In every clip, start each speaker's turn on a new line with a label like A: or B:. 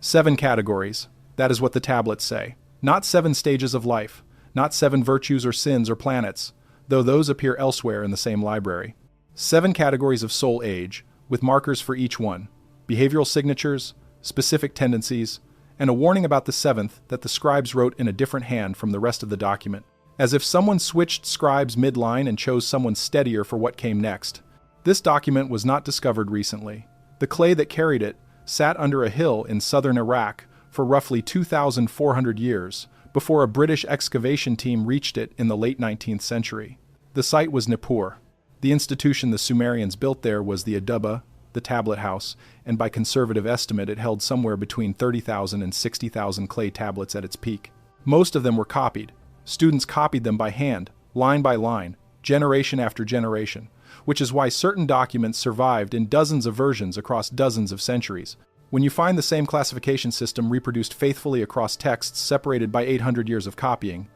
A: 7 categories. That is what the tablets say. Not 7 stages of life, not 7 virtues or sins or planets, though those appear elsewhere in the same library. 7 categories of soul age, with markers for each one, behavioral signatures, specific tendencies, and a warning about the 7th that the scribes wrote in a different hand from the rest of the document, as if someone switched scribes midline and chose someone steadier for what came next. This document was not discovered recently. The clay that carried it sat under a hill in southern Iraq for roughly 2,400 years before a British excavation team reached it in the late 19th century. The site was Nippur. The institution the Sumerians built there was the Aduba, the tablet house, and by conservative estimate it held somewhere between 30,000 and 60,000 clay tablets at its peak. Most of them were copied. Students copied them by hand, line by line, generation after generation, which is why certain documents survived in dozens of versions across dozens of centuries. When you find the same classification system reproduced faithfully across texts separated by 800 years of copying,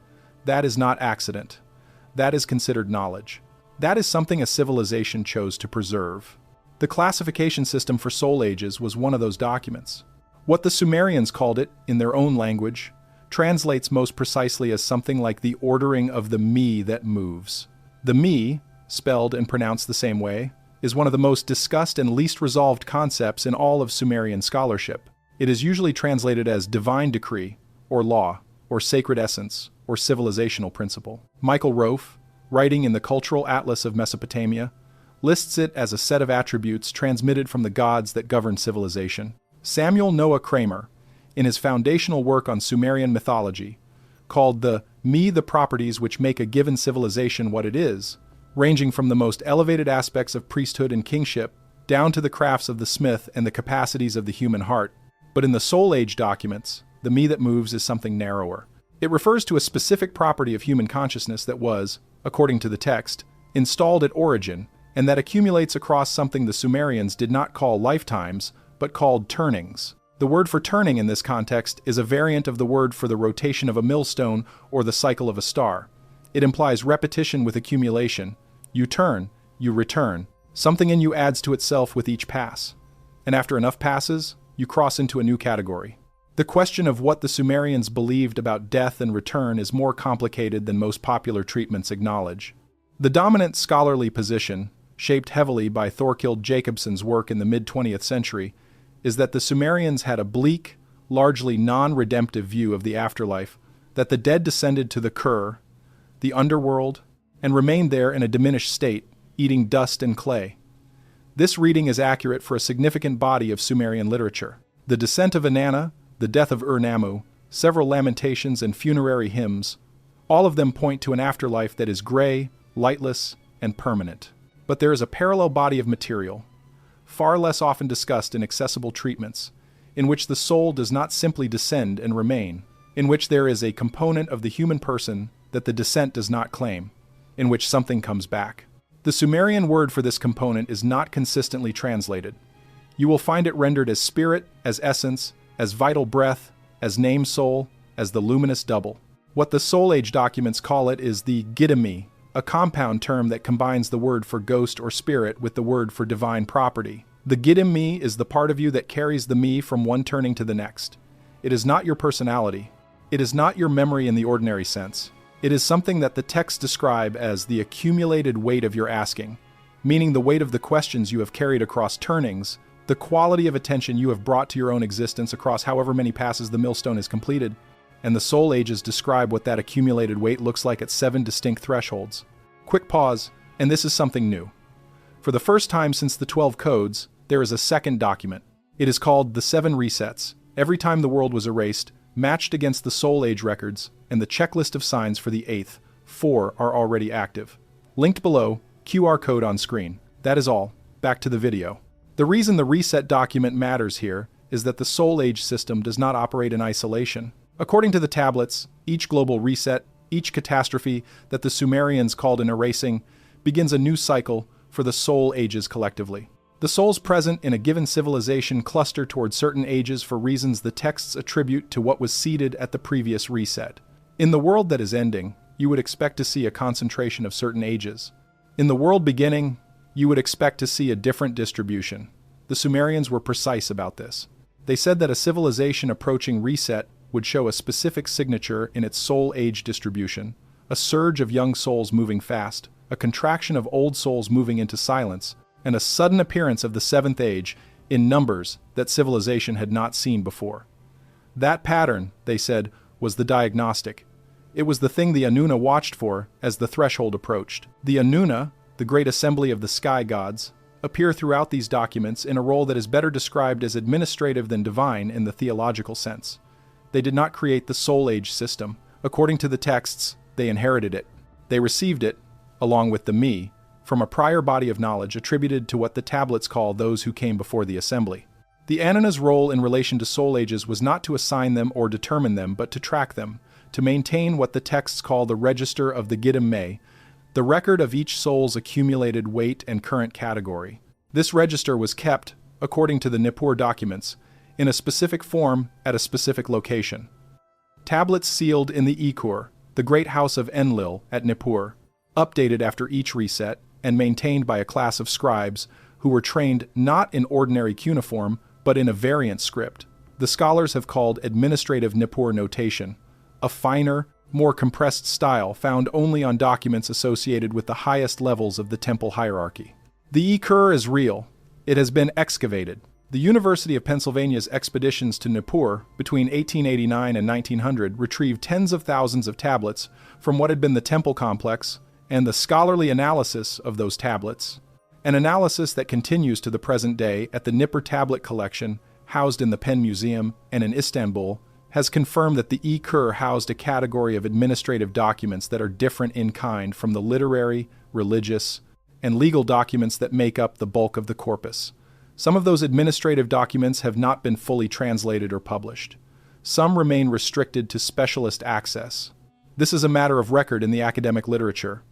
A: that is not accident. That is considered knowledge. That is something a civilization chose to preserve. The classification system for soul ages was one of those documents. What the Sumerians called it, in their own language, translates most precisely as something like the ordering of the me that moves. The me, spelled and pronounced the same way, is one of the most discussed and least resolved concepts in all of Sumerian scholarship. It is usually translated as divine decree, or law, or sacred essence, or civilizational principle. Michael Rofe, writing in the Cultural Atlas of Mesopotamia, lists it as a set of attributes transmitted from the gods that govern civilization. Samuel Noah Kramer, in his foundational work on Sumerian mythology, called the properties which make a given civilization what it is, ranging from the most elevated aspects of priesthood and kingship down to the crafts of the smith and the capacities of the human heart. But in the Soul Age documents, the me that moves is something narrower. It refers to a specific property of human consciousness that was, according to the text, installed at origin, and that accumulates across something the Sumerians did not call lifetimes, but called turnings. The word for turning in this context is a variant of the word for the rotation of a millstone or the cycle of a star. It implies repetition with accumulation. You turn, you return. Something in you adds to itself with each pass. And after enough passes, you cross into a new category. The question of what the Sumerians believed about death and return is more complicated than most popular treatments acknowledge. The dominant scholarly position, shaped heavily by Thorkild Jacobson's work in the mid-20th century, is that the Sumerians had a bleak, largely non-redemptive view of the afterlife, that the dead descended to the Kur, the underworld, and remained there in a diminished state, eating dust and clay. This reading is accurate for a significant body of Sumerian literature. The descent of Inanna, the death of Ur-Nammu, several lamentations and funerary hymns, all of them point to an afterlife that is gray, lightless, and permanent. But there is a parallel body of material, far less often discussed in accessible treatments, in which the soul does not simply descend and remain, in which there is a component of the human person that the descent does not claim, in which something comes back. The Sumerian word for this component is not consistently translated. You will find it rendered as spirit, as essence, as vital breath, as name soul, as the luminous double. What the Soul Age documents call it is the gidimi, a compound term that combines the word for ghost or spirit with the word for divine property. The gidim me is the part of you that carries the me from one turning to the next. It is not your personality. It is not your memory in the ordinary sense. It is something that the texts describe as the accumulated weight of your asking, meaning the weight of the questions you have carried across turnings, the quality of attention you have brought to your own existence across however many passes the millstone is completed, and the Soul Ages describe what that accumulated weight looks like at 7 distinct thresholds. Quick pause, and this is something new. For the first time since the 12 codes, there is a second document. It is called the 7 resets, every time the world was erased, matched against the Soul Age records, and the checklist of signs for the 8th, 4 are already active. Linked below, QR code on screen. That is all. Back to the video. The reason the reset document matters here is that the Soul Age system does not operate in isolation. According to the tablets, each global reset, each catastrophe that the Sumerians called an erasing, begins a new cycle for the Soul Ages collectively. The souls present in a given civilization cluster toward certain ages for reasons the texts attribute to what was seeded at the previous reset. In the world that is ending, you would expect to see a concentration of certain ages. In the world beginning, you would expect to see a different distribution. The Sumerians were precise about this. They said that a civilization approaching reset would show a specific signature in its soul age distribution, a surge of young souls moving fast, a contraction of old souls moving into silence, and a sudden appearance of the seventh age in numbers that civilization had not seen before. That pattern, they said, was the diagnostic. It was the thing the Anuna watched for as the threshold approached. The Anuna, the great assembly of the sky gods, appear throughout these documents in a role that is better described as administrative than divine in the theological sense. They did not create the soul age system. According to the texts, they inherited it. They received it, along with the me, from a prior body of knowledge attributed to what the tablets call those who came before the assembly. The Anuna's role in relation to soul ages was not to assign them or determine them, but to track them, to maintain what the texts call the register of the Giddim Me, the record of each soul's accumulated weight and current category. This register was kept, according to the Nippur documents, in a specific form at a specific location. Tablets sealed in the Ikur, the great house of Enlil at Nippur, updated after each reset and maintained by a class of scribes who were trained not in ordinary cuneiform but in a variant script. The scholars have called administrative Nippur notation, a finer, more compressed style found only on documents associated with the highest levels of the temple hierarchy. The Ikur is real. It has been excavated. The University of Pennsylvania's expeditions to Nippur between 1889 and 1900 retrieved tens of thousands of tablets from what had been the temple complex, and the scholarly analysis of those tablets, an analysis that continues to the present day at the Nippur tablet collection housed in the Penn Museum and in Istanbul, has confirmed that the Ikur housed a category of administrative documents that are different in kind from the literary, religious, and legal documents that make up the bulk of the corpus. Some of those administrative documents have not been fully translated or published. Some remain restricted to specialist access. This is a matter of record in the academic literature,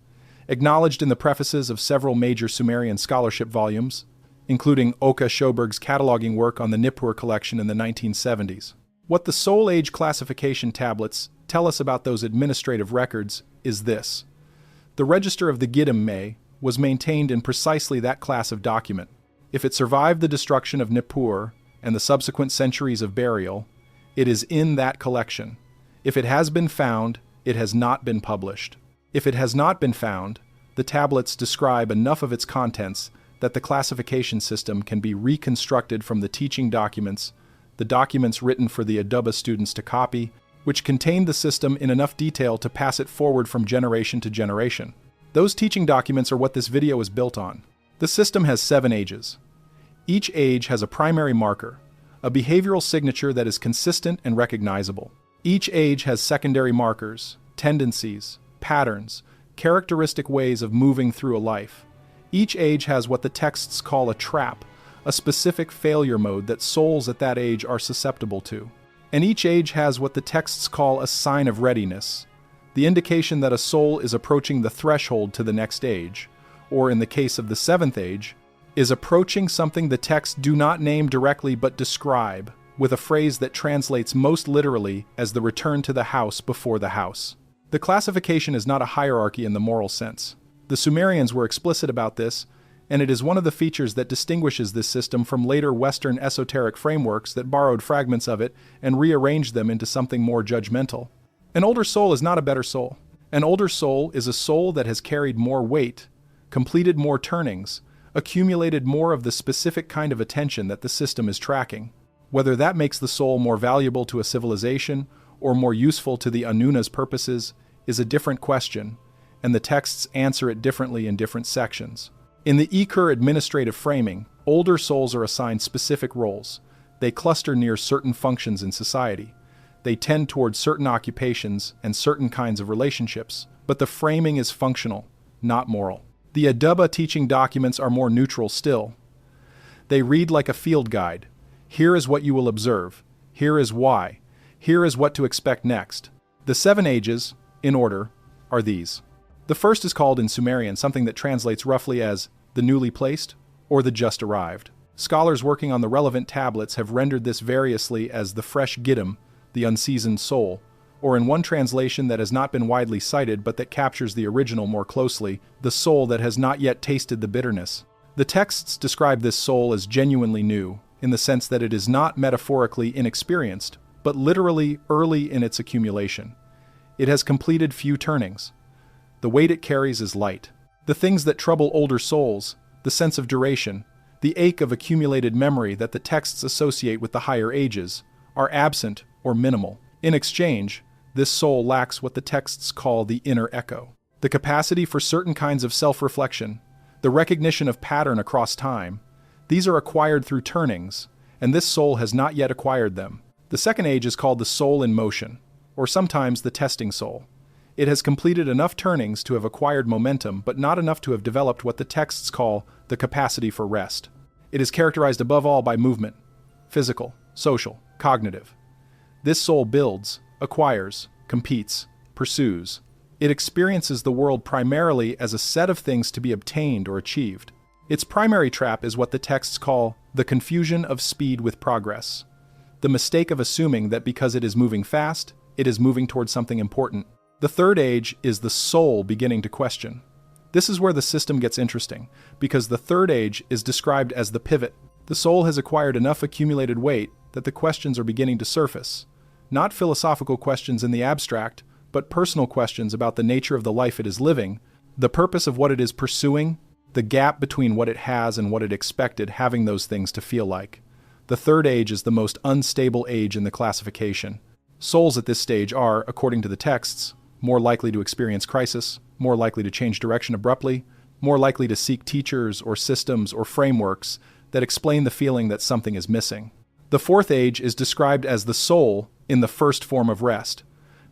A: acknowledged in the prefaces of several major Sumerian scholarship volumes, including Oka Schoberg's cataloging work on the Nippur collection in the 1970s. What the Soul Age classification tablets tell us about those administrative records is this. The register of the Giddim Me was maintained in precisely that class of document. If it survived the destruction of Nippur and the subsequent centuries of burial, it is in that collection. If it has been found, it has not been published. If it has not been found, the tablets describe enough of its contents that the classification system can be reconstructed from the teaching documents, the documents written for the Adubba students to copy, which contained the system in enough detail to pass it forward from generation to generation. Those teaching documents are what this video is built on. The system has 7 ages. Each age has a primary marker, a behavioral signature that is consistent and recognizable. Each age has secondary markers, tendencies, patterns, characteristic ways of moving through a life. Each age has what the texts call a trap, a specific failure mode that souls at that age are susceptible to. And each age has what the texts call a sign of readiness, the indication that a soul is approaching the threshold to the next age, or in the case of the 7th age, is approaching something the texts do not name directly but describe, with a phrase that translates most literally as the return to the house before the house. The classification is not a hierarchy in the moral sense. The Sumerians were explicit about this, and it is one of the features that distinguishes this system from later Western esoteric frameworks that borrowed fragments of it and rearranged them into something more judgmental. An older soul is not a better soul. An older soul is a soul that has carried more weight, completed more turnings, accumulated more of the specific kind of attention that the system is tracking. Whether that makes the soul more valuable to a civilization or more useful to the Anuna's purposes is a different question, and the texts answer it differently in different sections. In the Ikur administrative framing, older souls are assigned specific roles. They cluster near certain functions in society. They tend toward certain occupations and certain kinds of relationships, but the framing is functional, not moral. The Adubba teaching documents are more neutral still. They read like a field guide. Here is what you will observe. Here is why. Here is what to expect next. The 7 ages, in order, are these. The first is called in Sumerian something that translates roughly as the newly placed or the just arrived. Scholars working on the relevant tablets have rendered this variously as the fresh Giddim, the unseasoned soul, or in one translation that has not been widely cited but that captures the original more closely, the soul that has not yet tasted the bitterness. The texts describe this soul as genuinely new, in the sense that it is not metaphorically inexperienced, but literally early in its accumulation. It has completed few turnings. The weight it carries is light. The things that trouble older souls, the sense of duration, the ache of accumulated memory that the texts associate with the higher ages, are absent or minimal. In exchange, this soul lacks what the texts call the inner echo. The capacity for certain kinds of self-reflection, the recognition of pattern across time, these are acquired through turnings, and this soul has not yet acquired them. The second age is called the soul in motion, or sometimes the testing soul. It has completed enough turnings to have acquired momentum, but not enough to have developed what the texts call the capacity for rest. It is characterized above all by movement, physical, social, cognitive. This soul builds, acquires, competes, pursues. It experiences the world primarily as a set of things to be obtained or achieved. Its primary trap is what the texts call the confusion of speed with progress, the mistake of assuming that because it is moving fast, it is moving towards something important. The third age is the soul beginning to question. This is where the system gets interesting, because the third age is described as the pivot. The soul has acquired enough accumulated weight that the questions are beginning to surface. Not philosophical questions in the abstract, but personal questions about the nature of the life it is living, the purpose of what it is pursuing, the gap between what it has and what it expected having those things to feel like. The third age is the most unstable age in the classification. Souls at this stage are, according to the texts, more likely to experience crisis, more likely to change direction abruptly, more likely to seek teachers or systems or frameworks that explain the feeling that something is missing. The fourth age is described as the soul in the first form of rest.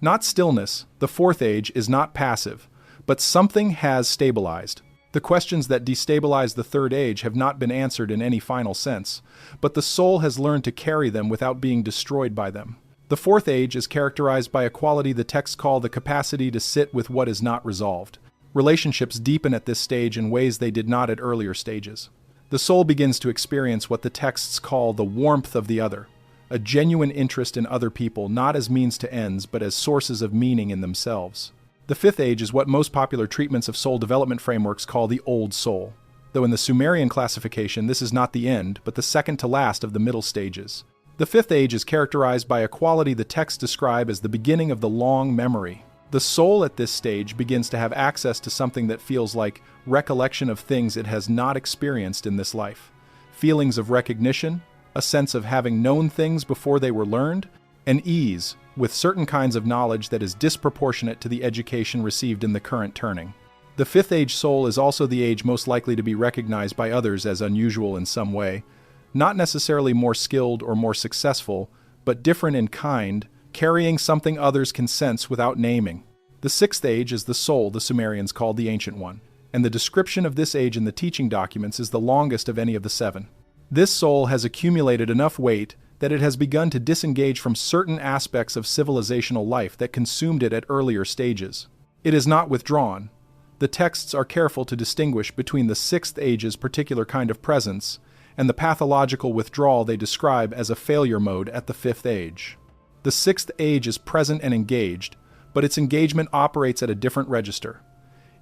A: Not stillness, the fourth age is not passive, but something has stabilized. The questions that destabilize the third age have not been answered in any final sense, but the soul has learned to carry them without being destroyed by them. The fourth age is characterized by a quality the texts call the capacity to sit with what is not resolved. Relationships deepen at this stage in ways they did not at earlier stages. The soul begins to experience what the texts call the warmth of the other, a genuine interest in other people not as means to ends but as sources of meaning in themselves. The fifth age is what most popular treatments of soul development frameworks call the old soul, though in the Sumerian classification this is not the end but the second to last of the middle stages. The fifth age is characterized by a quality the texts describe as the beginning of the long memory. The soul at this stage begins to have access to something that feels like recollection of things it has not experienced in this life. Feelings of recognition, a sense of having known things before they were learned, and ease with certain kinds of knowledge that is disproportionate to the education received in the current turning. The fifth age soul is also the age most likely to be recognized by others as unusual in some way, not necessarily more skilled or more successful, but different in kind, carrying something others can sense without naming. The sixth age is the soul the Sumerians called the Ancient One, and the description of this age in the teaching documents is the longest of any of the seven. This soul has accumulated enough weight that it has begun to disengage from certain aspects of civilizational life that consumed it at earlier stages. It is not withdrawn. The texts are careful to distinguish between the sixth age's particular kind of presence and the pathological withdrawal they describe as a failure mode at the fifth age. The sixth age is present and engaged, but its engagement operates at a different register.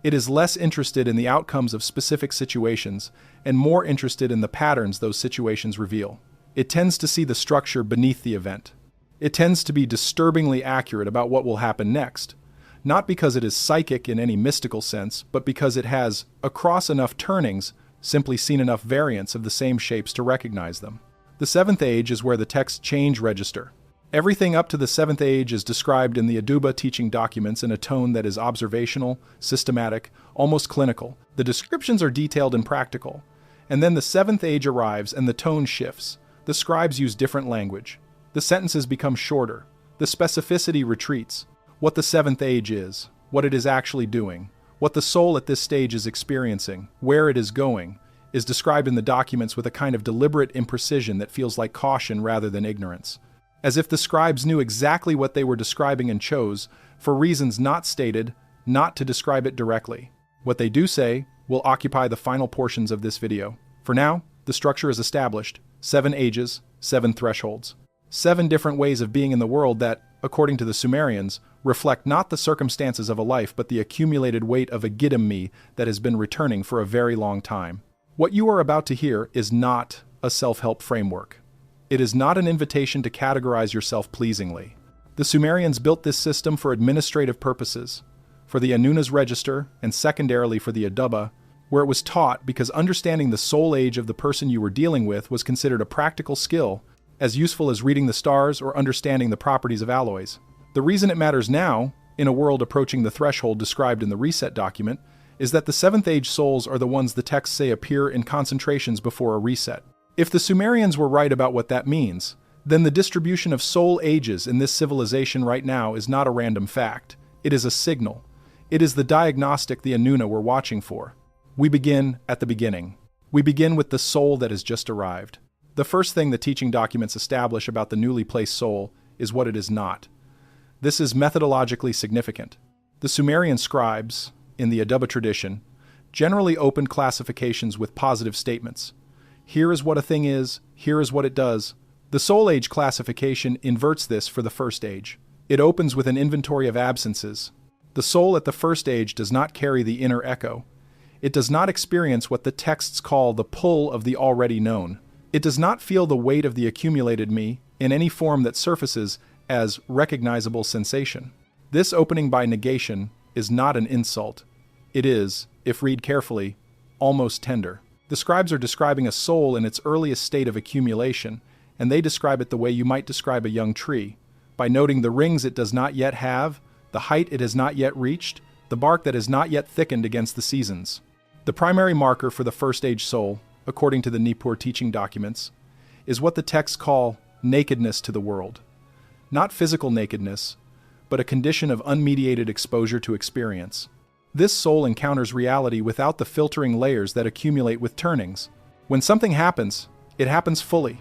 A: It is less interested in the outcomes of specific situations and more interested in the patterns those situations reveal. It tends to see the structure beneath the event. It tends to be disturbingly accurate about what will happen next, not because it is psychic in any mystical sense, but because it has, across enough turnings, simply seen enough variants of the same shapes to recognize them. The seventh age is where the texts change register. Everything up to the seventh age is described in the Aduba teaching documents in a tone that is observational, systematic, almost clinical. The descriptions are detailed and practical. And then the seventh age arrives and the tone shifts. The scribes use different language. The sentences become shorter. The specificity retreats. What the seventh age is, what it is actually doing, what the soul at this stage is experiencing, where it is going, is described in the documents with a kind of deliberate imprecision that feels like caution rather than ignorance. As if the scribes knew exactly what they were describing and chose, for reasons not stated, not to describe it directly. What they do say will occupy the final portions of this video. For now, the structure is established. 7 ages, 7 thresholds. 7 different ways of being in the world that, according to the Sumerians, reflect not the circumstances of a life but the accumulated weight of a Giddim me that has been returning for a very long time. What you are about to hear is not a self-help framework. It is not an invitation to categorize yourself pleasingly. The Sumerians built this system for administrative purposes, for the Anuna's register, and secondarily for the Adaba, where it was taught because understanding the soul age of the person you were dealing with was considered a practical skill, as useful as reading the stars or understanding the properties of alloys. The reason it matters now, in a world approaching the threshold described in the Reset document, is that the 7th Age souls are the ones the texts say appear in concentrations before a reset. If the Sumerians were right about what that means, then the distribution of soul ages in this civilization right now is not a random fact. It is a signal. It is the diagnostic the Anuna were watching for. We begin at the beginning. We begin with the soul that has just arrived. The first thing the teaching documents establish about the newly placed soul is what it is not. This is methodologically significant. The Sumerian scribes, in the Adaba tradition, generally opened classifications with positive statements. Here is what a thing is, here is what it does. The soul age classification inverts this for the first age. It opens with an inventory of absences. The soul at the first age does not carry the inner echo. It does not experience what the texts call the pull of the already known. It does not feel the weight of the accumulated me in any form that surfaces as recognizable sensation. This opening by negation is not an insult. It is, if read carefully, almost tender. The scribes are describing a soul in its earliest state of accumulation, and they describe it the way you might describe a young tree, by noting the rings it does not yet have, the height it has not yet reached, the bark that has not yet thickened against the seasons. The primary marker for the first age soul, according to the Nippur teaching documents, is what the texts call nakedness to the world. Not physical nakedness, but a condition of unmediated exposure to experience. This soul encounters reality without the filtering layers that accumulate with turnings. When something happens, it happens fully,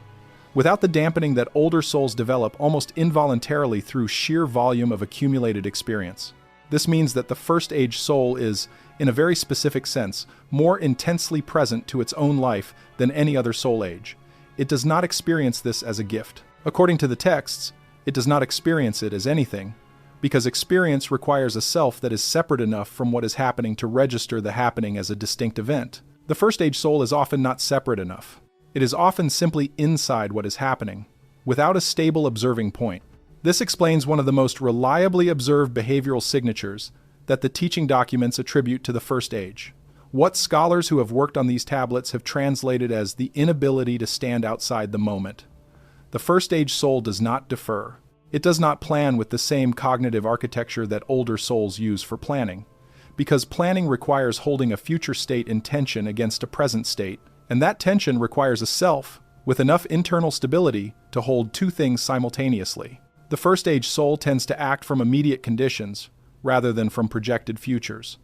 A: without the dampening that older souls develop almost involuntarily through sheer volume of accumulated experience. This means that the first age soul is, in a very specific sense, more intensely present to its own life than any other soul age. It does not experience this as a gift. According to the texts, it does not experience it as anything, because experience requires a self that is separate enough from what is happening to register the happening as a distinct event. The first age soul is often not separate enough. It is often simply inside what is happening, without a stable observing point. This explains one of the most reliably observed behavioral signatures that the teaching documents attribute to the first age. What scholars who have worked on these tablets have translated as the inability to stand outside the moment. The first age soul does not defer. It does not plan with the same cognitive architecture that older souls use for planning, because planning requires holding a future state in tension against a present state, and that tension requires a self with enough internal stability to hold two things simultaneously. The first age soul tends to act from immediate conditions rather than from projected futures.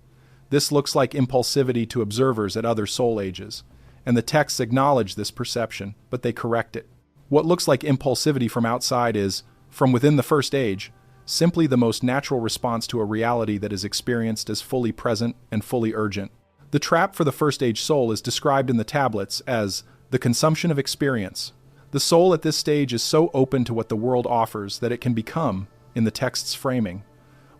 A: This looks like impulsivity to observers at other soul ages, and the texts acknowledge this perception, but they correct it. What looks like impulsivity from outside is, from within the first age, simply the most natural response to a reality that is experienced as fully present and fully urgent. The trap for the first age soul is described in the tablets as the consumption of experience. The soul at this stage is so open to what the world offers that it can become, in the text's framing,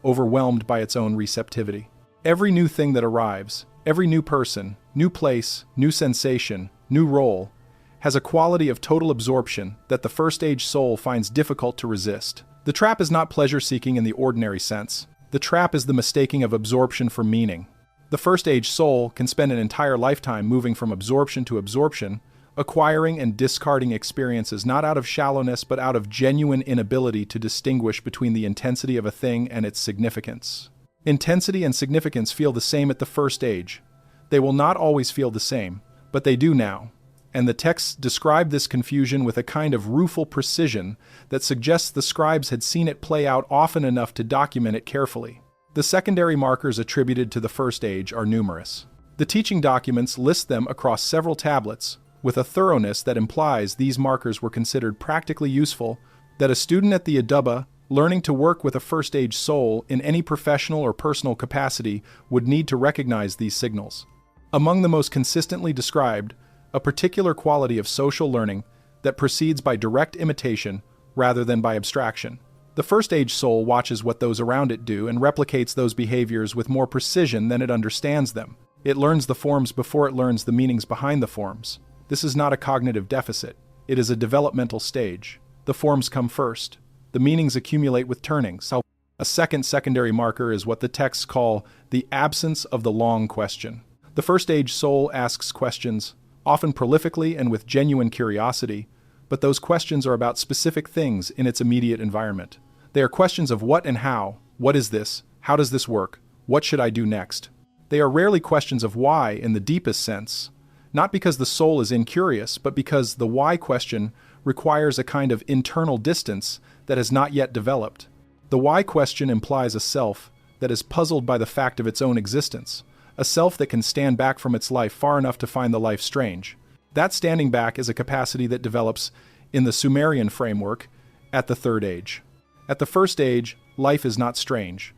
A: overwhelmed by its own receptivity. Every new thing that arrives, every new person, new place, new sensation, new role, has a quality of total absorption that the first age soul finds difficult to resist. The trap is not pleasure-seeking in the ordinary sense. The trap is the mistaking of absorption for meaning. The first age soul can spend an entire lifetime moving from absorption to absorption, acquiring and discarding experiences not out of shallowness but out of genuine inability to distinguish between the intensity of a thing and its significance. Intensity and significance feel the same at the first age. They will not always feel the same, but they do now, and the texts describe this confusion with a kind of rueful precision that suggests the scribes had seen it play out often enough to document it carefully. The secondary markers attributed to the first age are numerous. The teaching documents list them across several tablets, with a thoroughness that implies these markers were considered practically useful, that a student at the Adaba, learning to work with a first-age soul in any professional or personal capacity, would need to recognize these signals. Among the most consistently described, a particular quality of social learning that proceeds by direct imitation rather than by abstraction. The first-age soul watches what those around it do and replicates those behaviors with more precision than it understands them. It learns the forms before it learns the meanings behind the forms. This is not a cognitive deficit. It is a developmental stage. The forms come first. The meanings accumulate with turnings. A second secondary marker is what the texts call the absence of the long question. The first-age soul asks questions, often prolifically and with genuine curiosity, but those questions are about specific things in its immediate environment. They are questions of what and how. What is this? How does this work? What should I do next? They are rarely questions of why in the deepest sense, not because the soul is incurious, but because the why question requires a kind of internal distance that has not yet developed. The why question implies a self that is puzzled by the fact of its own existence, a self that can stand back from its life far enough to find the life strange. That standing back is a capacity that develops in the Sumerian framework at the third age. At the first age, life is not strange.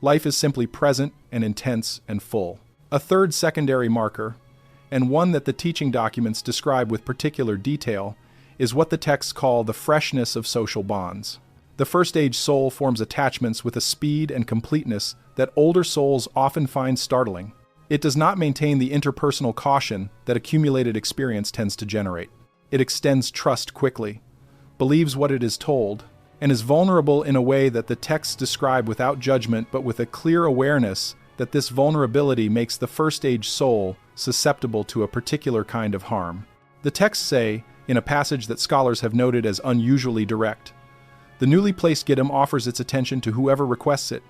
A: Life is simply present and intense and full. A third secondary marker, and one that the teaching documents describe with particular detail, is what the texts call the freshness of social bonds. The first-age soul forms attachments with a speed and completeness that older souls often find startling. It does not maintain the interpersonal caution that accumulated experience tends to generate. It extends trust quickly, believes what it is told, and is vulnerable in a way that the texts describe without judgment but with a clear awareness that this vulnerability makes the first-age soul susceptible to a particular kind of harm. The texts say, in a passage that scholars have noted as unusually direct, the newly placed Giddim offers its attention to whoever requests it,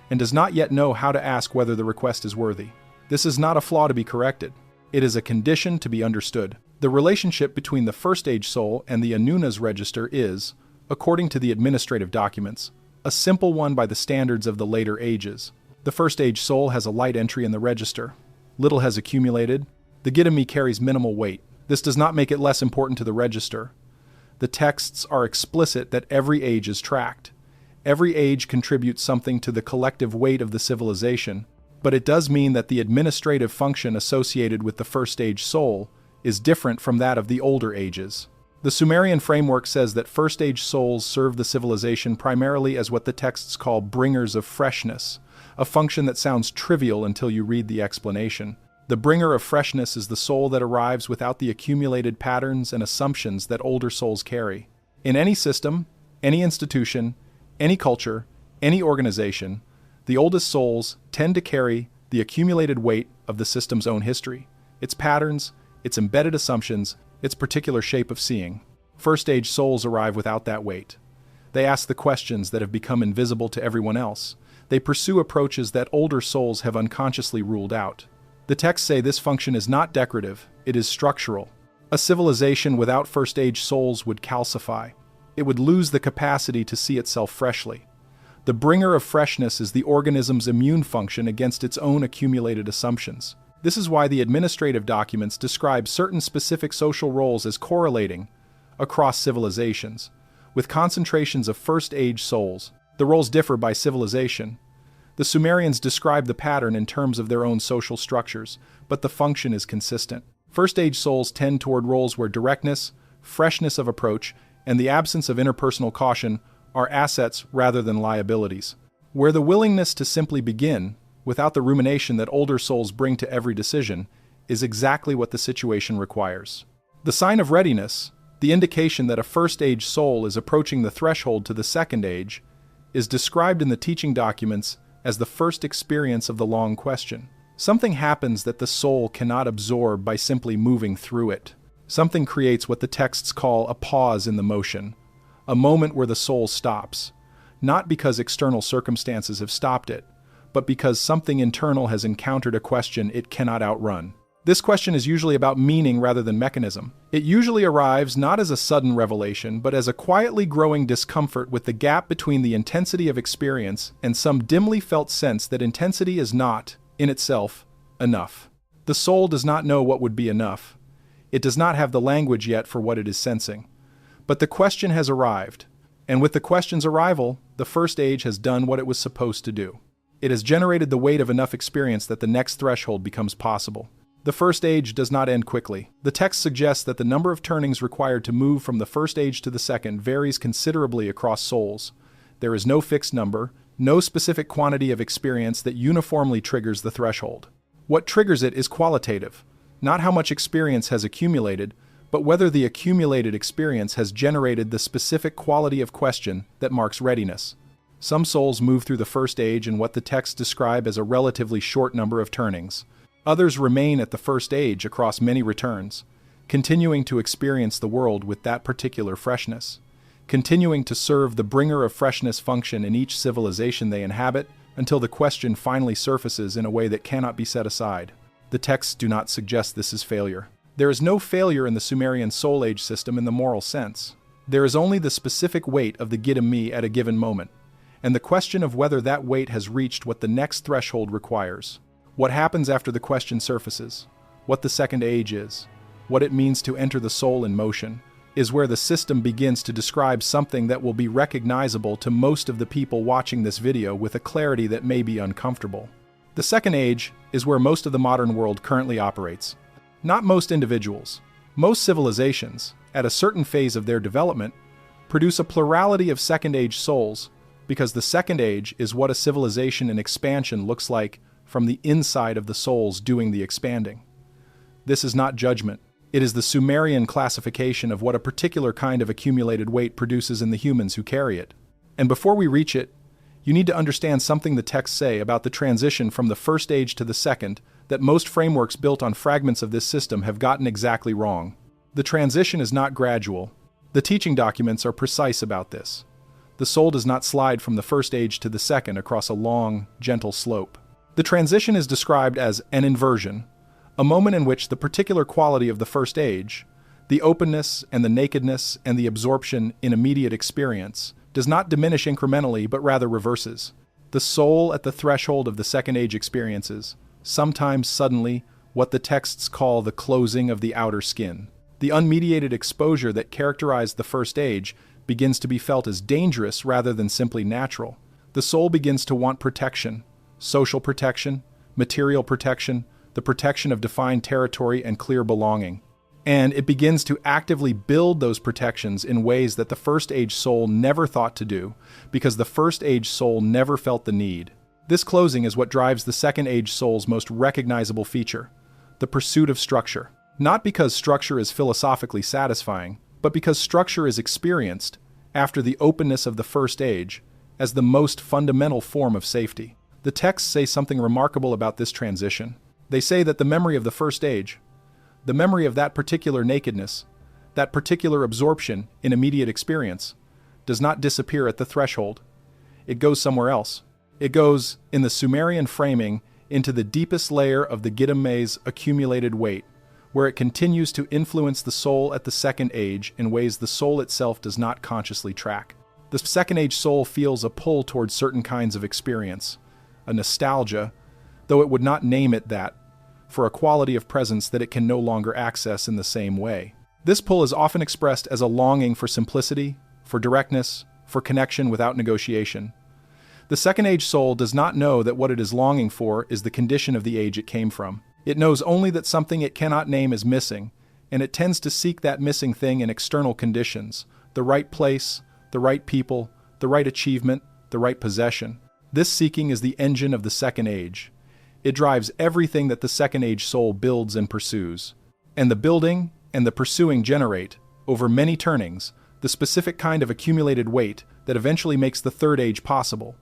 A: and does not yet know how to ask whether the request is worthy. This is not a flaw to be corrected. It is a condition to be understood. The relationship between the first-age soul and the Anuna's register is, according to the administrative documents, a simple one by the standards of the later ages. The first-age soul has a light entry in the register. Little has accumulated. The Giddim carries minimal weight. This does not make it less important to the register. The texts are explicit that every age is tracked. Every age contributes something to the collective weight of the civilization, but it does mean that the administrative function associated with the first-age soul is different from that of the older ages. The Sumerian framework says that first-age souls serve the civilization primarily as what the texts call bringers of freshness, a function that sounds trivial until you read the explanation. The bringer of freshness is the soul that arrives without the accumulated patterns and assumptions that older souls carry. In any system, any institution, any culture, any organization, the oldest souls tend to carry the accumulated weight of the system's own history, its patterns, its embedded assumptions, its particular shape of seeing. First-age souls arrive without that weight. They ask the questions that have become invisible to everyone else. They pursue approaches that older souls have unconsciously ruled out. The texts say this function is not decorative, it is structural. A civilization without first-age souls would calcify. It would lose the capacity to see itself freshly. The bringer of freshness is the organism's immune function against its own accumulated assumptions. This is why the administrative documents describe certain specific social roles as correlating across civilizations, with concentrations of first-age souls. The roles differ by civilization. The Sumerians describe the pattern in terms of their own social structures, but the function is consistent. First-age souls tend toward roles where directness, freshness of approach, and the absence of interpersonal caution are assets rather than liabilities. Where the willingness to simply begin, without the rumination that older souls bring to every decision, is exactly what the situation requires. The sign of readiness, the indication that a first-age soul is approaching the threshold to the second age, is described in the teaching documents as the first experience of the long question. Something happens that the soul cannot absorb by simply moving through it. Something creates what the texts call a pause in the motion, a moment where the soul stops, not because external circumstances have stopped it, but because something internal has encountered a question it cannot outrun. This question is usually about meaning rather than mechanism. It usually arrives not as a sudden revelation, but as a quietly growing discomfort with the gap between the intensity of experience and some dimly felt sense that intensity is not, in itself, enough. The soul does not know what would be enough. It does not have the language yet for what it is sensing. But the question has arrived, and with the question's arrival, the first age has done what it was supposed to do. It has generated the weight of enough experience that the next threshold becomes possible. The first age does not end quickly. The text suggests that the number of turnings required to move from the first age to the second varies considerably across souls. There is no fixed number, no specific quantity of experience that uniformly triggers the threshold. What triggers it is qualitative. Not how much experience has accumulated, but whether the accumulated experience has generated the specific quality of question that marks readiness. Some souls move through the first age in what the texts describe as a relatively short number of turnings. Others remain at the first age across many returns, continuing to experience the world with that particular freshness, continuing to serve the bringer of freshness function in each civilization they inhabit until the question finally surfaces in a way that cannot be set aside. The texts do not suggest this is failure. There is no failure in the Sumerian soul age system in the moral sense. There is only the specific weight of the Gidam me at a given moment, and the question of whether that weight has reached what the next threshold requires. What happens after the question surfaces, what the second age is, what it means to enter the soul in motion, is where the system begins to describe something that will be recognizable to most of the people watching this video with a clarity that may be uncomfortable. The second age is where most of the modern world currently operates. Not most individuals. Most civilizations, at a certain phase of their development, produce a plurality of second-age souls because the second age is what a civilization in expansion looks like from the inside of the souls doing the expanding. This is not judgment. It is the Sumerian classification of what a particular kind of accumulated weight produces in the humans who carry it. And before we reach it, you need to understand something the texts say about the transition from the first age to the second that most frameworks built on fragments of this system have gotten exactly wrong. The transition is not gradual. The teaching documents are precise about this. The soul does not slide from the first age to the second across a long, gentle slope. The transition is described as an inversion, a moment in which the particular quality of the first age, the openness and the nakedness and the absorption in immediate experience, does not diminish incrementally but rather reverses. The soul at the threshold of the second age experiences, sometimes suddenly, what the texts call the closing of the outer skin. The unmediated exposure that characterized the first age begins to be felt as dangerous rather than simply natural. The soul begins to want protection, social protection, material protection, the protection of defined territory and clear belonging. And it begins to actively build those protections in ways that the first age soul never thought to do, because the first age soul never felt the need. This closing is what drives the second age soul's most recognizable feature, the pursuit of structure. Not because structure is philosophically satisfying, but because structure is experienced, after the openness of the first age, as the most fundamental form of safety. The texts say something remarkable about this transition. They say that the memory of the first age, the memory of that particular nakedness, that particular absorption in immediate experience, does not disappear at the threshold. It goes somewhere else. It goes, in the Sumerian framing, into the deepest layer of the Gidam me's accumulated weight, where it continues to influence the soul at the second age in ways the soul itself does not consciously track. The second age soul feels a pull towards certain kinds of experience, a nostalgia, though it would not name it that, for a quality of presence that it can no longer access in the same way. This pull is often expressed as a longing for simplicity, for directness, for connection without negotiation. The second age soul does not know that what it is longing for is the condition of the age it came from. It knows only that something it cannot name is missing, and it tends to seek that missing thing in external conditions, the right place, the right people, the right achievement, the right possession. This seeking is the engine of the second age. It drives everything that the second age soul builds and pursues. And the building and the pursuing generate, over many turnings, the specific kind of accumulated weight that eventually makes the third age possible.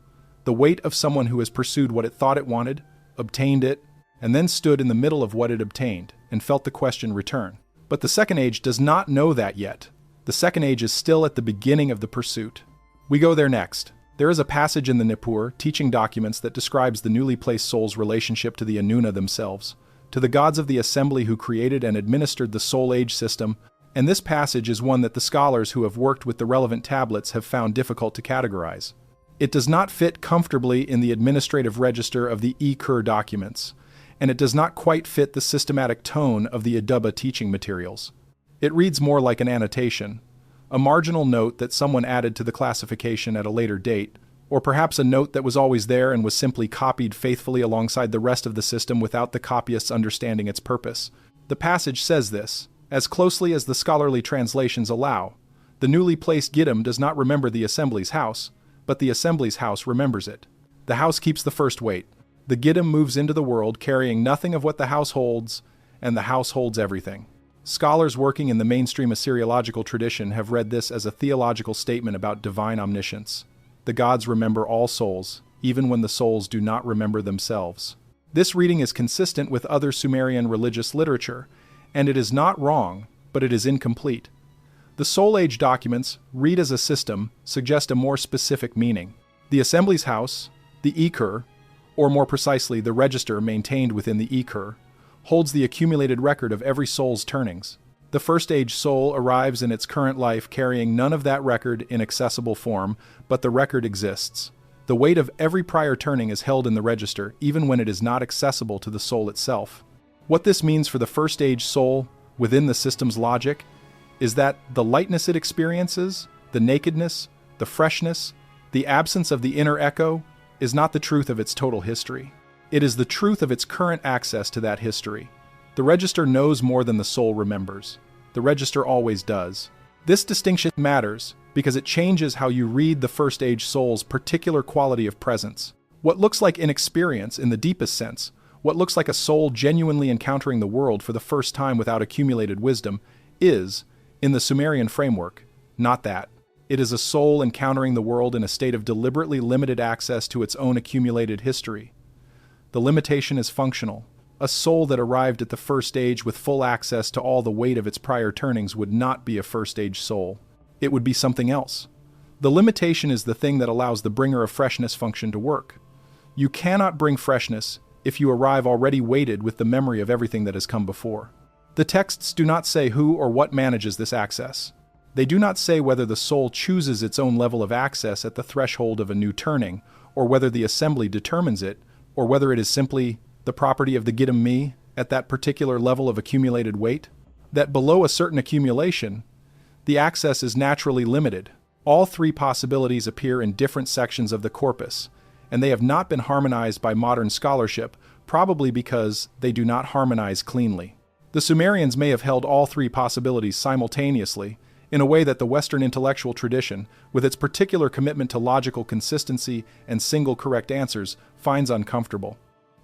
A: The weight of someone who has pursued what it thought it wanted, obtained it, and then stood in the middle of what it obtained, and felt the question return. But the second age does not know that yet. The second age is still at the beginning of the pursuit. We go there next. There is a passage in the Nippur, teaching documents, that describes the newly placed soul's relationship to the Anuna themselves, to the gods of the assembly who created and administered the soul age system, and this passage is one that the scholars who have worked with the relevant tablets have found difficult to categorize. It does not fit comfortably in the administrative register of the E-Kur documents, and it does not quite fit the systematic tone of the Idubba teaching materials. It reads more like an annotation, a marginal note that someone added to the classification at a later date, or perhaps a note that was always there and was simply copied faithfully alongside the rest of the system without the copyists understanding its purpose. The passage says this, as closely as the scholarly translations allow. The newly placed Gidam does not remember the assembly's house, but the assembly's house remembers it. The house keeps the first weight. The Gidam moves into the world carrying nothing of what the house holds, and the house holds everything. Scholars working in the mainstream Assyriological tradition have read this as a theological statement about divine omniscience. The gods remember all souls, even when the souls do not remember themselves. This reading is consistent with other Sumerian religious literature, and it is not wrong, but it is incomplete. The Soul Age documents, read as a system, suggest a more specific meaning. The Assembly's House, the Ekur, or more precisely the register maintained within the Ekur, holds the accumulated record of every soul's turnings. The First Age soul arrives in its current life carrying none of that record in accessible form, but the record exists. The weight of every prior turning is held in the register, even when it is not accessible to the soul itself. What this means for the First Age soul, within the system's logic, is that the lightness it experiences, the nakedness, the freshness, the absence of the inner echo, is not the truth of its total history. It is the truth of its current access to that history. The register knows more than the soul remembers. The register always does. This distinction matters because it changes how you read the First Age soul's particular quality of presence. What looks like inexperience in the deepest sense, what looks like a soul genuinely encountering the world for the first time without accumulated wisdom, is, in the Sumerian framework, not that. It is a soul encountering the world in a state of deliberately limited access to its own accumulated history. The limitation is functional. A soul that arrived at the First Age with full access to all the weight of its prior turnings would not be a First Age soul. It would be something else. The limitation is the thing that allows the bringer of freshness function to work. You cannot bring freshness if you arrive already weighted with the memory of everything that has come before. The texts do not say who or what manages this access. They do not say whether the soul chooses its own level of access at the threshold of a new turning, or whether the assembly determines it, or whether it is simply the property of the Giddim Me at that particular level of accumulated weight, that below a certain accumulation, the access is naturally limited. All three possibilities appear in different sections of the corpus, and they have not been harmonized by modern scholarship, probably because they do not harmonize cleanly. The Sumerians may have held all three possibilities simultaneously, in a way that the Western intellectual tradition, with its particular commitment to logical consistency and single correct answers, finds uncomfortable.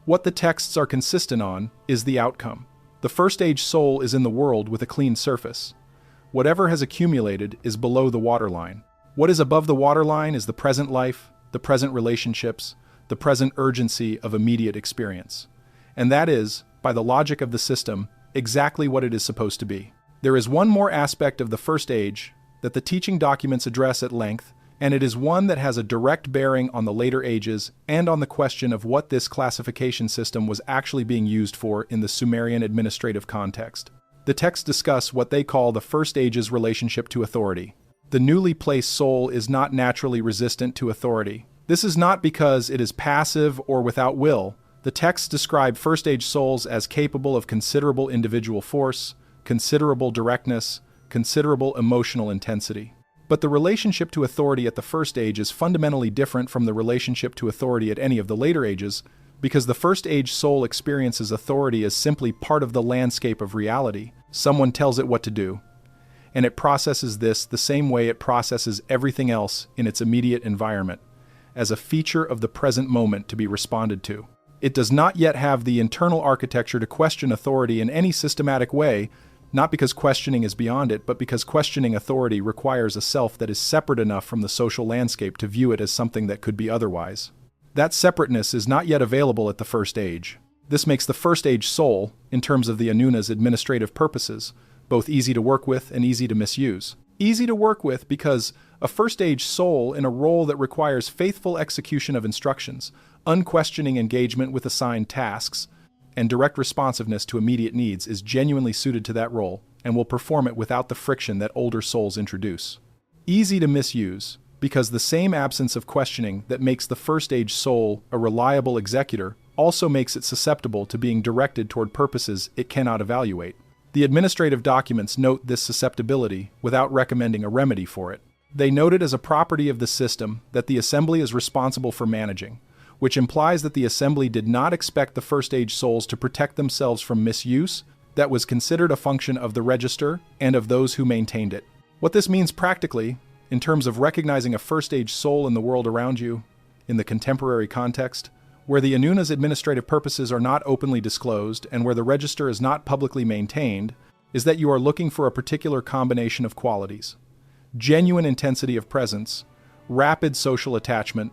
A: What the texts are consistent on is the outcome. The First Age soul is in the world with a clean surface. Whatever has accumulated is below the waterline. What is above the waterline is the present life, the present relationships, the present urgency of immediate experience. And that is, by the logic of the system, exactly what it is supposed to be. There is one more aspect of the First Age that the teaching documents address at length, and it is one that has a direct bearing on the later ages and on the question of what this classification system was actually being used for in the Sumerian administrative context. The texts discuss what they call the First Age's relationship to authority. The newly placed soul is not naturally resistant to authority. This is not because it is passive or without will. The texts describe First Age souls as capable of considerable individual force, considerable directness, considerable emotional intensity. But the relationship to authority at the First Age is fundamentally different from the relationship to authority at any of the later ages, because the First Age soul experiences authority as simply part of the landscape of reality. Someone tells it what to do, and it processes this the same way it processes everything else in its immediate environment, as a feature of the present moment to be responded to. It does not yet have the internal architecture to question authority in any systematic way, not because questioning is beyond it, but because questioning authority requires a self that is separate enough from the social landscape to view it as something that could be otherwise. That separateness is not yet available at the First Age. This makes the First Age soul, in terms of the Anuna's administrative purposes, both easy to work with and easy to misuse. Easy to work with because a First Age soul in a role that requires faithful execution of instructions, unquestioning engagement with assigned tasks, and direct responsiveness to immediate needs is genuinely suited to that role and will perform it without the friction that older souls introduce. Easy to misuse, because the same absence of questioning that makes the First Age soul a reliable executor also makes it susceptible to being directed toward purposes it cannot evaluate. The administrative documents note this susceptibility without recommending a remedy for it. They note it as a property of the system that the assembly is responsible for managing, which implies that the assembly did not expect the First Age souls to protect themselves from misuse that was considered a function of the register and of those who maintained it. What this means practically, in terms of recognizing a First Age soul in the world around you, in the contemporary context, where the Anuna's administrative purposes are not openly disclosed and where the register is not publicly maintained, is that you are looking for a particular combination of qualities: genuine intensity of presence, rapid social attachment,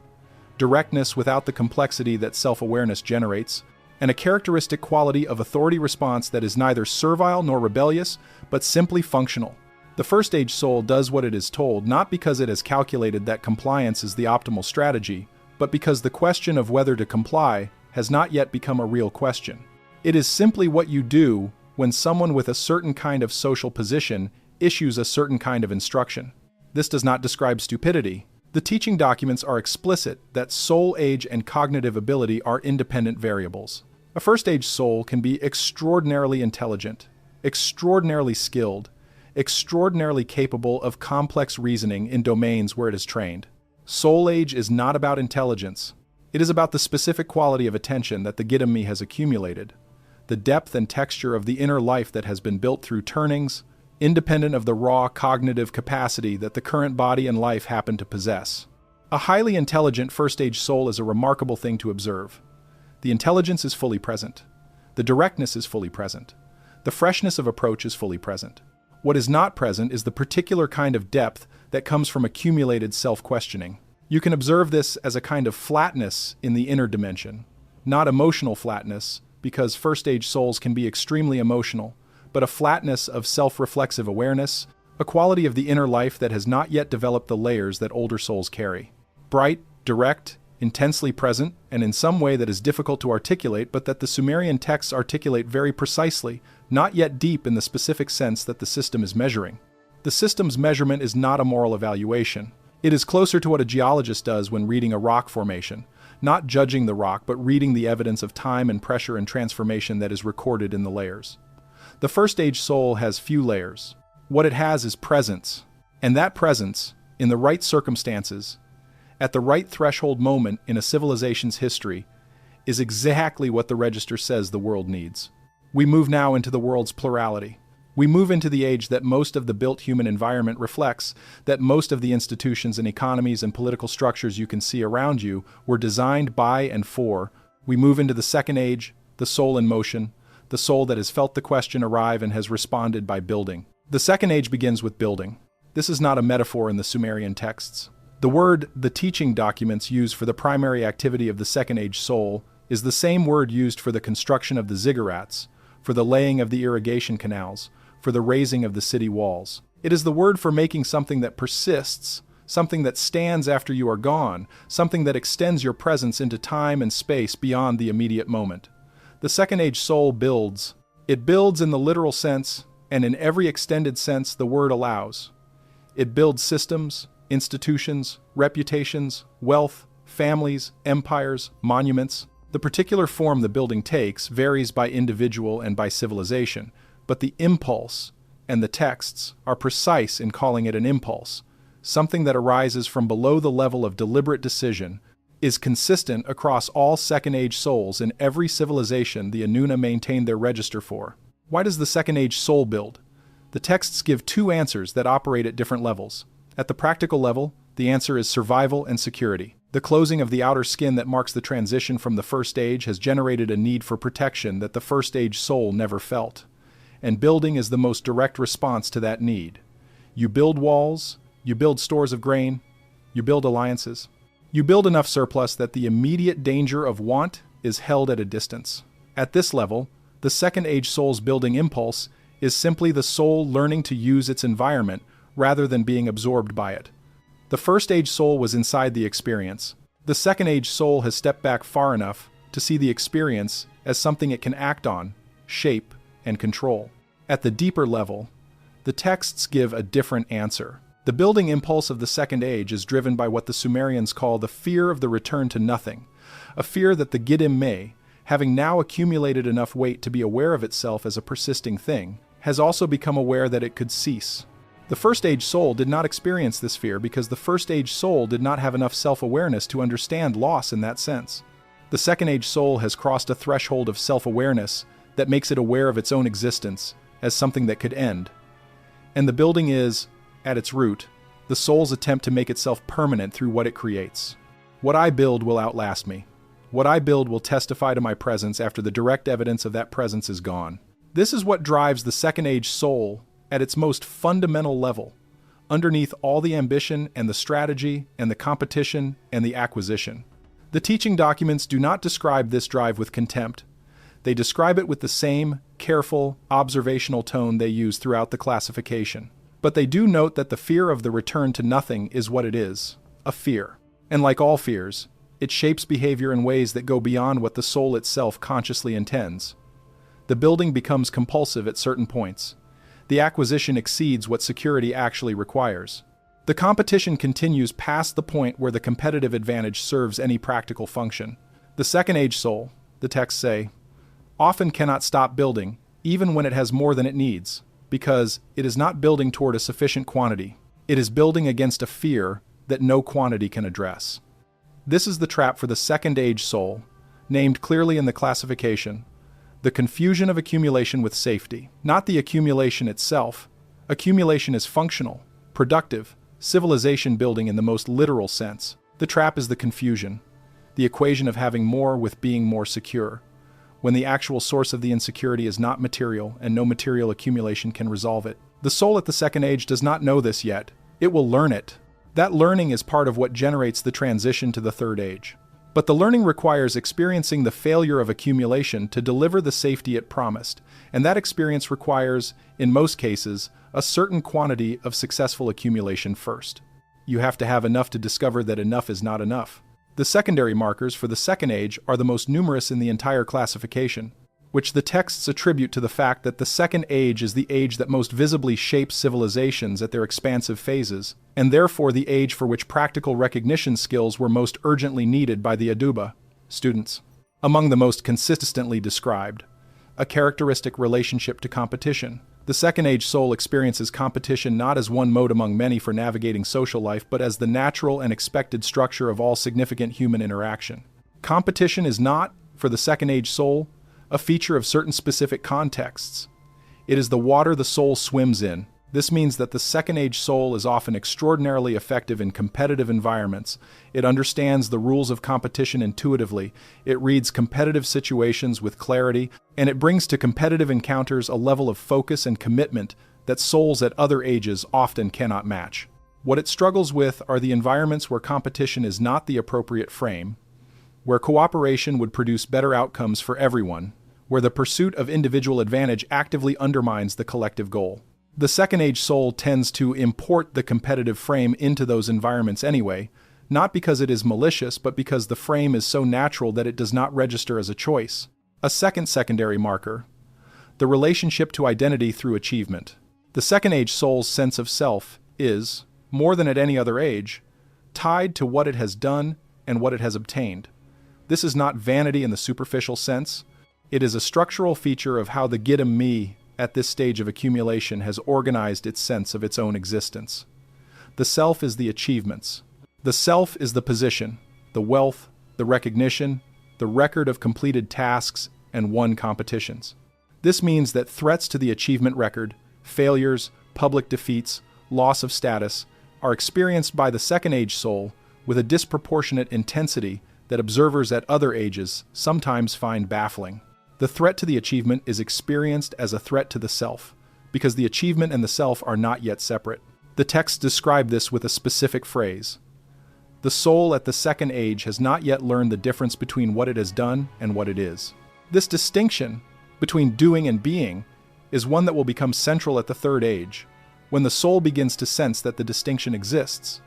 A: directness without the complexity that self-awareness generates, and a characteristic quality of authority response that is neither servile nor rebellious, but simply functional. The first-stage soul does what it is told not because it has calculated that compliance is the optimal strategy, but because the question of whether to comply has not yet become a real question. It is simply what you do when someone with a certain kind of social position issues a certain kind of instruction. This does not describe stupidity. The teaching documents are explicit that soul age and cognitive ability are independent variables. A first-stage soul can be extraordinarily intelligent, extraordinarily skilled, extraordinarily capable of complex reasoning in domains where it is trained. Soul age is not about intelligence. It is about the specific quality of attention that the Gidimi has accumulated, the depth and texture of the inner life that has been built through turnings, independent of the raw cognitive capacity that the current body and life happen to possess. A highly intelligent first-stage soul is a remarkable thing to observe. The intelligence is fully present. The directness is fully present. The freshness of approach is fully present. What is not present is the particular kind of depth that comes from accumulated self-questioning. You can observe this as a kind of flatness in the inner dimension, not emotional flatness, because first-stage souls can be extremely emotional, but a flatness of self-reflexive awareness, a quality of the inner life that has not yet developed the layers that older souls carry. Bright, direct, intensely present, and in some way that is difficult to articulate, but that the Sumerian texts articulate very precisely, not yet deep in the specific sense that the system is measuring. The system's measurement is not a moral evaluation. It is closer to what a geologist does when reading a rock formation, not judging the rock, but reading the evidence of time and pressure and transformation that is recorded in the layers. The first-stage soul has few layers. What it has is presence, and that presence, in the right circumstances, at the right threshold moment in a civilization's history, is exactly what the register says the world needs. We move now into the world's plurality. We move into the age that most of the built human environment reflects, that most of the institutions and economies and political structures you can see around you were designed by and for. We move into the second age, the soul in motion, the soul that has felt the question arrive and has responded by building. The second age begins with building. This is not a metaphor in the Sumerian texts. The word the teaching documents use for the primary activity of the second age soul is the same word used for the construction of the ziggurats, for the laying of the irrigation canals, for the raising of the city walls. It is the word for making something that persists, something that stands after you are gone, something that extends your presence into time and space beyond the immediate moment. The second age soul builds. It builds in the literal sense, and in every extended sense the word allows. It builds systems, institutions, reputations, wealth, families, empires, monuments. The particular form the building takes varies by individual and by civilization, but the impulse and the texts are precise in calling it an impulse, something that arises from below the level of deliberate decision, is consistent across all second-age souls in every civilization the Anuna maintained their register for. Why does the second-age soul build? The texts give two answers that operate at different levels. At the practical level, the answer is survival and security. The closing of the outer skin that marks the transition from the first age has generated a need for protection that the first-age soul never felt. And building is the most direct response to that need. You build walls, you build stores of grain, you build alliances. You build enough surplus that the immediate danger of want is held at a distance. At this level, the second-age soul's building impulse is simply the soul learning to use its environment rather than being absorbed by it. The first-age soul was inside the experience. The second-age soul has stepped back far enough to see the experience as something it can act on, shape, and control. At the deeper level, the texts give a different answer. The building impulse of the second age is driven by what the Sumerians call the fear of the return to nothing, a fear that the Giddim may, having now accumulated enough weight to be aware of itself as a persisting thing, has also become aware that it could cease. The first-age soul did not experience this fear because the first-age soul did not have enough self-awareness to understand loss in that sense. The second-age soul has crossed a threshold of self-awareness that makes it aware of its own existence as something that could end. And the building is, at its root, the soul's attempt to make itself permanent through what it creates. What I build will outlast me. What I build will testify to my presence after the direct evidence of that presence is gone. This is what drives the Second Age soul at its most fundamental level, underneath all the ambition and the strategy and the competition and the acquisition. The teaching documents do not describe this drive with contempt. They describe it with the same careful, observational tone they use throughout the classification. But they do note that the fear of the return to nothing is what it is, a fear. And like all fears, it shapes behavior in ways that go beyond what the soul itself consciously intends. The building becomes compulsive at certain points. The acquisition exceeds what security actually requires. The competition continues past the point where the competitive advantage serves any practical function. The Second Age soul, the texts say, often cannot stop building, even when it has more than it needs, because it is not building toward a sufficient quantity. It is building against a fear that no quantity can address. This is the trap for the Second Age soul, named clearly in the classification, the confusion of accumulation with safety. Not the accumulation itself. Accumulation is functional, productive, civilization building in the most literal sense. The trap is the confusion, the equation of having more with being more secure, when the actual source of the insecurity is not material and no material accumulation can resolve it. The soul at the Second Age does not know this yet. It will learn it. That learning is part of what generates the transition to the Third Age. But the learning requires experiencing the failure of accumulation to deliver the safety it promised, and that experience requires, in most cases, a certain quantity of successful accumulation first. You have to have enough to discover that enough is not enough. The secondary markers for the Second Age are the most numerous in the entire classification, which the texts attribute to the fact that the Second Age is the age that most visibly shapes civilizations at their expansive phases, and therefore the age for which practical recognition skills were most urgently needed by the Aduba students. Among the most consistently described, a characteristic relationship to competition. The Second Age soul experiences competition not as one mode among many for navigating social life, but as the natural and expected structure of all significant human interaction. Competition is not, for the Second Age soul, a feature of certain specific contexts. It is the water the soul swims in. This means that the Second Age soul is often extraordinarily effective in competitive environments. It understands the rules of competition intuitively, it reads competitive situations with clarity, and it brings to competitive encounters a level of focus and commitment that souls at other ages often cannot match. What it struggles with are the environments where competition is not the appropriate frame, where cooperation would produce better outcomes for everyone, where the pursuit of individual advantage actively undermines the collective goal. The Second Age soul tends to import the competitive frame into those environments anyway, not because it is malicious, but because the frame is so natural that it does not register as a choice. A second secondary marker, the relationship to identity through achievement. The Second Age soul's sense of self is, more than at any other age, tied to what it has done and what it has obtained. This is not vanity in the superficial sense. It is a structural feature of how the Gidam me at this stage of accumulation has organized its sense of its own existence. The self is the achievements. The self is the position, the wealth, the recognition, the record of completed tasks and won competitions. This means that threats to the achievement record, failures, public defeats, loss of status, are experienced by the Second Age soul with a disproportionate intensity that observers at other ages sometimes find baffling. The threat to the achievement is experienced as a threat to the self, because the achievement and the self are not yet separate. The texts describe this with a specific phrase. The soul at the Second Age has not yet learned the difference between what it has done and what it is. This distinction between doing and being is one that will become central at the Third Age, when the soul begins to sense that the distinction exists.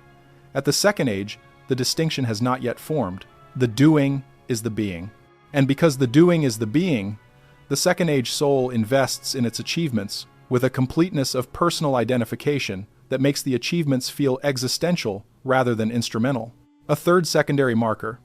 A: At the Second Age, the distinction has not yet formed. The doing is the being. And because the doing is the being, the Second Age soul invests in its achievements with a completeness of personal identification that makes the achievements feel existential rather than instrumental. A third secondary marker,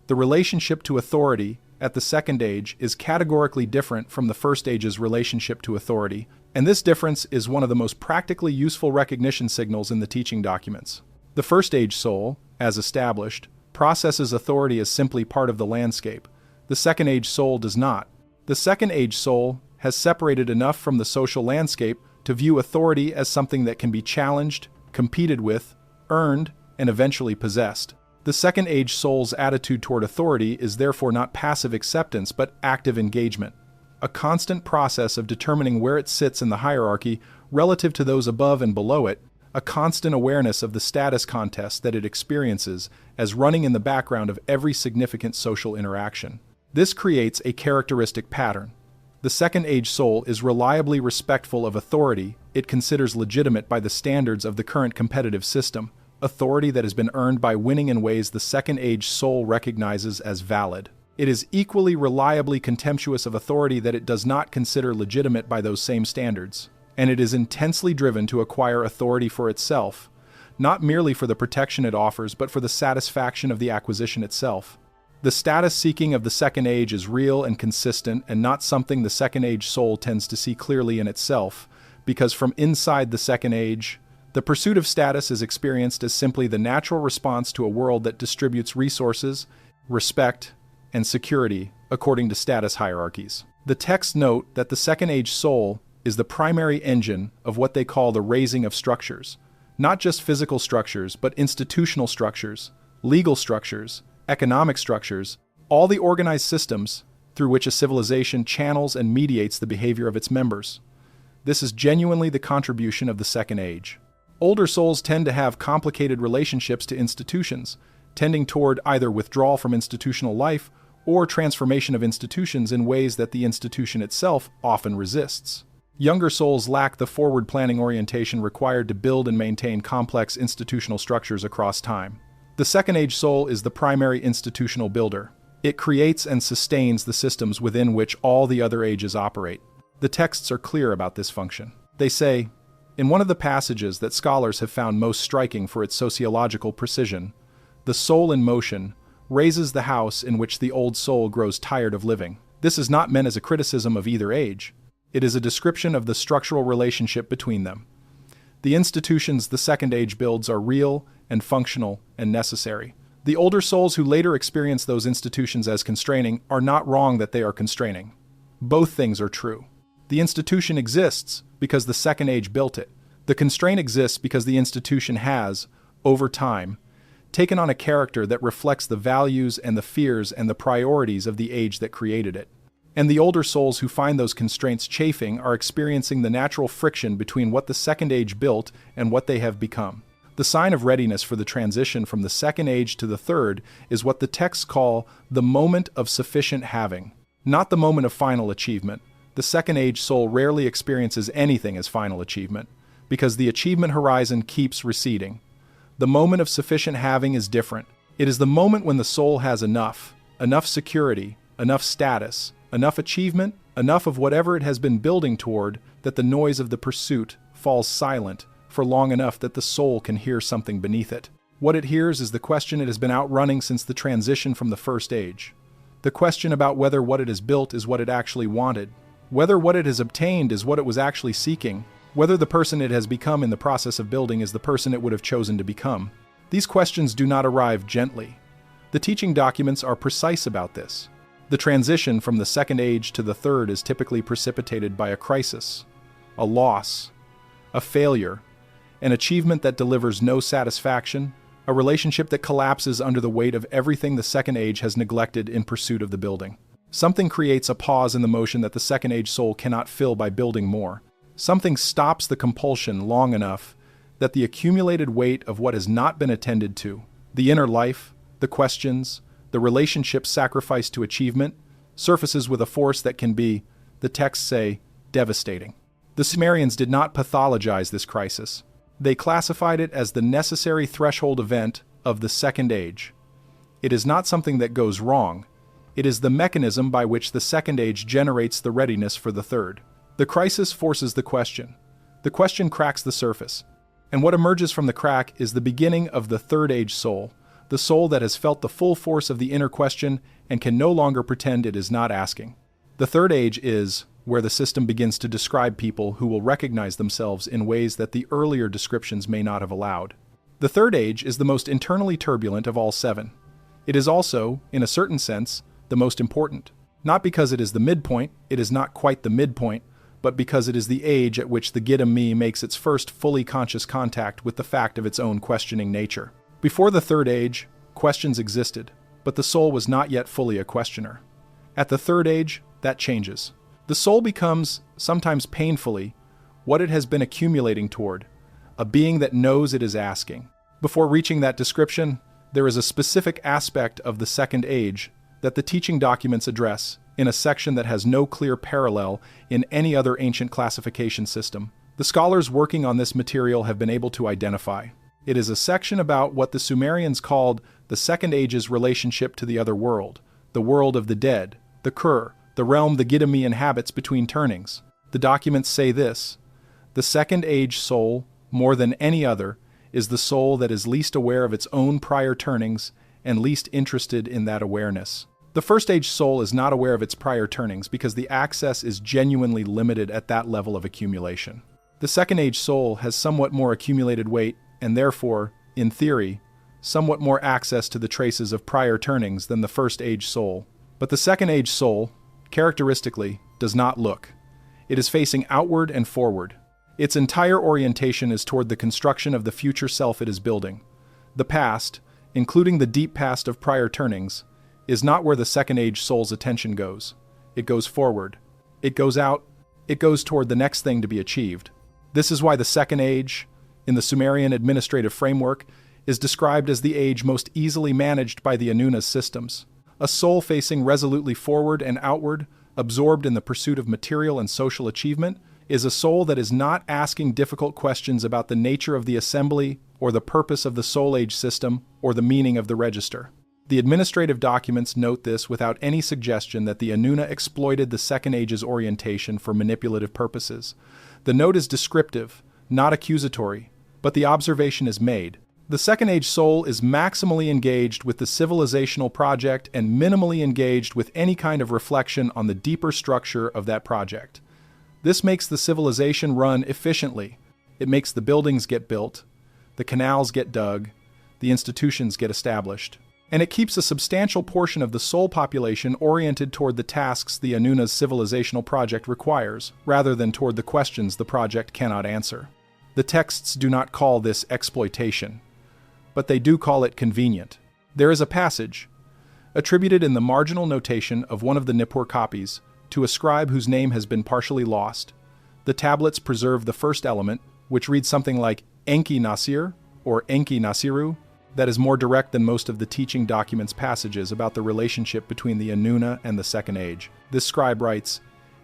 A: the relationship to authority at the Second Age is categorically different from the First Age's relationship to authority, and this difference is one of the most practically useful recognition signals in the teaching documents. The First Age soul, as established, processes authority as simply part of the landscape. The Second Age soul does not. The Second Age soul has separated enough from the social landscape to view authority as something that can be challenged, competed with, earned, and eventually possessed. The The Second Age soul's attitude toward authority is therefore not passive acceptance but active engagement, a constant process of determining where it sits in the hierarchy relative to those above and below it, a constant awareness of the status contest that it experiences as running in the background of every significant social interaction. This creates a characteristic pattern. The Second Age soul is reliably respectful of authority it considers legitimate by the standards of the current competitive system, authority that has been earned by winning in ways the Second Age soul recognizes as valid. It is equally reliably contemptuous of authority that it does not consider legitimate by those same standards, and it is intensely driven to acquire authority for itself, not merely for the protection it offers but for the satisfaction of the acquisition itself. The status seeking of the Second Age is real and consistent and not something the Second Age soul tends to see clearly in itself, because from inside the Second Age, the pursuit of status is experienced as simply the natural response to a world that distributes resources, respect, and security according to status hierarchies. The texts note that the Second Age soul is the primary engine of what they call the raising of structures, not just physical structures, but institutional structures, legal structures, economic structures, all the organized systems through which a civilization channels and mediates the behavior of its members. This is genuinely the contribution of the Second Age. Older souls tend to have complicated relationships to institutions, tending toward either withdrawal from institutional life or transformation of institutions in ways that the institution itself often resists. Younger souls lack the forward planning orientation required to build and maintain complex institutional structures across time. The Second Age soul is the primary institutional builder. It creates and sustains the systems within which all the other ages operate. The texts are clear about this function. They say, in one of the passages that scholars have found most striking for its sociological precision, the soul in motion raises the house in which the old soul grows tired of living. This is not meant as a criticism of either age. It is a description of the structural relationship between them. The institutions the Second Age builds are real and functional and necessary. The older souls who later experience those institutions as constraining are not wrong that they are constraining. Both things are true. The institution exists because the Second Age built it. The constraint exists because the institution has, over time, taken on a character that reflects the values and the fears and the priorities of the age that created it. And the older souls who find those constraints chafing are experiencing the natural friction between what the Second Age built and what they have become. The sign of readiness for the transition from the Second Age to the Third is what the texts call the moment of sufficient having, not the moment of final achievement. The Second Age soul rarely experiences anything as final achievement, because the achievement horizon keeps receding. The moment of sufficient having is different. It is the moment when the soul has enough security, enough status, enough achievement, enough of whatever it has been building toward, that the noise of the pursuit falls silent for long enough that the soul can hear something beneath it. What it hears is the question it has been outrunning since the transition from the First Age. The question about whether what it has built is what it actually wanted, whether what it has obtained is what it was actually seeking, whether the person it has become in the process of building is the person it would have chosen to become. These questions do not arrive gently. The teaching documents are precise about this. The transition from the Second Age to the Third is typically precipitated by a crisis, a loss, a failure, an achievement that delivers no satisfaction, a relationship that collapses under the weight of everything the Second Age has neglected in pursuit of the building. Something creates a pause in the motion that the Second Age soul cannot fill by building more. Something stops the compulsion long enough that the accumulated weight of what has not been attended to, the inner life, the questions, the relationships sacrificed to achievement, surfaces with a force that can be, the texts say, devastating. The Sumerians did not pathologize this crisis. They classified it as the necessary threshold event of the Second Age. It is not something that goes wrong. It is the mechanism by which the Second Age generates the readiness for the Third. The crisis forces the question. The question cracks the surface. And what emerges from the crack is the beginning of the Third Age soul, the soul that has felt the full force of the inner question and can no longer pretend it is not asking. The Third Age is where the system begins to describe people who will recognize themselves in ways that the earlier descriptions may not have allowed. The Third Age is the most internally turbulent of all seven. It is also, in a certain sense, the most important. Not because it is the midpoint, it is not quite the midpoint, but because it is the age at which the Gidam me makes its first fully conscious contact with the fact of its own questioning nature. Before the Third Age, questions existed, but the soul was not yet fully a questioner. At the third age, that changes. The soul becomes, sometimes painfully, what it has been accumulating toward, a being that knows it is asking. Before reaching that description, there is a specific aspect of the second age that the teaching documents address in a section that has no clear parallel in any other ancient classification system. The scholars working on this material have been able to identify. It is a section about what the Sumerians called the Second Age's relationship to the other world, the world of the dead, the Kur, the realm the Gidimi inhabits between turnings. The documents say this: the Second Age soul, more than any other, is the soul that is least aware of its own prior turnings and least interested in that awareness. The First Age soul is not aware of its prior turnings because the access is genuinely limited at that level of accumulation. The Second Age soul has somewhat more accumulated weight and therefore, in theory, somewhat more access to the traces of prior turnings than the First Age soul. But the Second Age soul, characteristically, does not look. It is facing outward and forward. Its entire orientation is toward the construction of the future self it is building. The past, including the deep past of prior turnings, is not where the Second Age soul's attention goes. It goes forward. It goes out. It goes toward the next thing to be achieved. This is why the Second Age, in the Sumerian administrative framework, is described as the age most easily managed by the Anuna's systems. A soul facing resolutely forward and outward, absorbed in the pursuit of material and social achievement, is a soul that is not asking difficult questions about the nature of the assembly or the purpose of the Soul Age system or the meaning of the register. The administrative documents note this without any suggestion that the Anuna exploited the Second Age's orientation for manipulative purposes. The note is descriptive, not accusatory, but the observation is made. The Second Age soul is maximally engaged with the civilizational project and minimally engaged with any kind of reflection on the deeper structure of that project. This makes the civilization run efficiently. It makes the buildings get built, the canals get dug, the institutions get established. And it keeps a substantial portion of the soul population oriented toward the tasks the Anuna's civilizational project requires, rather than toward the questions the project cannot answer. The texts do not call this exploitation, but they do call it convenient. There is a passage, attributed in the marginal notation of one of the Nippur copies, to a scribe whose name has been partially lost. The tablets preserve the first element, which reads something like Enki Nasir, or Enki Nasiru, that is more direct than most of the teaching documents' passages about the relationship between the Anuna and the Second Age. This scribe writes,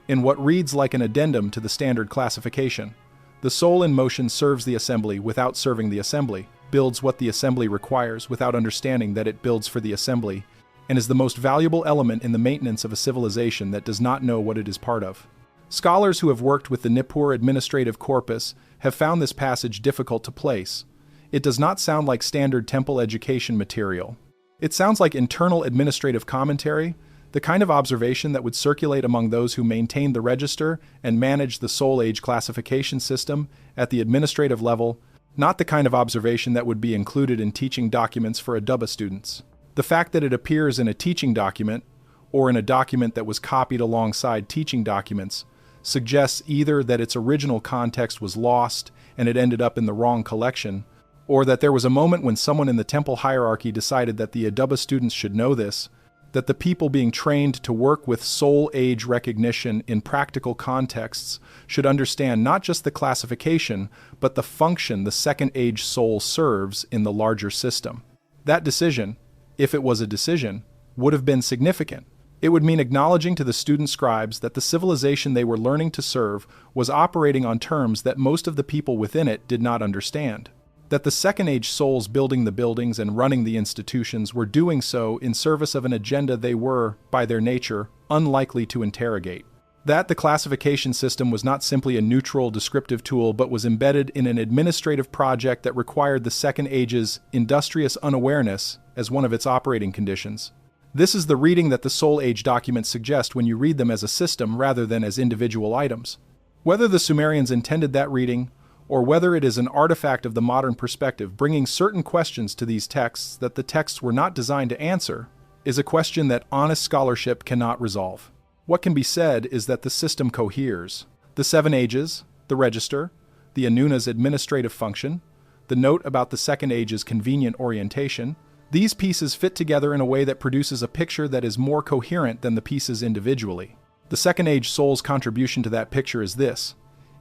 A: in what reads like an addendum to the standard classification, the soul in motion serves the assembly without serving the assembly, builds what the assembly requires without understanding that it builds for the assembly, and is the most valuable element in the maintenance of a civilization that does not know what it is part of. Scholars who have worked with the Nippur administrative corpus have found this passage difficult to place. It does not sound like standard temple education material. It sounds like internal administrative commentary, the kind of observation that would circulate among those who maintain the register and manage the Soul Age classification system at the administrative level, not the kind of observation that would be included in teaching documents for Adubba students. The fact that it appears in a teaching document, or in a document that was copied alongside teaching documents, suggests either that its original context was lost and it ended up in the wrong collection, or that there was a moment when someone in the temple hierarchy decided that the Adubba students should know this, that the people being trained to work with soul age recognition in practical contexts should understand not just the classification, but the function the Second Age soul serves in the larger system. That decision, if it was a decision, would have been significant. It would mean acknowledging to the student scribes that the civilization they were learning to serve was operating on terms that most of the people within it did not understand. That the Second Age souls building the buildings and running the institutions were doing so in service of an agenda they were, by their nature, unlikely to interrogate. That the classification system was not simply a neutral, descriptive tool but was embedded in an administrative project that required the Second Age's industrious unawareness as one of its operating conditions. This is the reading that the Soul Age documents suggest when you read them as a system rather than as individual items. Whether the Sumerians intended that reading, or whether it is an artifact of the modern perspective bringing certain questions to these texts that the texts were not designed to answer, is a question that honest scholarship cannot resolve. What can be said is that the system coheres. The Seven Ages, the register, the Anuna's administrative function, the note about the Second Age's convenient orientation, These pieces fit together in a way that produces a picture that is more coherent than the pieces individually. The Second Age soul's contribution to that picture is this: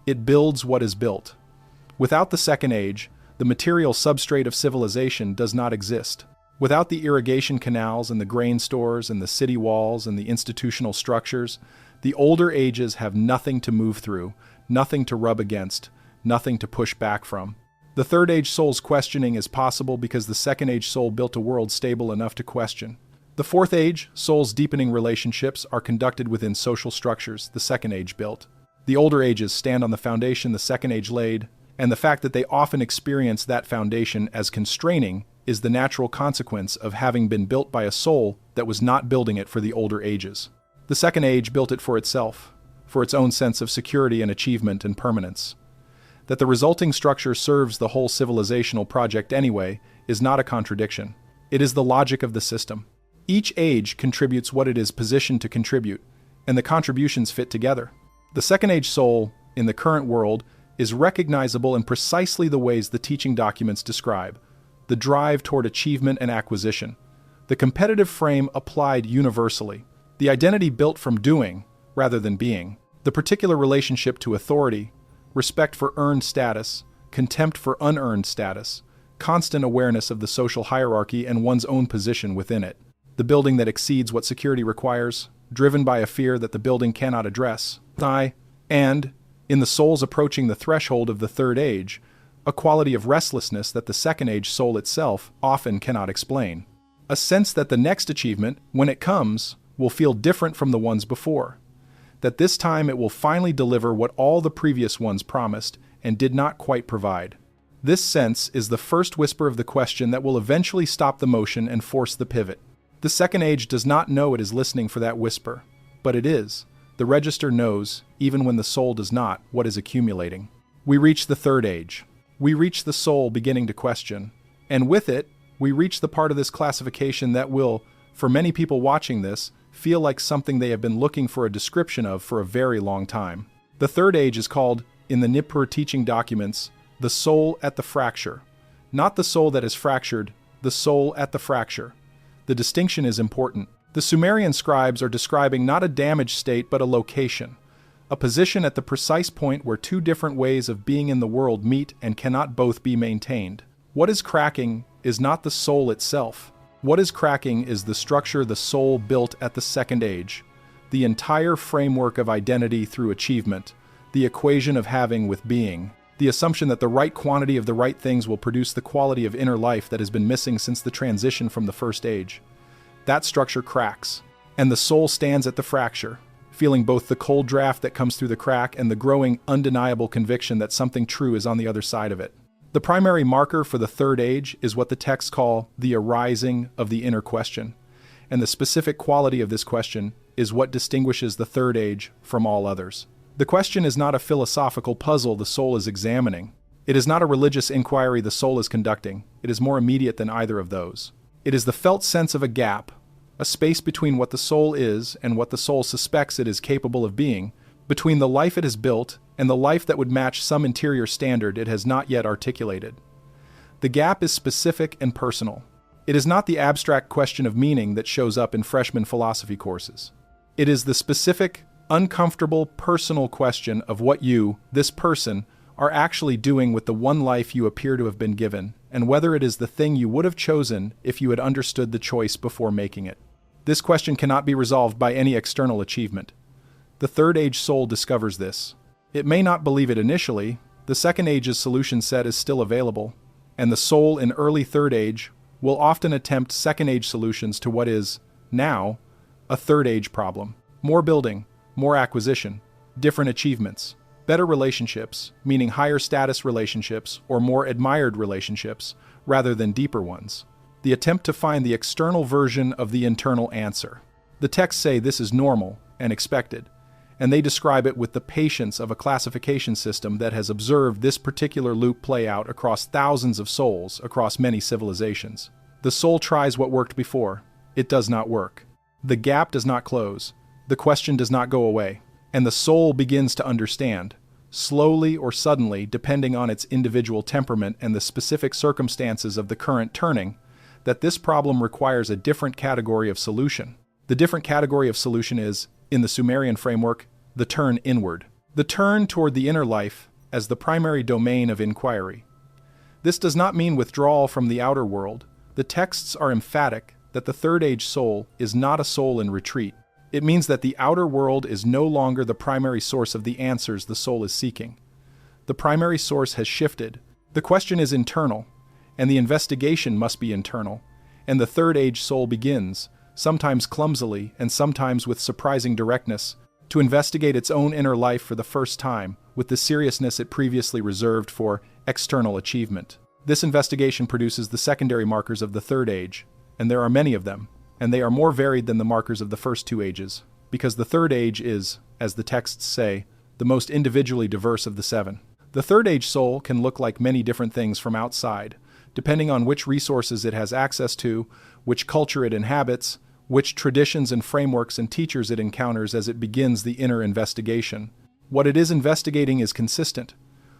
A: it builds what is built. Without the Second Age, the material substrate of civilization does not exist. Without the irrigation canals and the grain stores and the city walls and the institutional structures, the older ages have nothing to move through, nothing to rub against, nothing to push back from. The Third Age soul's questioning is possible because the Second Age soul built a world stable enough to question. The Fourth Age soul's deepening relationships are conducted within social structures the Second Age built. The older ages stand on the foundation the Second Age laid, and the fact that they often experience that foundation as constraining is the natural consequence of having been built by a soul that was not building it for the older ages. The Second Age built it for itself, for its own sense of security and achievement and permanence. That the resulting structure serves the whole civilizational project anyway is not a contradiction. It is the logic of the system. Each age contributes what it is positioned to contribute, and the contributions fit together. The Second Age soul, in the current world, is recognizable in precisely the ways the teaching documents describe: the drive toward achievement and acquisition, the competitive frame applied universally, the identity built from doing rather than being, the particular relationship to authority, respect for earned status, contempt for unearned status, constant awareness of the social hierarchy and one's own position within it, the building that exceeds what security requires, driven by a fear that the building cannot address, and, in the souls approaching the threshold of the Third Age, a quality of restlessness that the Second Age soul itself often cannot explain. A sense that the next achievement, when it comes, will feel different from the ones before. That this time it will finally deliver what all the previous ones promised and did not quite provide. This sense is the first whisper of the question that will eventually stop the motion and force the pivot. The Second Age does not know it is listening for that whisper, but it is. The register knows, even when the soul does not, what is accumulating. We reach the Third Age. We reach the soul beginning to question, and with it, we reach the part of this classification that will, for many people watching this, feel like something they have been looking for a description of for a very long time. The Third Age is called, in the Nippur teaching documents, the soul at the fracture. Not the soul that is fractured, the soul at the fracture. The distinction is important. The Sumerian scribes are describing not a damaged state but a location, a position at the precise point where two different ways of being in the world meet and cannot both be maintained. What is cracking is not the soul itself. What is cracking is the structure the soul built at the Second Age, the entire framework of identity through achievement, the equation of having with being, the assumption that the right quantity of the right things will produce the quality of inner life that has been missing since the transition from the First Age. That structure cracks, and the soul stands at the fracture, feeling both the cold draft that comes through the crack and the growing, undeniable conviction that something true is on the other side of it. The primary marker for the Third Age is what the texts call the arising of the inner question, and the specific quality of this question is what distinguishes the Third Age from all others. The question is not a philosophical puzzle the soul is examining. It is not a religious inquiry the soul is conducting. It is more immediate than either of those. It is the felt sense of a gap, a space between what the soul is and what the soul suspects it is capable of being, between the life it has built and the life that would match some interior standard it has not yet articulated. The gap is specific and personal. It is not the abstract question of meaning that shows up in freshman philosophy courses. It is the specific, uncomfortable, personal question of what you, this person, are actually doing with the one life you appear to have been given, and whether it is the thing you would have chosen if you had understood the choice before making it. This question cannot be resolved by any external achievement. The Third Age soul discovers this. It may not believe it initially. The Second Age's solution set is still available, and the soul in early Third Age will often attempt Second Age solutions to what is, now, a Third Age problem. More building, more acquisition, different achievements, better relationships, meaning higher status relationships or more admired relationships, rather than deeper ones. The attempt to find the external version of the internal answer. The texts say this is normal and expected, and they describe it with the patience of a classification system that has observed this particular loop play out across thousands of souls across many civilizations. The soul tries what worked before. It does not work. The gap does not close. The question does not go away. And the soul begins to understand, slowly or suddenly, depending on its individual temperament and the specific circumstances of the current turning, that this problem requires a different category of solution. The different category of solution is, in the Sumerian framework, the turn inward. The turn toward the inner life as the primary domain of inquiry. This does not mean withdrawal from the outer world. The texts are emphatic that the third age soul is not a soul in retreat. It means that the outer world is no longer the primary source of the answers the soul is seeking. The primary source has shifted. The question is internal, and the investigation must be internal. And the third age soul begins, sometimes clumsily and sometimes with surprising directness, to investigate its own inner life for the first time with the seriousness it previously reserved for external achievement. This investigation produces the secondary markers of the third age, and there are many of them, and they are more varied than the markers of the first two ages, because the third age is, as the texts say, the most individually diverse of the seven. The third age soul can look like many different things from outside, depending on which resources it has access to, which culture it inhabits, which traditions and frameworks and teachers it encounters as it begins the inner investigation. What it is investigating is consistent.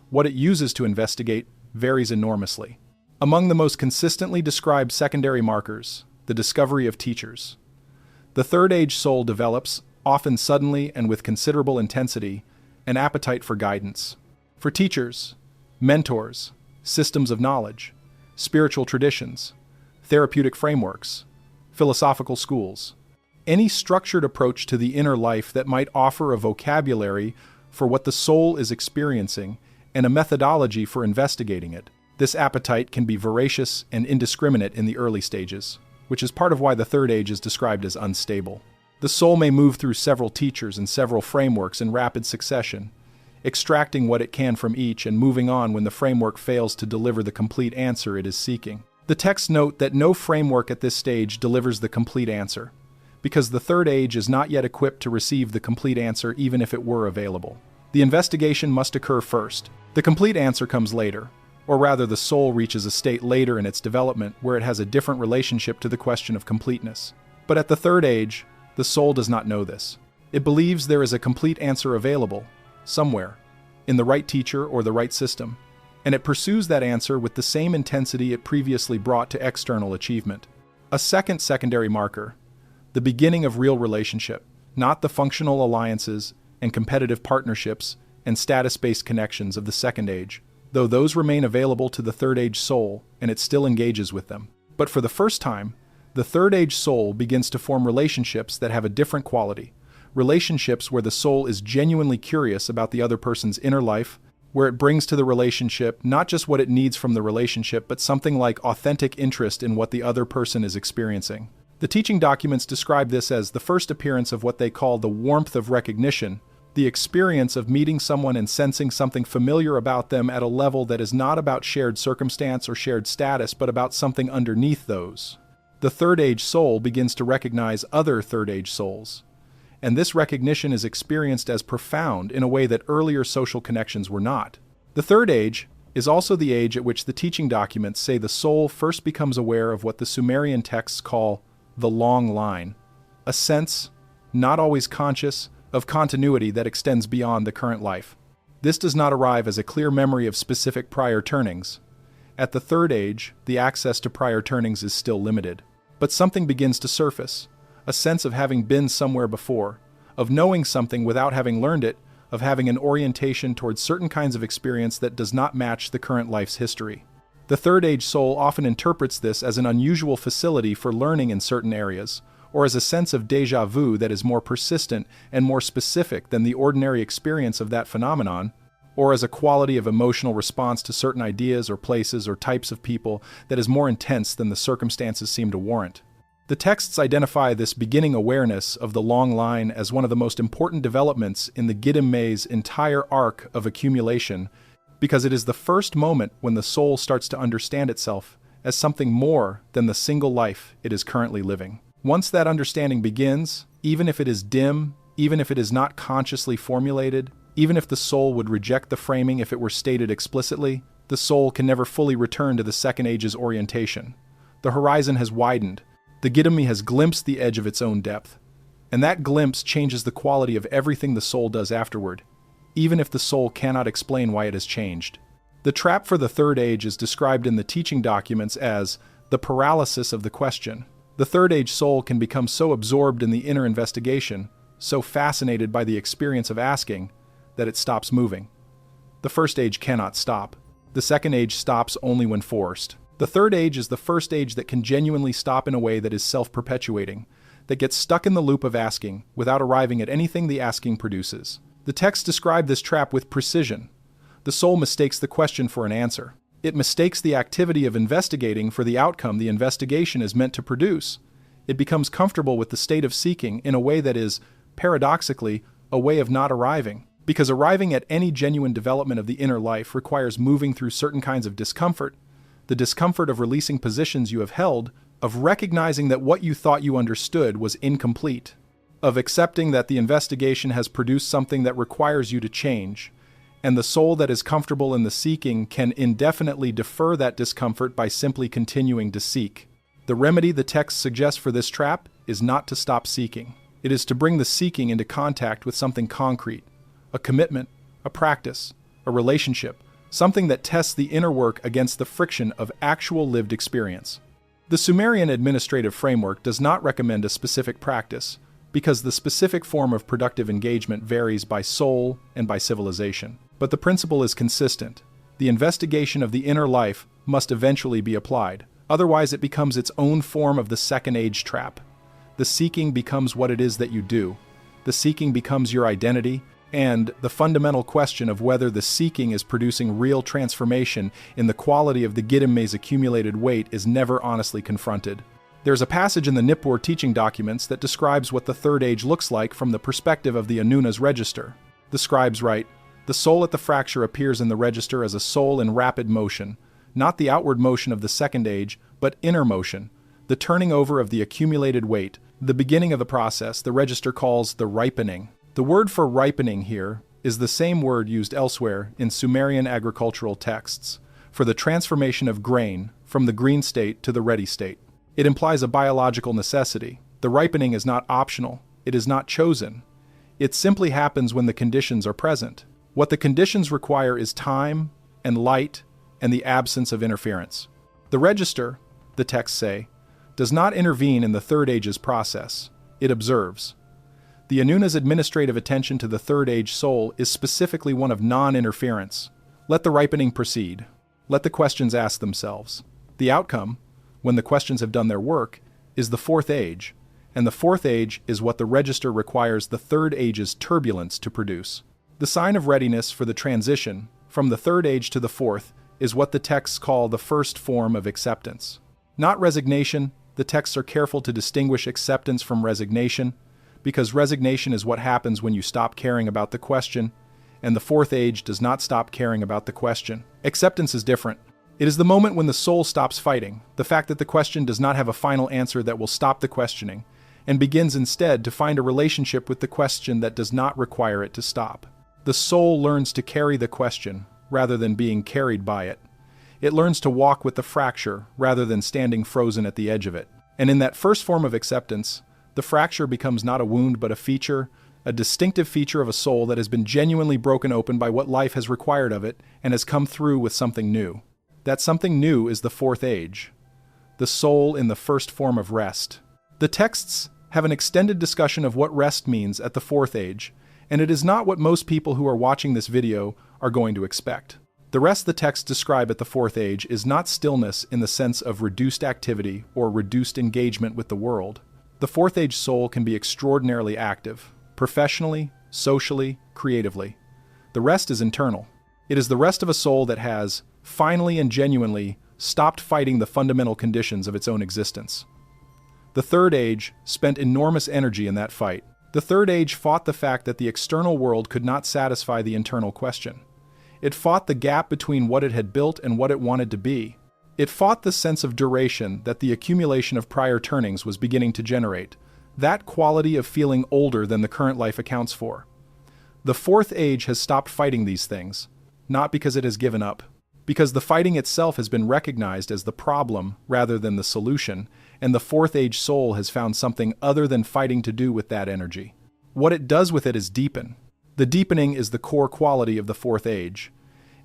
A: What it uses to investigate varies enormously. Among the most consistently described secondary markers, the discovery of teachers. The third age soul develops, often suddenly and with considerable intensity, an appetite for guidance. For teachers, mentors, systems of knowledge, spiritual traditions, therapeutic frameworks, philosophical schools. Any structured approach to the inner life that might offer a vocabulary for what the soul is experiencing and a methodology for investigating it. This appetite can be voracious and indiscriminate in the early stages, which is part of why the third age is described as unstable. The soul may move through several teachers and several frameworks in rapid succession, extracting what it can from each and moving on when the framework fails to deliver the complete answer it is seeking. The texts note that no framework at this stage delivers the complete answer, because the third age is not yet equipped to receive the complete answer even if it were available. The investigation must occur first. The complete answer comes later, or rather the soul reaches a state later in its development where it has a different relationship to the question of completeness. But at the third age, the soul does not know this. It believes there is a complete answer available, somewhere, in the right teacher or the right system, and it pursues that answer with the same intensity it previously brought to external achievement. A second secondary marker, the beginning of real relationship, not the functional alliances and competitive partnerships and status-based connections of the second age, though those remain available to the third age soul and it still engages with them. But for the first time, the third age soul begins to form relationships that have a different quality, relationships where the soul is genuinely curious about the other person's inner life, where it brings to the relationship not just what it needs from the relationship, but something like authentic interest in what the other person is experiencing. The teaching documents describe this as the first appearance of what they call the warmth of recognition, the experience of meeting someone and sensing something familiar about them at a level that is not about shared circumstance or shared status, but about something underneath those. The third age soul begins to recognize other third age souls, and this recognition is experienced as profound in a way that earlier social connections were not. The third age is also the age at which the teaching documents say the soul first becomes aware of what the Sumerian texts call the long line, a sense, not always conscious, of continuity that extends beyond the current life. This does not arrive as a clear memory of specific prior turnings. At the third age, the access to prior turnings is still limited. But something begins to surface, a sense of having been somewhere before, of knowing something without having learned it, of having an orientation towards certain kinds of experience that does not match the current life's history. The third age soul often interprets this as an unusual facility for learning in certain areas, or as a sense of déjà vu that is more persistent and more specific than the ordinary experience of that phenomenon, or as a quality of emotional response to certain ideas or places or types of people that is more intense than the circumstances seem to warrant. The texts identify this beginning awareness of the long line as one of the most important developments in the Gidimme's entire arc of accumulation, because it is the first moment when the soul starts to understand itself as something more than the single life it is currently living. Once that understanding begins, even if it is dim, even if it is not consciously formulated, even if the soul would reject the framing if it were stated explicitly, the soul can never fully return to the second age's orientation. The horizon has widened. The Gidimme has glimpsed the edge of its own depth. And that glimpse changes the quality of everything the soul does afterward, even if the soul cannot explain why it has changed. The trap for the third age is described in the teaching documents as the paralysis of the question. The third age soul can become so absorbed in the inner investigation, so fascinated by the experience of asking, that it stops moving. The first age cannot stop. The second age stops only when forced. The third age is the first age that can genuinely stop in a way that is self-perpetuating, that gets stuck in the loop of asking without arriving at anything the asking produces. The text describes this trap with precision. The soul mistakes the question for an answer. It mistakes the activity of investigating for the outcome the investigation is meant to produce. It becomes comfortable with the state of seeking in a way that is, paradoxically, a way of not arriving. Because arriving at any genuine development of the inner life requires moving through certain kinds of discomfort, the discomfort of releasing positions you have held, of recognizing that what you thought you understood was incomplete, of accepting that the investigation has produced something that requires you to change, and the soul that is comfortable in the seeking can indefinitely defer that discomfort by simply continuing to seek. The remedy the text suggests for this trap is not to stop seeking. It is to bring the seeking into contact with something concrete, a commitment, a practice, a relationship, something that tests the inner work against the friction of actual lived experience. The Sumerian administrative framework does not recommend a specific practice, because the specific form of productive engagement varies by soul and by civilization. But the principle is consistent. The investigation of the inner life must eventually be applied. Otherwise, it becomes its own form of the second age trap. The seeking becomes what it is that you do. The seeking becomes your identity, and the fundamental question of whether the seeking is producing real transformation in the quality of the Gidimme's accumulated weight is never honestly confronted. There's a passage in the Nippur teaching documents that describes what the third age looks like from the perspective of the Anuna's register. The scribes write, "The soul at the fracture appears in the register as a soul in rapid motion, not the outward motion of the second age, but inner motion, the turning over of the accumulated weight, the beginning of the process the register calls the ripening." The word for ripening here is the same word used elsewhere in Sumerian agricultural texts for the transformation of grain from the green state to the ready state. It implies a biological necessity. The ripening is not optional. It is not chosen. It simply happens when the conditions are present. What the conditions require is time and light and the absence of interference. The register, the texts say, does not intervene in the third age's process. It observes. The Anuna's administrative attention to the third age soul is specifically one of non-interference. Let the ripening proceed. Let the questions ask themselves. The outcome, when the questions have done their work, is the fourth age, and the fourth age is what the register requires the third age's turbulence to produce. The sign of readiness for the transition from the third age to the fourth is what the texts call the first form of acceptance. Not resignation, the texts are careful to distinguish acceptance from resignation, because resignation is what happens when you stop caring about the question, and the fourth age does not stop caring about the question. Acceptance is different. It is the moment when the soul stops fighting, the fact that the question does not have a final answer that will stop the questioning, and begins instead to find a relationship with the question that does not require it to stop. The soul learns to carry the question, rather than being carried by it. It learns to walk with the fracture, rather than standing frozen at the edge of it. And in that first form of acceptance, the fracture becomes not a wound but a feature, a distinctive feature of a soul that has been genuinely broken open by what life has required of it and has come through with something new. That something new is the fourth age, the soul in the first form of rest. The texts have an extended discussion of what rest means at the fourth age, and it is not what most people who are watching this video are going to expect. The rest the texts describe at the fourth age is not stillness in the sense of reduced activity or reduced engagement with the world. The fourth age soul can be extraordinarily active, professionally, socially, creatively. The rest is internal. It is the rest of a soul that has, finally and genuinely, stopped fighting the fundamental conditions of its own existence. The third age spent enormous energy in that fight. The third age fought the fact that the external world could not satisfy the internal question. It fought the gap between what it had built and what it wanted to be. It fought the sense of duration that the accumulation of prior turnings was beginning to generate, that quality of feeling older than the current life accounts for. The fourth age has stopped fighting these things, not because it has given up, because the fighting itself has been recognized as the problem rather than the solution, and the fourth age soul has found something other than fighting to do with that energy. What it does with it is deepen. The deepening is the core quality of the fourth age.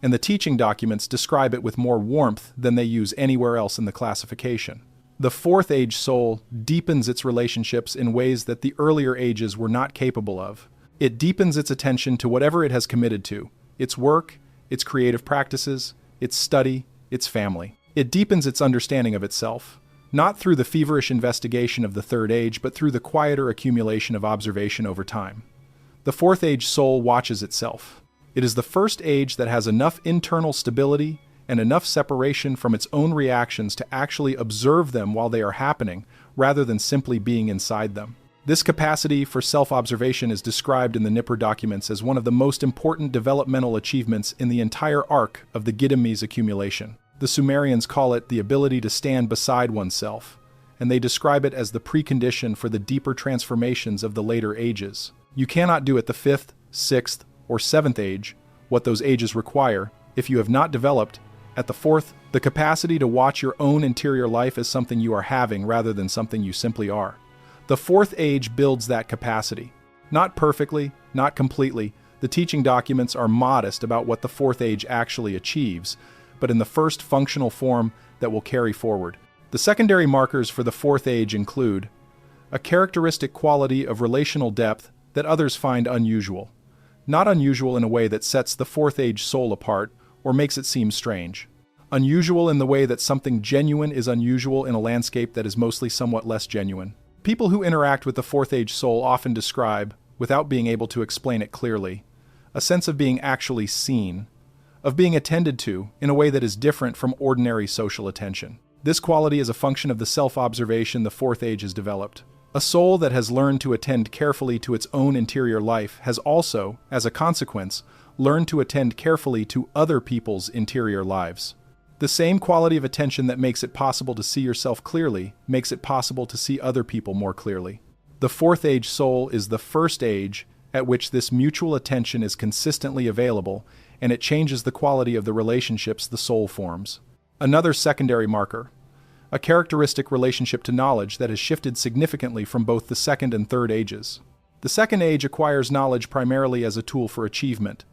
A: and the teaching documents describe it with more warmth than they use anywhere else in the classification. The fourth age soul deepens its relationships in ways that the earlier ages were not capable of. It deepens its attention to whatever it has committed to, its work, its creative practices, its study, its family. It deepens its understanding of itself, not through the feverish investigation of the third age, but through the quieter accumulation of observation over time. The fourth age soul watches itself. It is the first age that has enough internal stability and enough separation from its own reactions to actually observe them while they are happening, rather than simply being inside them. This capacity for self-observation is described in the Nippur documents as one of the most important developmental achievements in the entire arc of the Gidimese accumulation. The Sumerians call it the ability to stand beside oneself, and they describe it as the precondition for the deeper transformations of the later ages. You cannot do at the fifth, sixth, or seventh age what those ages require if you have not developed, at the fourth, the capacity to watch your own interior life as something you are having rather than something you simply are. The fourth age builds that capacity. Not perfectly, not completely. The teaching documents are modest about what the fourth age actually achieves, but in the first functional form that will carry forward. The secondary markers for the fourth age include a characteristic quality of relational depth that others find unusual. Not unusual in a way that sets the fourth age soul apart or makes it seem strange. Unusual in the way that something genuine is unusual in a landscape that is mostly somewhat less genuine. People who interact with the fourth age soul often describe, without being able to explain it clearly, a sense of being actually seen, of being attended to in a way that is different from ordinary social attention. This quality is a function of the self-observation the fourth age has developed. A soul that has learned to attend carefully to its own interior life has also, as a consequence, learned to attend carefully to other people's interior lives. The same quality of attention that makes it possible to see yourself clearly makes it possible to see other people more clearly. The fourth age soul is the first age at which this mutual attention is consistently available, and it changes the quality of the relationships the soul forms. Another secondary marker, a characteristic relationship to knowledge that has shifted significantly from both the second and third ages. The second age acquires knowledge primarily as a tool for achievement.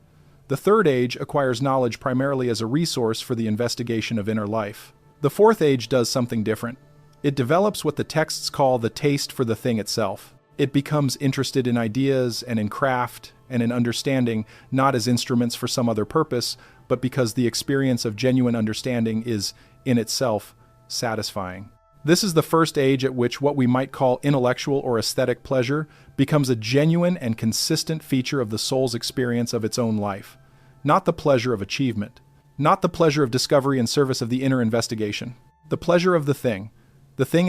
A: The third age acquires knowledge primarily as a resource for the investigation of inner life. The fourth age does something different. It develops what the texts call the taste for the thing itself. It becomes interested in ideas and in craft and in understanding, not as instruments for some other purpose, but because the experience of genuine understanding is, in itself, satisfying. This is the first age at which what we might call intellectual or aesthetic pleasure becomes a genuine and consistent feature of the soul's experience of its own life. Not the pleasure of achievement. Not the pleasure of discovery in service of the inner investigation. The pleasure of the thing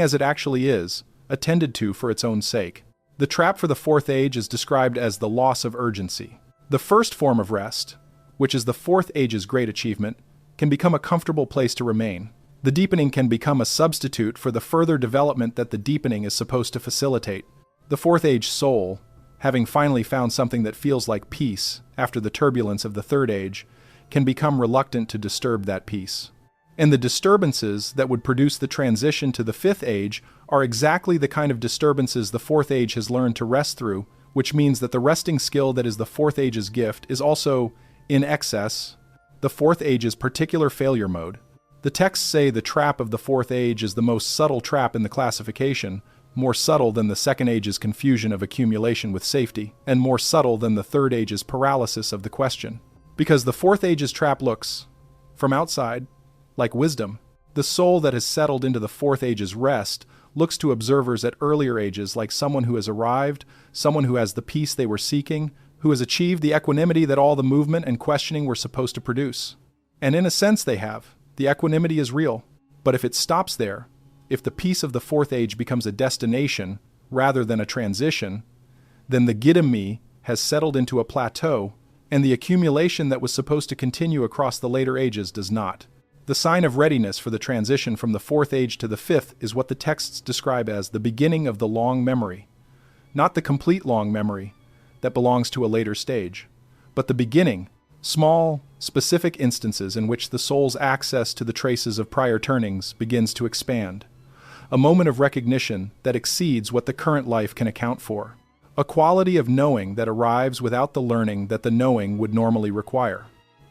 A: as it actually is, attended to for its own sake. The trap for the fourth age is described as the loss of urgency. The first form of rest, which is the fourth age's great achievement, can become a comfortable place to remain. The deepening can become a substitute for the further development that the deepening is supposed to facilitate. The fourth age soul, having finally found something that feels like peace after the turbulence of the third age, can become reluctant to disturb that peace. And the disturbances that would produce the transition to the fifth age are exactly the kind of disturbances the fourth age has learned to rest through, which means that the resting skill that is the fourth age's gift is also, in excess, the fourth age's particular failure mode. The texts say the trap of the fourth age is the most subtle trap in the classification, more subtle than the second age's confusion of accumulation with safety, and more subtle than the third age's paralysis of the question. Because the fourth age's trap looks, from outside, like wisdom. The soul that has settled into the fourth age's rest looks to observers at earlier ages like someone who has arrived, someone who has the peace they were seeking, who has achieved the equanimity that all the movement and questioning were supposed to produce. And in a sense they have. The equanimity is real, but if it stops there, if the peace of the fourth age becomes a destination rather than a transition, then the Gidimi has settled into a plateau, and the accumulation that was supposed to continue across the later ages does not. The sign of readiness for the transition from the fourth age to the fifth is what the texts describe as the beginning of the long memory, not the complete long memory that belongs to a later stage, but the beginning, small, specific instances in which the soul's access to the traces of prior turnings begins to expand. A moment of recognition that exceeds what the current life can account for. A quality of knowing that arrives without the learning that the knowing would normally require.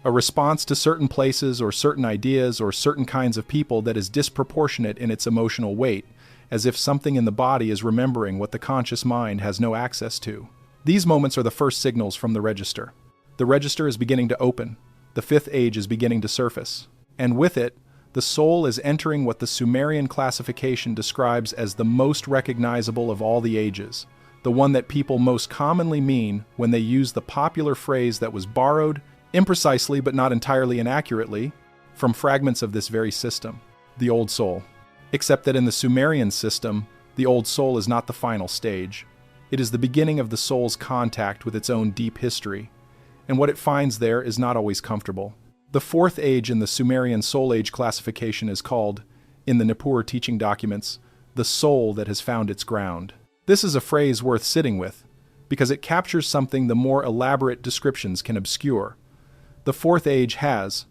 A: a response to certain places or certain ideas or certain kinds of people that is disproportionate in its emotional weight, as if something in the body is remembering what the conscious mind has no access to. These moments are the first signals from the register. The register is beginning to open. The fifth age is beginning to surface. And with it, the soul is entering what the Sumerian classification describes as the most recognizable of all the ages, the one that people most commonly mean when they use the popular phrase that was borrowed, imprecisely but not entirely inaccurately, from fragments of this very system, the Old Soul. Except that in the Sumerian system, the Old Soul is not the final stage. It is the beginning of the soul's contact with its own deep history, and what it finds there is not always comfortable. The fourth age in the Sumerian Soul Age classification is called, in the Nippur teaching documents, the soul that has found its ground. This is a phrase worth sitting with, because it captures something the more elaborate descriptions can obscure. The fourth age has,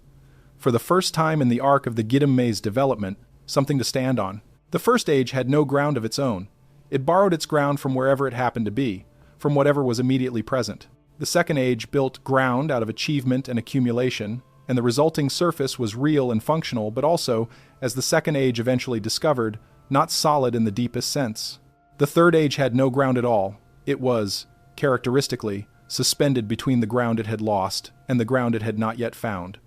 A: for the first time in the arc of the Gidimme's development, something to stand on. The first age had no ground of its own. It borrowed its ground from wherever it happened to be, from whatever was immediately present. The second age built ground out of achievement and accumulation, and the resulting surface was real and functional, but also, as the second age eventually discovered, not solid in the deepest sense. The third age had no ground at all. It was, characteristically, suspended between the ground it had lost and the ground it had not yet found.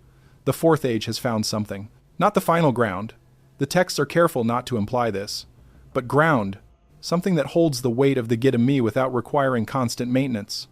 A: The fourth age has found something. Not the final ground. The texts are careful not to imply this. But ground, something that holds the weight of the Gidimmi without requiring constant maintenance.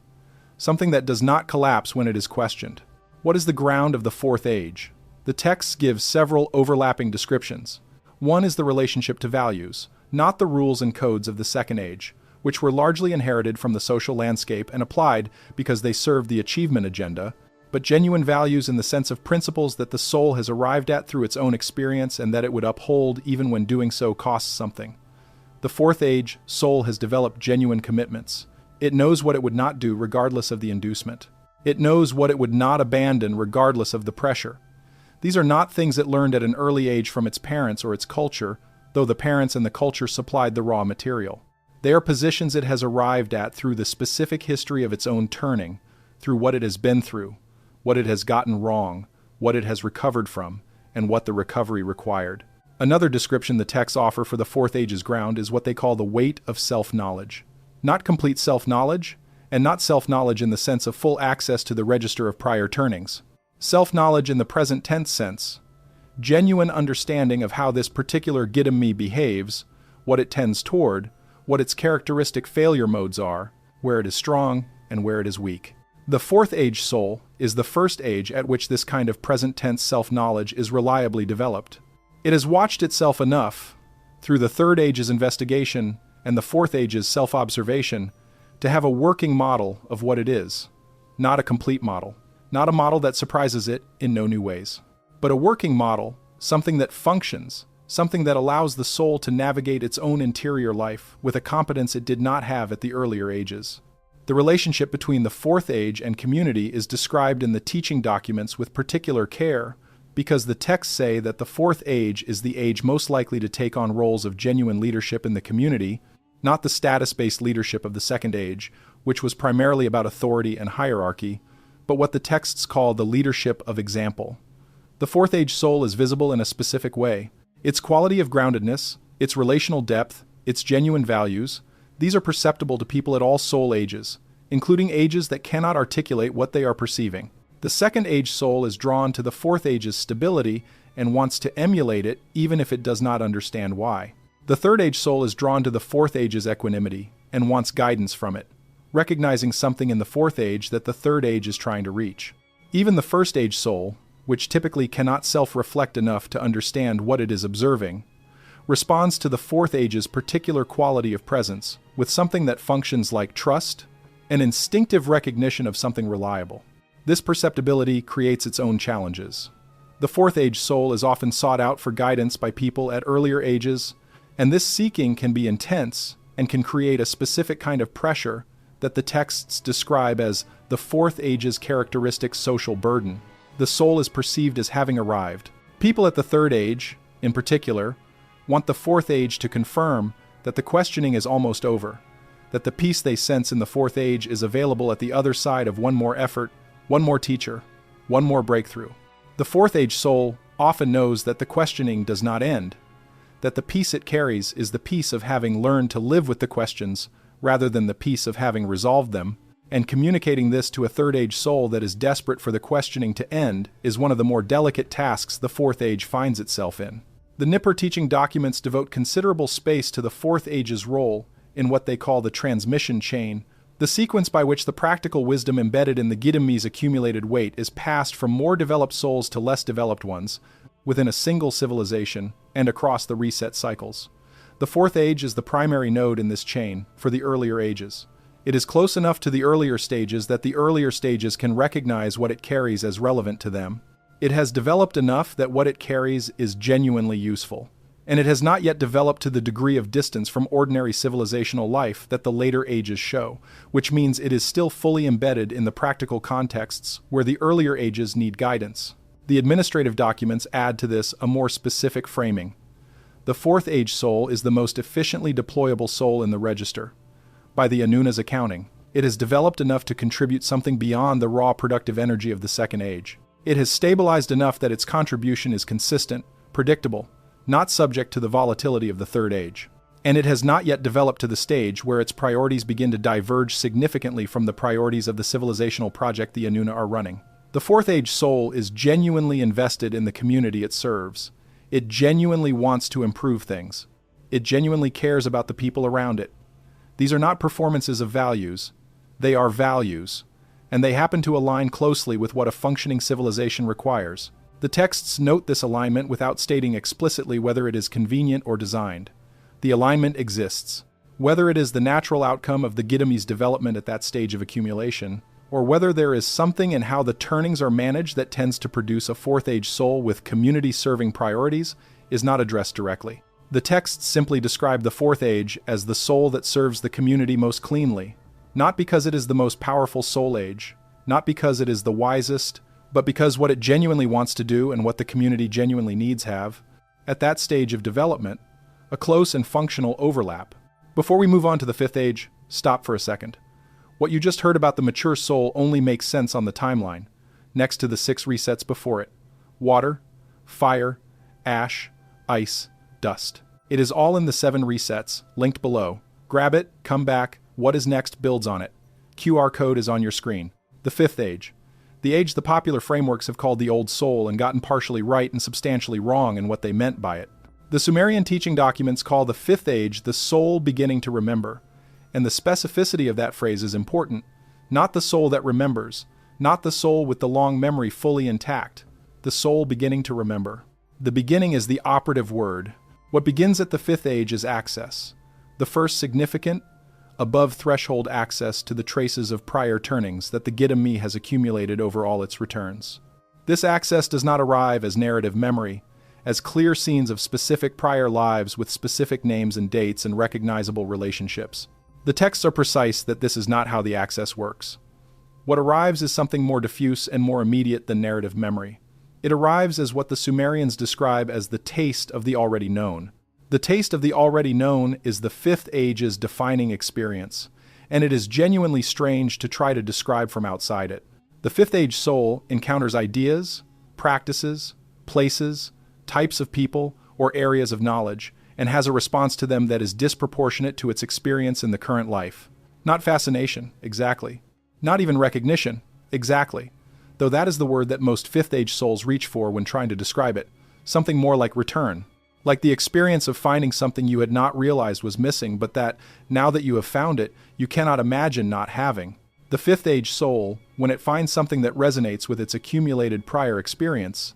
A: Something that does not collapse when it is questioned. What is the ground of the fourth age? The texts give several overlapping descriptions. One is the relationship to values, not the rules and codes of the second age, which were largely inherited from the social landscape and applied because they served the achievement agenda, but genuine values in the sense of principles that the soul has arrived at through its own experience and that it would uphold even when doing so costs something. The fourth age soul has developed genuine commitments. It knows what it would not do regardless of the inducement. It knows what it would not abandon regardless of the pressure. These are not things it learned at an early age from its parents or its culture, though the parents and the culture supplied the raw material. They are positions it has arrived at through the specific history of its own turning, through what it has been through, what it has gotten wrong, what it has recovered from, and what the recovery required. Another description the texts offer for the fourth age's ground is what they call the weight of self-knowledge. Not complete self-knowledge, and not self-knowledge in the sense of full access to the register of prior turnings. Self-knowledge in the present tense sense. Genuine understanding of how this particular Gidimmi behaves, what it tends toward, what its characteristic failure modes are, where it is strong and where it is weak. The fourth age soul is the first age at which this kind of present tense self-knowledge is reliably developed. It has watched itself enough, through the third age's investigation and the fourth age's self-observation, to have a working model of what it is, not a complete model, not a model that surprises it in no new ways, but a working model, something that functions, something that allows the soul to navigate its own interior life with a competence it did not have at the earlier ages. The relationship between the fourth age and community is described in the teaching documents with particular care because the texts say that the fourth age is the age most likely to take on roles of genuine leadership in the community, not the status-based leadership of the second age, which was primarily about authority and hierarchy, but what the texts call the leadership of example. The fourth age soul is visible in a specific way. Its quality of groundedness, its relational depth, its genuine values, these are perceptible to people at all soul ages, including ages that cannot articulate what they are perceiving. The second age soul is drawn to the fourth age's stability and wants to emulate it even if it does not understand why. The third age soul is drawn to the fourth age's equanimity and wants guidance from it, recognizing something in the fourth age that the third age is trying to reach. Even the first age soul, which typically cannot self-reflect enough to understand what it is observing, responds to the fourth age's particular quality of presence with something that functions like trust, an instinctive recognition of something reliable. This perceptibility creates its own challenges. The fourth age soul is often sought out for guidance by people at earlier ages, and this seeking can be intense and can create a specific kind of pressure that the texts describe as the fourth age's characteristic social burden. The soul is perceived as having arrived. People at the third age, in particular, want the fourth age to confirm that the questioning is almost over, that the peace they sense in the fourth age is available at the other side of one more effort, one more teacher, One more breakthrough. The fourth age soul often knows that the questioning does not end, that the peace it carries is the peace of having learned to live with the questions rather than the peace of having resolved them, and communicating this to a third age soul that is desperate for the questioning to end is one of the more delicate tasks the fourth age finds itself in. The Nippur teaching documents devote considerable space to the fourth age's role in what they call the transmission chain, the sequence by which the practical wisdom embedded in the Gidami's accumulated weight is passed from more developed souls to less developed ones, within a single civilization, and across the reset cycles. The fourth age is the primary node in this chain for the earlier ages. It is close enough to the earlier stages that the earlier stages can recognize what it carries as relevant to them. It has developed enough that what it carries is genuinely useful. And it has not yet developed to the degree of distance from ordinary civilizational life that the later ages show, which means it is still fully embedded in the practical contexts where the earlier ages need guidance. The administrative documents add to this a more specific framing. The fourth age soul is the most efficiently deployable soul in the register. By the Anuna's accounting, it has developed enough to contribute something beyond the raw productive energy of the second age. It has stabilized enough that its contribution is consistent, predictable, not subject to the volatility of the third age. And it has not yet developed to the stage where its priorities begin to diverge significantly from the priorities of the civilizational project the Anuna are running. The fourth age soul is genuinely invested in the community it serves. It genuinely wants to improve things. It genuinely cares about the people around it. These are not performances of values. They are values, and they happen to align closely with what a functioning civilization requires. The texts note this alignment without stating explicitly whether it is convenient or designed. The alignment exists. Whether it is the natural outcome of the Gidami's development at that stage of accumulation, or whether there is something in how the turnings are managed that tends to produce a fourth age soul with community-serving priorities, is not addressed directly. The texts simply describe the fourth age as the soul that serves the community most cleanly, not because it is the most powerful soul age, not because it is the wisest, but because what it genuinely wants to do and what the community genuinely needs have, at that stage of development, a close and functional overlap. Before we move on to the fifth age, stop for a second. What you just heard about the mature soul only makes sense on the timeline, next to the 6 resets before it: water, fire, ash, ice, dust. It is all in the 7 resets, linked below. Grab it, come back, what is next builds on it. QR code is on your screen. The fifth age. The age the popular frameworks have called the Old Soul and gotten partially right and substantially wrong in what they meant by it. The Sumerian teaching documents call the fifth age the soul beginning to remember, and the specificity of that phrase is important. Not the soul that remembers, not the soul with the long memory fully intact, the soul beginning to remember. The beginning is the operative word. What begins at the fifth age is access, the first significant, above-threshold access to the traces of prior turnings that the Gidami has accumulated over all its returns. This access does not arrive as narrative memory, as clear scenes of specific prior lives with specific names and dates and recognizable relationships. The texts are precise that this is not how the access works. What arrives is something more diffuse and more immediate than narrative memory. It arrives as what the Sumerians describe as the taste of the already known. The taste of the already known is the fifth age's defining experience, and it is genuinely strange to try to describe from outside it. The fifth age soul encounters ideas, practices, places, types of people, or areas of knowledge, and has a response to them that is disproportionate to its experience in the current life. Not fascination, exactly. Not even recognition, exactly. Though that is the word that most fifth age souls reach for when trying to describe it. Something more like return. Like the experience of finding something you had not realized was missing, but that, now that you have found it, you cannot imagine not having. The fifth age soul, when it finds something that resonates with its accumulated prior experiences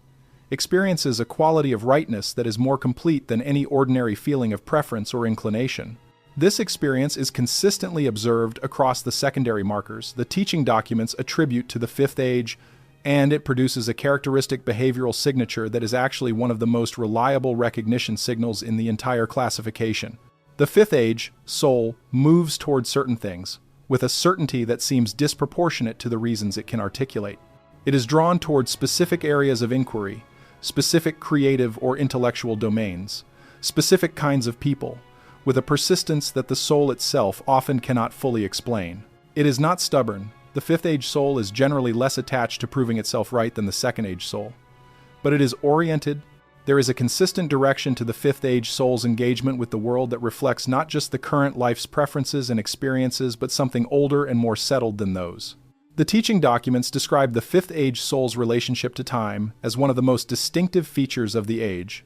A: a quality of rightness that is more complete than any ordinary feeling of preference or inclination. This experience is consistently observed across the secondary markers the teaching documents attribute to the fifth age, and it produces a characteristic behavioral signature that is actually one of the most reliable recognition signals in the entire classification. The fifth age, soul, moves toward certain things, with a certainty that seems disproportionate to the reasons it can articulate. It is drawn toward specific areas of inquiry, specific creative or intellectual domains, specific kinds of people, with a persistence that the soul itself often cannot fully explain. It is not stubborn, The fifth age soul is generally less attached to proving itself right than the second age soul. But it is oriented. There is a consistent direction to the fifth age soul's engagement with the world that reflects not just the current life's preferences and experiences, but something older and more settled than those. The teaching documents describe the fifth age soul's relationship to time as one of the most distinctive features of the age.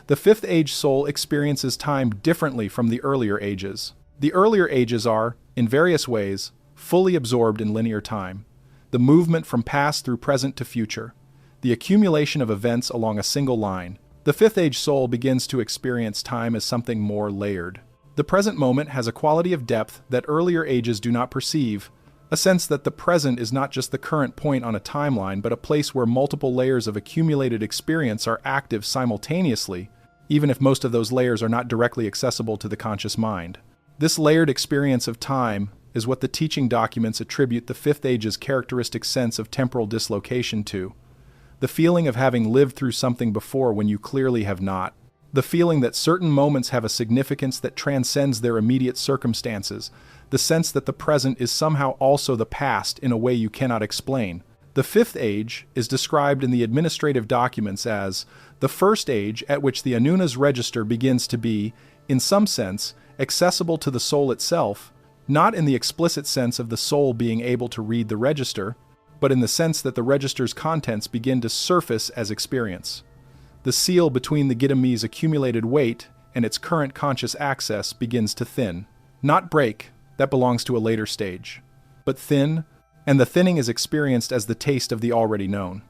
A: The fifth age soul experiences time differently from the earlier ages. The earlier ages are, in various ways, fully absorbed in linear time. The movement from past through present to future. The accumulation of events along a single line. The fifth age soul begins to experience time as something more layered. The present moment has a quality of depth that earlier ages do not perceive, a sense that the present is not just the current point on a timeline, but a place where multiple layers of accumulated experience are active simultaneously, even if most of those layers are not directly accessible to the conscious mind. This layered experience of time is what the teaching documents attribute the fifth age's characteristic sense of temporal dislocation to. The feeling of having lived through something before when you clearly have not. The feeling that certain moments have a significance that transcends their immediate circumstances. The sense that the present is somehow also the past in a way you cannot explain. The fifth age is described in the administrative documents as the first age at which the Anuna's register begins to be, in some sense, accessible to the soul itself, not in the explicit sense of the soul being able to read the register, but in the sense that the register's contents begin to surface as experience. The seal between the Gidami's accumulated weight and its current conscious access begins to thin. Not break, that belongs to a later stage, but thin, and the thinning is experienced as the taste of the already known.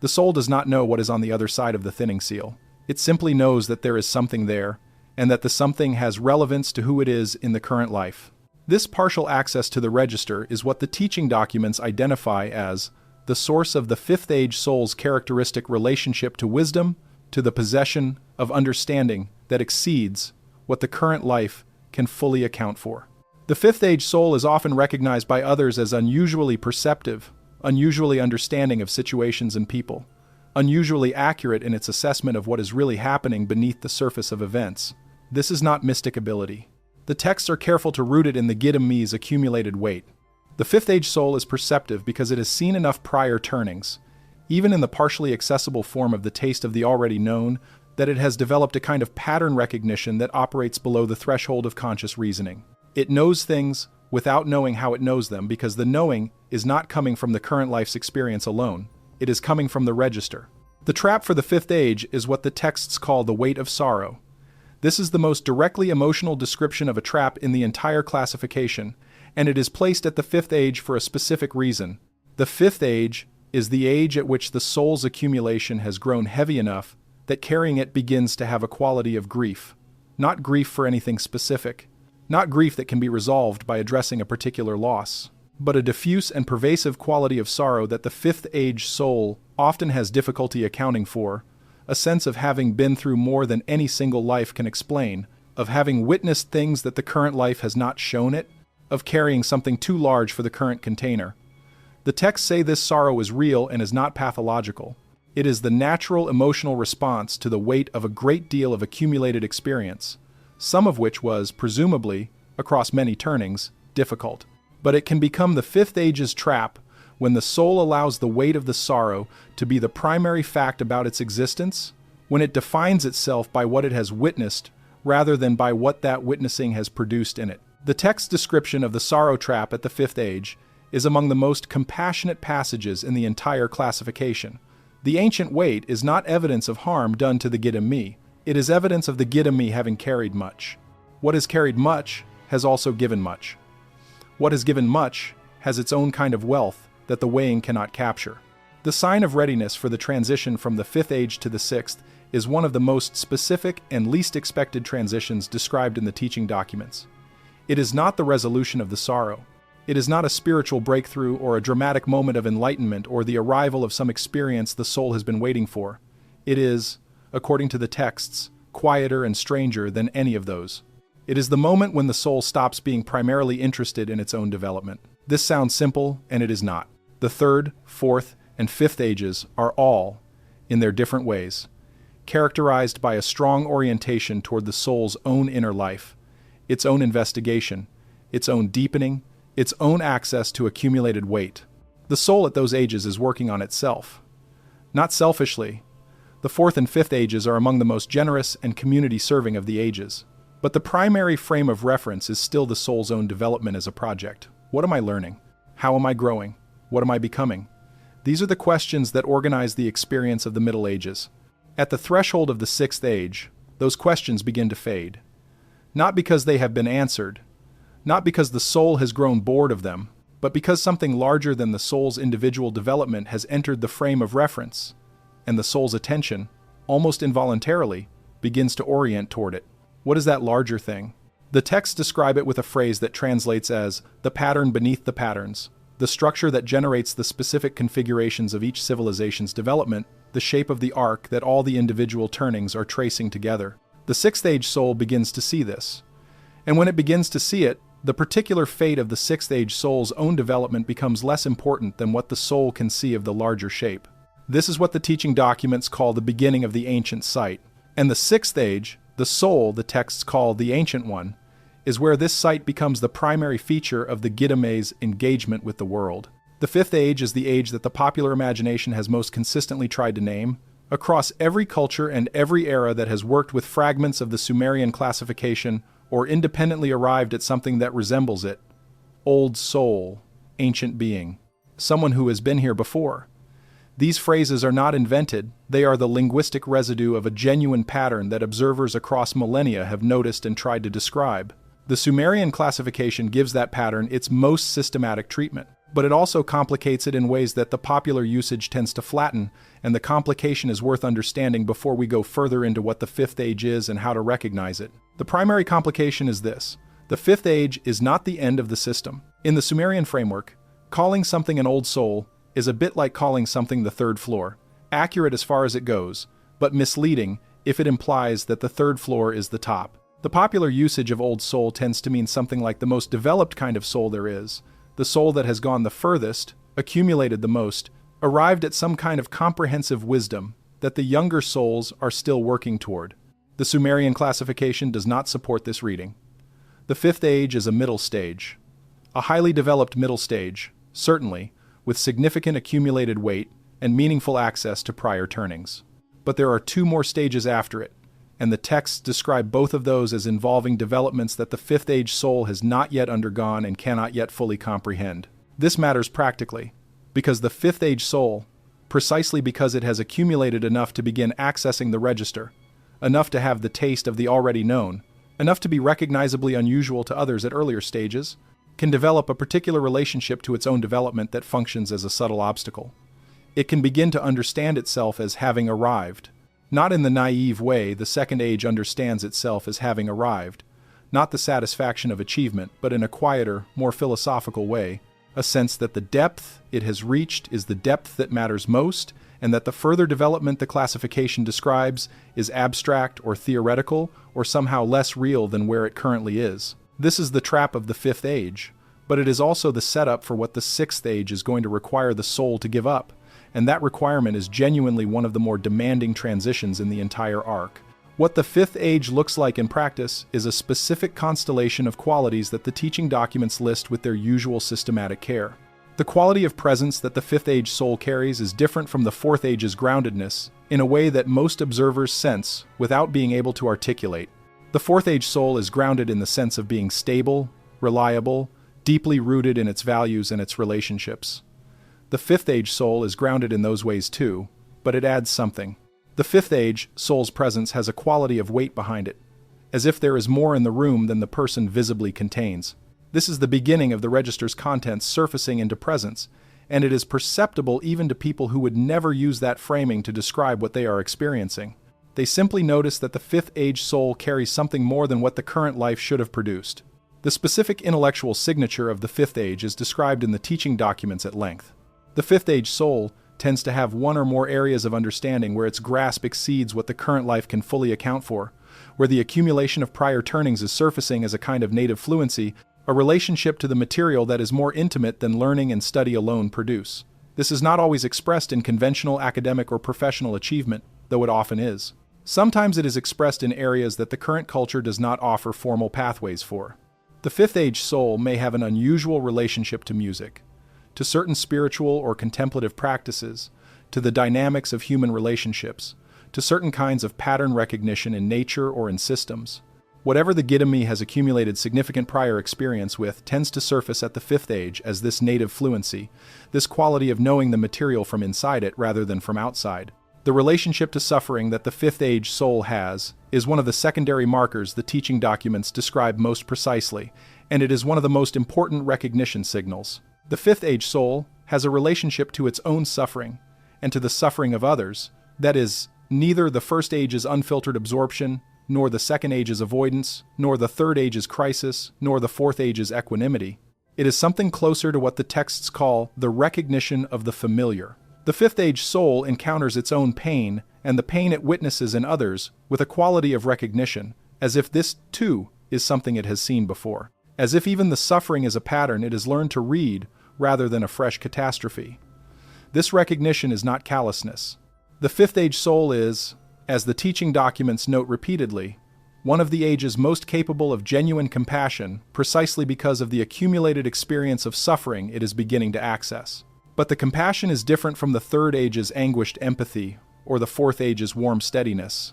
A: The soul does not know what is on the other side of the thinning seal. It simply knows that there is something there, and that the something has relevance to who it is in the current life. This partial access to the register is what the teaching documents identify as the source of the fifth age soul's characteristic relationship to wisdom, to the possession of understanding that exceeds what the current life can fully account for. The fifth age soul is often recognized by others as unusually perceptive, unusually understanding of situations and people, unusually accurate in its assessment of what is really happening beneath the surface of events. This is not mystic ability. The texts are careful to root it in the Gidami's accumulated weight. The fifth age soul is perceptive because it has seen enough prior turnings, even in the partially accessible form of the taste of the already known, that it has developed a kind of pattern recognition that operates below the threshold of conscious reasoning. It knows things without knowing how it knows them because the knowing is not coming from the current life's experience alone. It is coming from the register. The trap for the fifth age is what the texts call the weight of sorrow. This is the most directly emotional description of a trap in the entire classification, and it is placed at the fifth age for a specific reason. The fifth age is the age at which the soul's accumulation has grown heavy enough that carrying it begins to have a quality of grief. Not grief for anything specific. Not grief that can be resolved by addressing a particular loss, but a diffuse and pervasive quality of sorrow that the fifth age soul often has difficulty accounting for, a sense of having been through more than any single life can explain, of having witnessed things that the current life has not shown it, of carrying something too large for the current container. The texts say this sorrow is real and is not pathological. It is the natural emotional response to the weight of a great deal of accumulated experience, some of which was, presumably, across many turnings, difficult. But it can become the fifth age's trap when the soul allows the weight of the sorrow to be the primary fact about its existence, when it defines itself by what it has witnessed rather than by what that witnessing has produced in it. The text description of the sorrow trap at the fifth age is among the most compassionate passages in the entire classification. The ancient weight is not evidence of harm done to the Gidami. It is evidence of the Gidami having carried much. What has carried much has also given much. What has given much has its own kind of wealth that the weighing cannot capture. The sign of readiness for the transition from the fifth age to the sixth is one of the most specific and least expected transitions described in the teaching documents. It is not the resolution of the sorrow. It is not a spiritual breakthrough or a dramatic moment of enlightenment or the arrival of some experience the soul has been waiting for. It is, according to the texts, quieter and stranger than any of those. It is the moment when the soul stops being primarily interested in its own development. This sounds simple, and it is not. The third, fourth, and fifth ages are all, in their different ways, characterized by a strong orientation toward the soul's own inner life, its own investigation, its own deepening, its own access to accumulated weight. The soul at those ages is working on itself. Not selfishly. The fourth and fifth ages are among the most generous and community-serving of the ages. But the primary frame of reference is still the soul's own development as a project. What am I learning? How am I growing? What am I becoming? These are the questions that organize the experience of the Middle Ages. At the threshold of the sixth age, those questions begin to fade. Not because they have been answered, not because the soul has grown bored of them, but because something larger than the soul's individual development has entered the frame of reference, and the soul's attention, almost involuntarily, begins to orient toward it. What is that larger thing? The texts describe it with a phrase that translates as the pattern beneath the patterns, the structure that generates the specific configurations of each civilization's development, the shape of the arc that all the individual turnings are tracing together. The sixth age soul begins to see this. And when it begins to see it, the particular fate of the sixth age soul's own development becomes less important than what the soul can see of the larger shape. This is what the teaching documents call the beginning of the ancient sight. And the sixth age, the soul the texts call the Ancient One, is where this sight becomes the primary feature of the Gitame's engagement with the world. The fifth age is the age that the popular imagination has most consistently tried to name. Across every culture and every era that has worked with fragments of the Sumerian classification or independently arrived at something that resembles it. Old soul, ancient being, someone who has been here before. These phrases are not invented, they are the linguistic residue of a genuine pattern that observers across millennia have noticed and tried to describe. The Sumerian classification gives that pattern its most systematic treatment, but it also complicates it in ways that the popular usage tends to flatten, and the complication is worth understanding before we go further into what the fifth age is and how to recognize it. The primary complication is this: the fifth age is not the end of the system. In the Sumerian framework, calling something an old soul is a bit like calling something the third floor, accurate as far as it goes, but misleading if it implies that the third floor is the top. The popular usage of old soul tends to mean something like the most developed kind of soul there is, the soul that has gone the furthest, accumulated the most, arrived at some kind of comprehensive wisdom that the younger souls are still working toward. The Sumerian classification does not support this reading. The fifth age is a middle stage. A highly developed middle stage, certainly, with significant accumulated weight and meaningful access to prior turnings. But there are two more stages after it, and the texts describe both of those as involving developments that the fifth age soul has not yet undergone and cannot yet fully comprehend. This matters practically, because the fifth age soul, precisely because it has accumulated enough to begin accessing the register, enough to have the taste of the already known, enough to be recognizably unusual to others at earlier stages, can develop a particular relationship to its own development that functions as a subtle obstacle. It can begin to understand itself as having arrived. Not in the naive way the second age understands itself as having arrived, not the satisfaction of achievement, but in a quieter, more philosophical way, a sense that the depth it has reached is the depth that matters most, and that the further development the classification describes is abstract or theoretical or somehow less real than where it currently is. This is the trap of the fifth age, but it is also the setup for what the sixth age is going to require the soul to give up. And that requirement is genuinely one of the more demanding transitions in the entire arc. What the fifth age looks like in practice is a specific constellation of qualities that the teaching documents list with their usual systematic care. The quality of presence that the fifth age soul carries is different from the fourth age's groundedness, in a way that most observers sense without being able to articulate. The fourth age soul is grounded in the sense of being stable, reliable, deeply rooted in its values and its relationships. The fifth age soul is grounded in those ways too, but it adds something. The fifth age soul's presence has a quality of weight behind it, as if there is more in the room than the person visibly contains. This is the beginning of the register's contents surfacing into presence, and it is perceptible even to people who would never use that framing to describe what they are experiencing. They simply notice that the fifth age soul carries something more than what the current life should have produced. The specific intellectual signature of the fifth age is described in the teaching documents at length. The fifth age soul tends to have one or more areas of understanding where its grasp exceeds what the current life can fully account for, where the accumulation of prior turnings is surfacing as a kind of native fluency, a relationship to the material that is more intimate than learning and study alone produce. This is not always expressed in conventional academic or professional achievement, though it often is. Sometimes it is expressed in areas that the current culture does not offer formal pathways for. The Fifth Age soul may have an unusual relationship to music, to certain spiritual or contemplative practices, to the dynamics of human relationships, to certain kinds of pattern recognition in nature or in systems. Whatever the Gidimi has accumulated significant prior experience with tends to surface at the Fifth Age as this native fluency, this quality of knowing the material from inside it rather than from outside. The relationship to suffering that the Fifth Age soul has is one of the secondary markers the teaching documents describe most precisely, and it is one of the most important recognition signals. The Fifth Age soul has a relationship to its own suffering, and to the suffering of others, that is, neither the First Age's unfiltered absorption, nor the Second Age's avoidance, nor the Third Age's crisis, nor the Fourth Age's equanimity. It is something closer to what the texts call the recognition of the familiar. The Fifth Age soul encounters its own pain and the pain it witnesses in others with a quality of recognition, as if this, too, is something it has seen before. As if even the suffering is a pattern it has learned to read rather than a fresh catastrophe. This recognition is not callousness. The Fifth Age soul is, as the teaching documents note repeatedly, one of the ages most capable of genuine compassion precisely because of the accumulated experience of suffering it is beginning to access. But the compassion is different from the Third Age's anguished empathy or the Fourth Age's warm steadiness.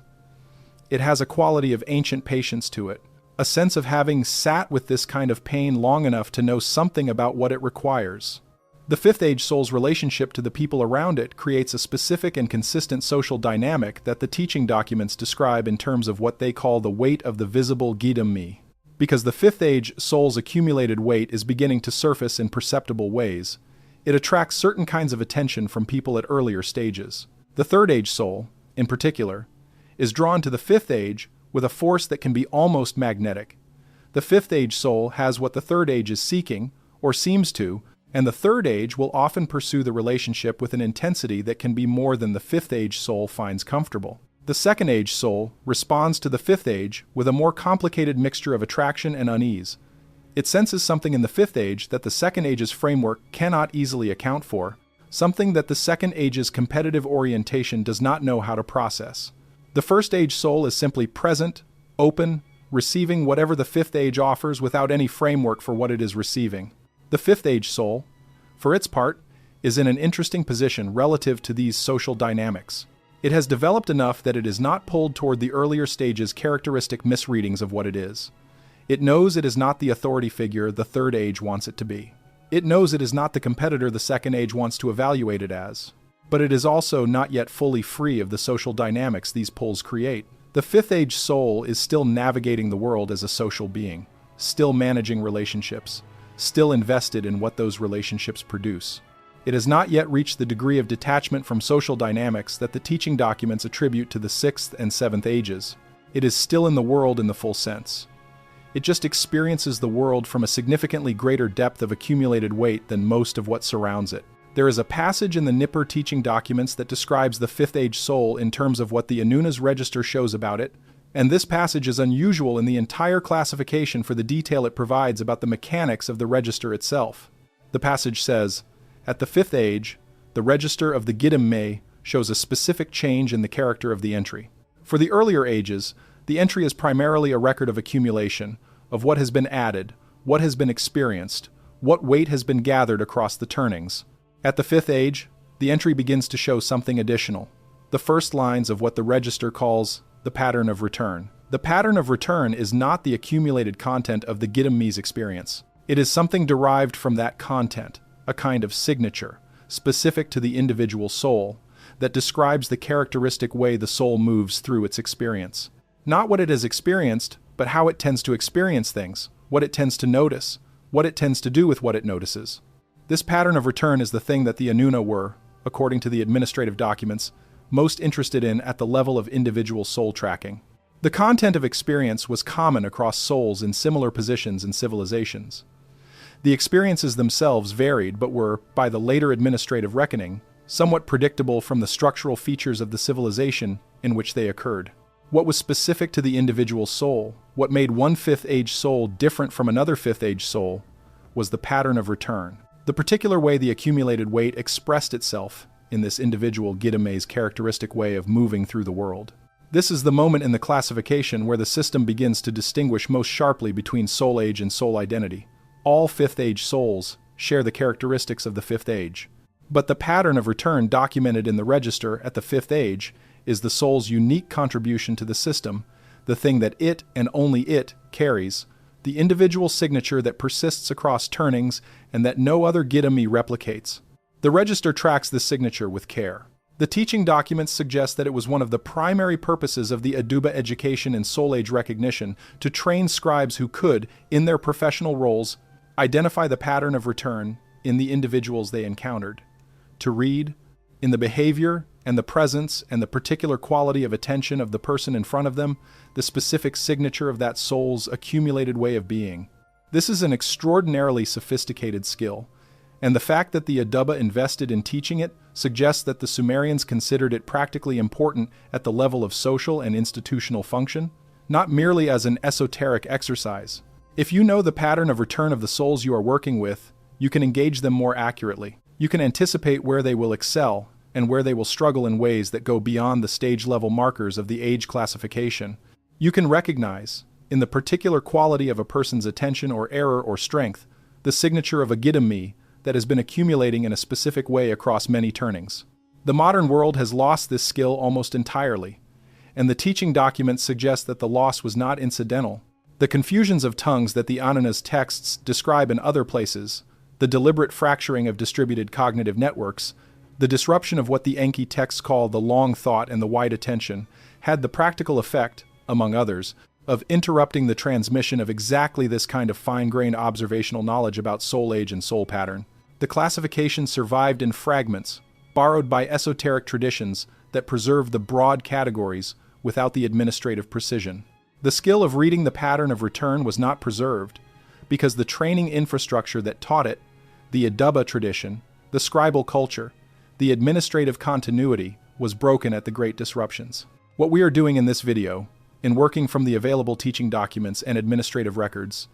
A: It has a quality of ancient patience to it, a sense of having sat with this kind of pain long enough to know something about what it requires. The Fifth Age soul's relationship to the people around it creates a specific and consistent social dynamic that the teaching documents describe in terms of what they call the weight of the visible Gidami. Because the Fifth Age soul's accumulated weight is beginning to surface in perceptible ways, it attracts certain kinds of attention from people at earlier stages. The Third Age soul, in particular, is drawn to the Fifth Age with a force that can be almost magnetic. The Fifth Age soul has what the Third Age is seeking, or seems to, and the Third Age will often pursue the relationship with an intensity that can be more than the Fifth Age soul finds comfortable. The Second Age soul responds to the Fifth Age with a more complicated mixture of attraction and unease. It senses something in the Fifth Age that the Second Age's framework cannot easily account for, something that the Second Age's competitive orientation does not know how to process. The First Age soul is simply present, open, receiving whatever the Fifth Age offers without any framework for what it is receiving. The Fifth Age soul, for its part, is in an interesting position relative to these social dynamics. It has developed enough that it is not pulled toward the earlier stage's characteristic misreadings of what it is. It knows it is not the authority figure the Third Age wants it to be. It knows it is not the competitor the Second Age wants to evaluate it as. But it is also not yet fully free of the social dynamics these pulls create. The Fifth Age soul is still navigating the world as a social being, still managing relationships, still invested in what those relationships produce. It has not yet reached the degree of detachment from social dynamics that the teaching documents attribute to the Sixth and Seventh Ages. It is still in the world in the full sense. It just experiences the world from a significantly greater depth of accumulated weight than most of what surrounds it. There is a passage in the Nippur teaching documents that describes the Fifth Age soul in terms of what the Anuna's register shows about it, and this passage is unusual in the entire classification for the detail it provides about the mechanics of the register itself. The passage says, "At the Fifth Age, the register of the Gidam shows a specific change in the character of the entry. For the earlier ages, the entry is primarily a record of accumulation, of what has been added, what has been experienced, what weight has been gathered across the turnings. At the Fifth Age, the entry begins to show something additional, the first lines of what the register calls the pattern of return. The pattern of return is not the accumulated content of the Gidamese experience. It is something derived from that content, a kind of signature, specific to the individual soul, that describes the characteristic way the soul moves through its experience. Not what it has experienced, but how it tends to experience things, what it tends to notice, what it tends to do with what it notices. This pattern of return is the thing that the Anuna were, according to the administrative documents, most interested in at the level of individual soul tracking. The content of experience was common across souls in similar positions in civilizations. The experiences themselves varied but were, by the later administrative reckoning, somewhat predictable from the structural features of the civilization in which they occurred. What was specific to the individual soul, what made one Fifth Age soul different from another Fifth Age soul, was the pattern of return. The particular way the accumulated weight expressed itself in this individual Gidame's characteristic way of moving through the world. This is the moment in the classification where the system begins to distinguish most sharply between soul age and soul identity. All Fifth Age souls share the characteristics of the Fifth Age. But the pattern of return documented in the register at the Fifth Age is the soul's unique contribution to the system, the thing that it and only it carries, the individual signature that persists across turnings and that no other Gidami replicates. The register tracks this signature with care. The teaching documents suggest that it was one of the primary purposes of the Aduba education in Soul Age recognition to train scribes who could, in their professional roles, identify the pattern of return in the individuals they encountered, to read, in the behavior and the presence and the particular quality of attention of the person in front of them, the specific signature of that soul's accumulated way of being. This is an extraordinarily sophisticated skill, and the fact that the Aduba invested in teaching it suggests that the Sumerians considered it practically important at the level of social and institutional function, not merely as an esoteric exercise. If you know the pattern of return of the souls you are working with, you can engage them more accurately. You can anticipate where they will excel and where they will struggle in ways that go beyond the stage-level markers of the age classification. You can recognize, in the particular quality of a person's attention or error or strength, the signature of a Gidami that has been accumulating in a specific way across many turnings. The modern world has lost this skill almost entirely, and the teaching documents suggest that the loss was not incidental. The confusions of tongues that the Ananas texts describe in other places, the deliberate fracturing of distributed cognitive networks, the disruption of what the Enki texts call the long thought and the wide attention, had the practical effect, among others, of interrupting the transmission of exactly this kind of fine-grained observational knowledge about soul age and soul pattern. The classification survived in fragments, borrowed by esoteric traditions that preserved the broad categories without the administrative precision. The skill of reading the pattern of return was not preserved, because the training infrastructure that taught it, the Aduba tradition, the scribal culture, the administrative continuity, was broken at the Great Disruptions. What we are doing in this video, in working from the available teaching documents and administrative records,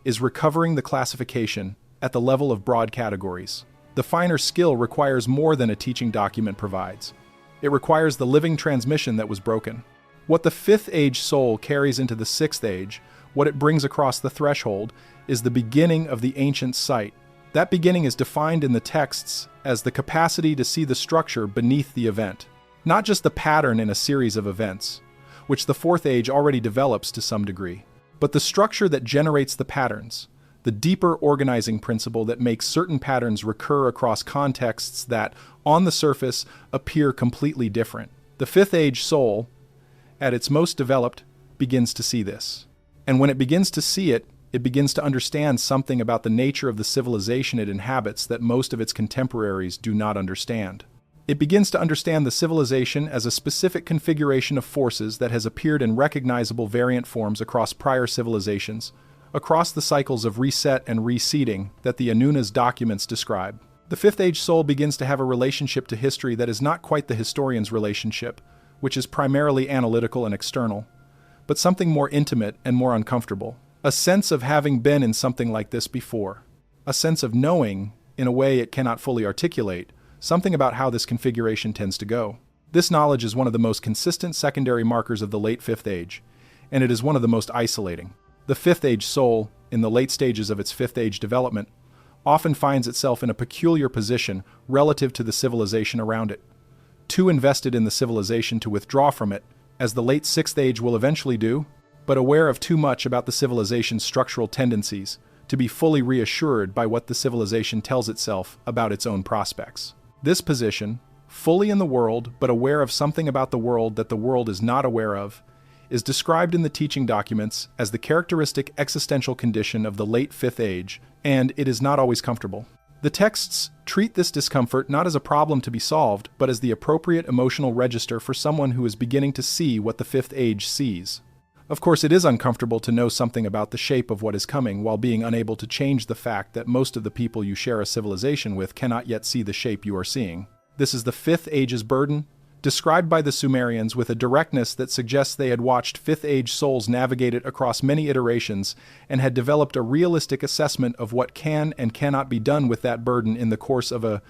A: is recovering the classification at the level of broad categories. The finer skill requires more than a teaching document provides. It requires the living transmission that was broken. What the Fifth Age soul carries into the Sixth Age, what it brings across the threshold, is the beginning of the ancient sight. That beginning is defined in the texts as the capacity to see the structure beneath the event, not just the pattern in a series of events, which the Fourth Age already develops to some degree, but the structure that generates the patterns, the deeper organizing principle that makes certain patterns recur across contexts that, on the surface, appear completely different. The Fifth Age soul, at its most developed, begins to see this. And when it begins to see it, it begins to understand something about the nature of the civilization it inhabits that most of its contemporaries do not understand. It begins to understand the civilization as a specific configuration of forces that has appeared in recognizable variant forms across prior civilizations, across the cycles of reset and reseeding that the Anunas documents describe. The Fifth Age soul begins to have a relationship to history that is not quite the historian's relationship, which is primarily analytical and external, but something more intimate and more uncomfortable. A sense of having been in something like this before. A sense of knowing, in a way it cannot fully articulate, something about how this configuration tends to go. This knowledge is one of the most consistent secondary markers of the late Fifth Age, and it is one of the most isolating. The Fifth Age soul, in the late stages of its Fifth Age development, often finds itself in a peculiar position relative to the civilization around it, too invested in the civilization to withdraw from it, as the late Sixth Age will eventually do, but aware of too much about the civilization's structural tendencies to be fully reassured by what the civilization tells itself about its own prospects. This position, fully in the world but aware of something about the world that the world is not aware of, is described in the teaching documents as the characteristic existential condition of the late Fifth Age, and it is not always comfortable. The texts treat this discomfort not as a problem to be solved, but as the appropriate emotional register for someone who is beginning to see what the Fifth Age sees. Of course, it is uncomfortable to know something about the shape of what is coming while being unable to change the fact that most of the people you share a civilization with cannot yet see the shape you are seeing. This is the Fifth Age's burden, described by the Sumerians with a directness that suggests they had watched Fifth Age souls navigate it across many iterations and had developed a realistic assessment of what can and cannot be done with that burden in the course of a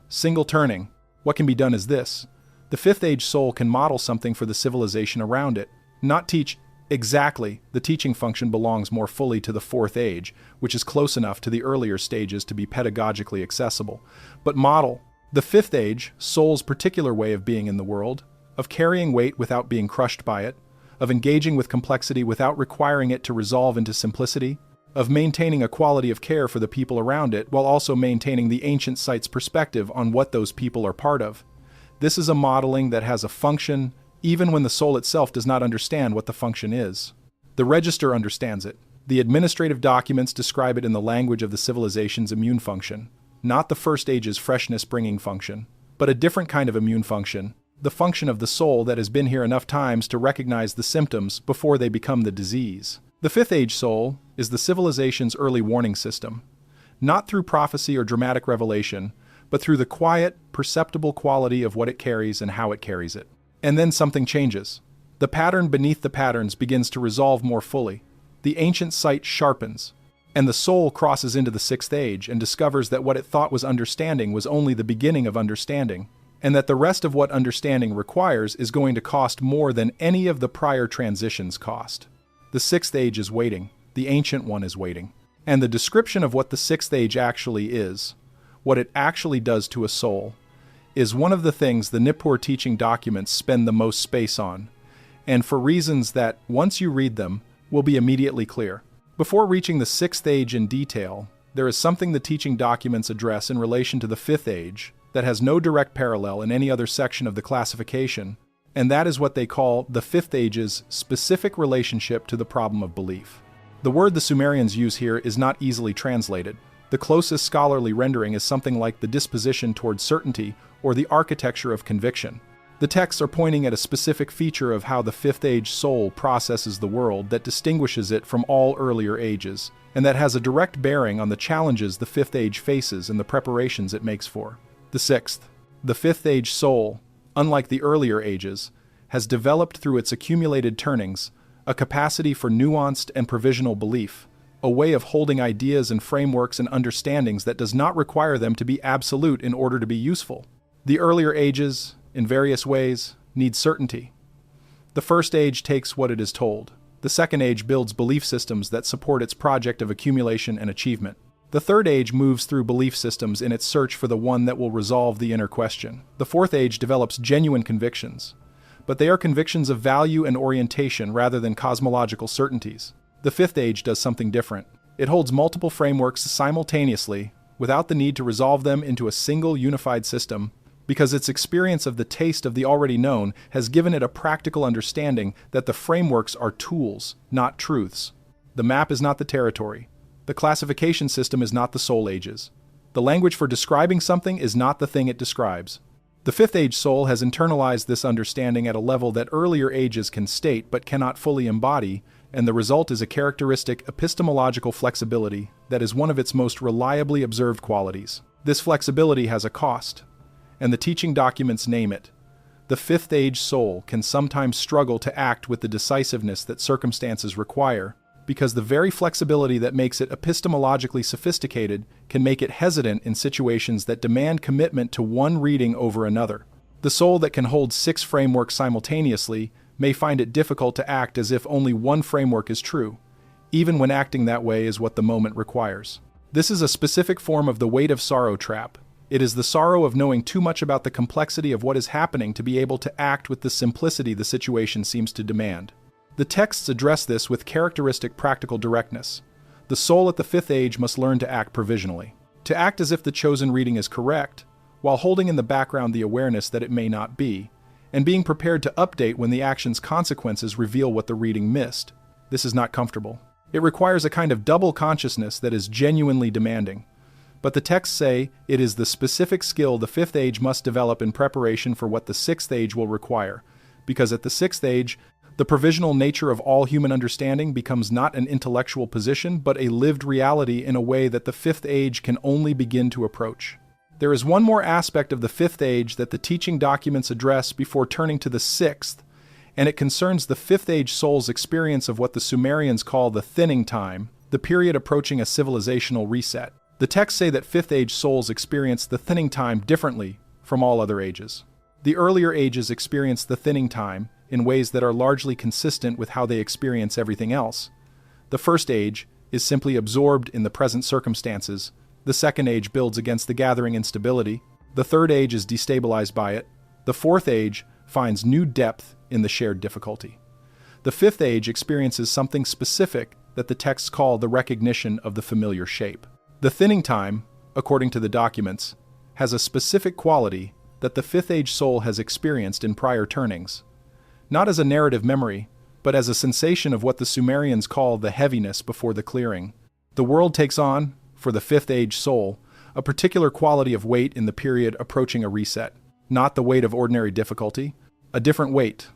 A: single turning. What can be done is this: The Fifth Age soul can model something for the civilization around it, not teach exactly. The teaching function belongs more fully to the Fourth Age, which is close enough to the earlier stages to be pedagogically accessible, but model the Fifth Age soul's particular way of being in the world, of carrying weight without being crushed by it, of engaging with complexity without requiring it to resolve into simplicity, of maintaining a quality of care for the people around it while also maintaining the ancient site's perspective on what those people are part of. This is a modeling that has a function even when the soul itself does not understand what the function is. The register understands it. The administrative documents describe it in the language of the civilization's immune function, not the First Age's freshness-bringing function, but a different kind of immune function, the function of the soul that has been here enough times to recognize the symptoms before they become the disease. The Fifth Age soul is the civilization's early warning system, not through prophecy or dramatic revelation, but through the quiet, perceptible quality of what it carries and how it carries it. And then something changes. The pattern beneath the patterns begins to resolve more fully. The ancient sight sharpens, and the soul crosses into the Sixth Age and discovers that what it thought was understanding was only the beginning of understanding, and that the rest of what understanding requires is going to cost more than any of the prior transitions cost. The Sixth Age is waiting. The Ancient One is waiting. And the description of what the Sixth Age actually is, what it actually does to a soul, is one of the things the Nippur teaching documents spend the most space on, and for reasons that, once you read them, will be immediately clear. Before reaching the Sixth Age in detail, there is something the teaching documents address in relation to the Fifth Age that has no direct parallel in any other section of the classification, and that is what they call the Fifth Age's specific relationship to the problem of belief. The word the Sumerians use here is not easily translated. The closest scholarly rendering is something like the disposition toward certainty or the architecture of conviction. The texts are pointing at a specific feature of how the Fifth Age soul processes the world that distinguishes it from all earlier ages, and that has a direct bearing on the challenges the Fifth Age faces and the preparations it makes for. The Sixth. The Fifth Age soul, unlike the earlier ages, has developed through its accumulated turnings a capacity for nuanced and provisional belief, a way of holding ideas and frameworks and understandings that does not require them to be absolute in order to be useful. The earlier ages, in various ways, need certainty. The First Age takes what it is told. The Second Age builds belief systems that support its project of accumulation and achievement. The Third Age moves through belief systems in its search for the one that will resolve the inner question. The Fourth Age develops genuine convictions, but they are convictions of value and orientation rather than cosmological certainties. The Fifth Age does something different. It holds multiple frameworks simultaneously, without the need to resolve them into a single unified system, because its experience of the taste of the already known has given it a practical understanding that the frameworks are tools, not truths. The map is not the territory. The classification system is not the soul ages. The language for describing something is not the thing it describes. The Fifth Age soul has internalized this understanding at a level that earlier ages can state but cannot fully embody, and the result is a characteristic epistemological flexibility that is one of its most reliably observed qualities. This flexibility has a cost, and the teaching documents name it. The Fifth Age soul can sometimes struggle to act with the decisiveness that circumstances require, because the very flexibility that makes it epistemologically sophisticated can make it hesitant in situations that demand commitment to one reading over another. The soul that can hold 6 frameworks simultaneously may find it difficult to act as if only one framework is true, even when acting that way is what the moment requires. This is a specific form of the weight of sorrow trap. It is the sorrow of knowing too much about the complexity of what is happening to be able to act with the simplicity the situation seems to demand. The texts address this with characteristic practical directness. The soul at the Fifth Age must learn to act provisionally, to act as if the chosen reading is correct, while holding in the background the awareness that it may not be, and being prepared to update when the action's consequences reveal what the reading missed. This is not comfortable. It requires a kind of double consciousness that is genuinely demanding. But the texts say it is the specific skill the Fifth Age must develop in preparation for what the Sixth Age will require, because at the Sixth Age, the provisional nature of all human understanding becomes not an intellectual position, but a lived reality in a way that the Fifth Age can only begin to approach. There is one more aspect of the Fifth Age that the teaching documents address before turning to the Sixth, and it concerns the Fifth Age soul's experience of what the Sumerians call the thinning time, the period approaching a civilizational reset. The texts say that Fifth Age souls experience the thinning time differently from all other ages. The earlier ages experience the thinning time in ways that are largely consistent with how they experience everything else. The first age is simply absorbed in the present circumstances. The second age builds against the gathering instability. The third age is destabilized by it. The fourth age finds new depth in the shared difficulty. The fifth age experiences something specific that the texts call the recognition of the familiar shape. The thinning time, according to the documents, has a specific quality that the fifth age soul has experienced in prior turnings, not as a narrative memory, but as a sensation of what the Sumerians call the heaviness before the clearing. The world takes on, for the fifth age soul, a particular quality of weight in the period approaching a reset, not the weight of ordinary difficulty, a different weight,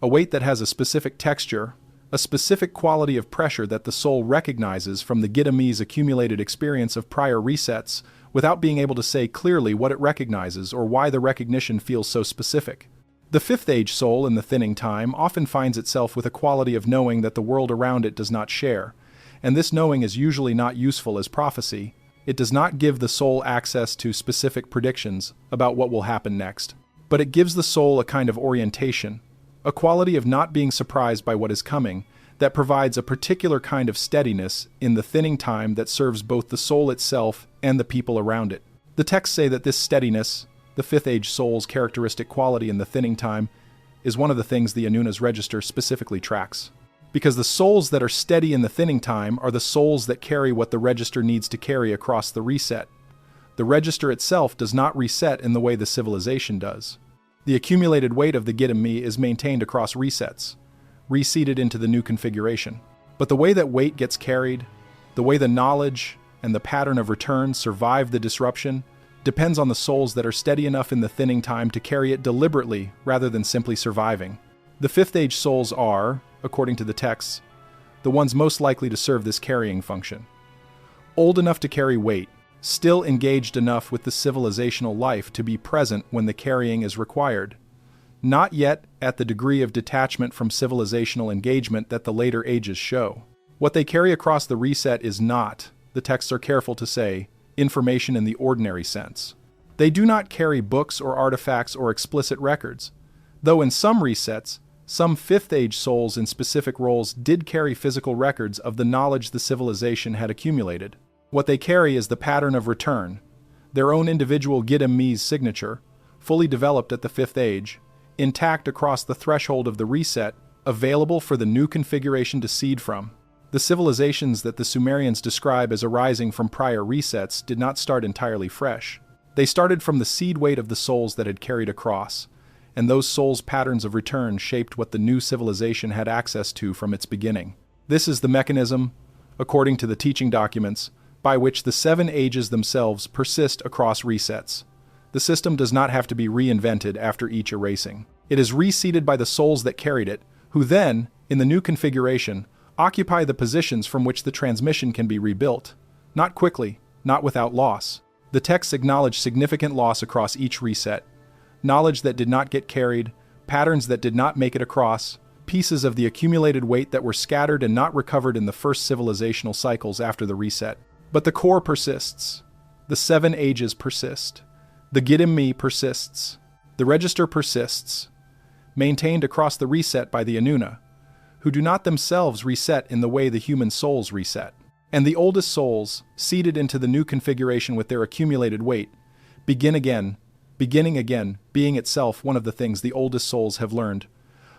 A: a weight that has a specific texture, a specific quality of pressure that the soul recognizes from the Gitame's accumulated experience of prior resets without being able to say clearly what it recognizes or why the recognition feels so specific. The fifth age soul in the thinning time often finds itself with a quality of knowing that the world around it does not share, and this knowing is usually not useful as prophecy. It does not give the soul access to specific predictions about what will happen next, but it gives the soul a kind of orientation, a quality of not being surprised by what is coming, that provides a particular kind of steadiness in the thinning time that serves both the soul itself and the people around it. The texts say that this steadiness, the fifth age soul's characteristic quality in the thinning time, is one of the things the Anuna's register specifically tracks. Because the souls that are steady in the thinning time are the souls that carry what the register needs to carry across the reset. The register itself does not reset in the way the civilization does. The accumulated weight of the Gitame is maintained across resets, reseated into the new configuration. But the way that weight gets carried, the way the knowledge and the pattern of return survive the disruption, depends on the souls that are steady enough in the thinning time to carry it deliberately rather than simply surviving. The fifth age souls are, according to the texts, the ones most likely to serve this carrying function. Old enough to carry weight, still engaged enough with the civilizational life to be present when the carrying is required. Not yet at the degree of detachment from civilizational engagement that the later ages show. What they carry across the reset is not, the texts are careful to say, information in the ordinary sense. They do not carry books or artifacts or explicit records, though in some resets, some fifth age souls in specific roles did carry physical records of the knowledge the civilization had accumulated. What they carry is the pattern of return, their own individual Gitame's signature, fully developed at the fifth age, intact across the threshold of the reset, available for the new configuration to seed from. The civilizations that the Sumerians describe as arising from prior resets did not start entirely fresh. They started from the seed weight of the souls that had carried across, and those souls' patterns of return shaped what the new civilization had access to from its beginning. This is the mechanism, according to the teaching documents, by which the 7 ages themselves persist across resets. The system does not have to be reinvented after each erasing. It is reseated by the souls that carried it, who then, in the new configuration, occupy the positions from which the transmission can be rebuilt. Not quickly, not without loss. The texts acknowledge significant loss across each reset. Knowledge that did not get carried, patterns that did not make it across, pieces of the accumulated weight that were scattered and not recovered in the first civilizational cycles after the reset. But the core persists. The 7 ages persist. The Gitame persists. The register persists, maintained across the reset by the Anuna, who do not themselves reset in the way the human souls reset. And the oldest souls, seeded into the new configuration with their accumulated weight, beginning again, being itself one of the things the oldest souls have learned,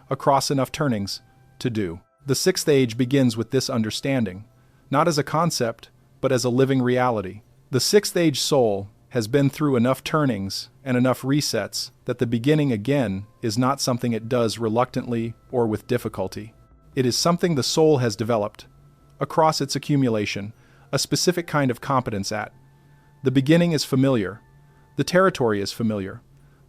A: across enough turnings, to do. The sixth age begins with this understanding, not as a concept, but as a living reality. The sixth age soul has been through enough turnings and enough resets that the beginning again is not something it does reluctantly or with difficulty. It is something the soul has developed, across its accumulation, a specific kind of competence at. The beginning is familiar. The territory is familiar.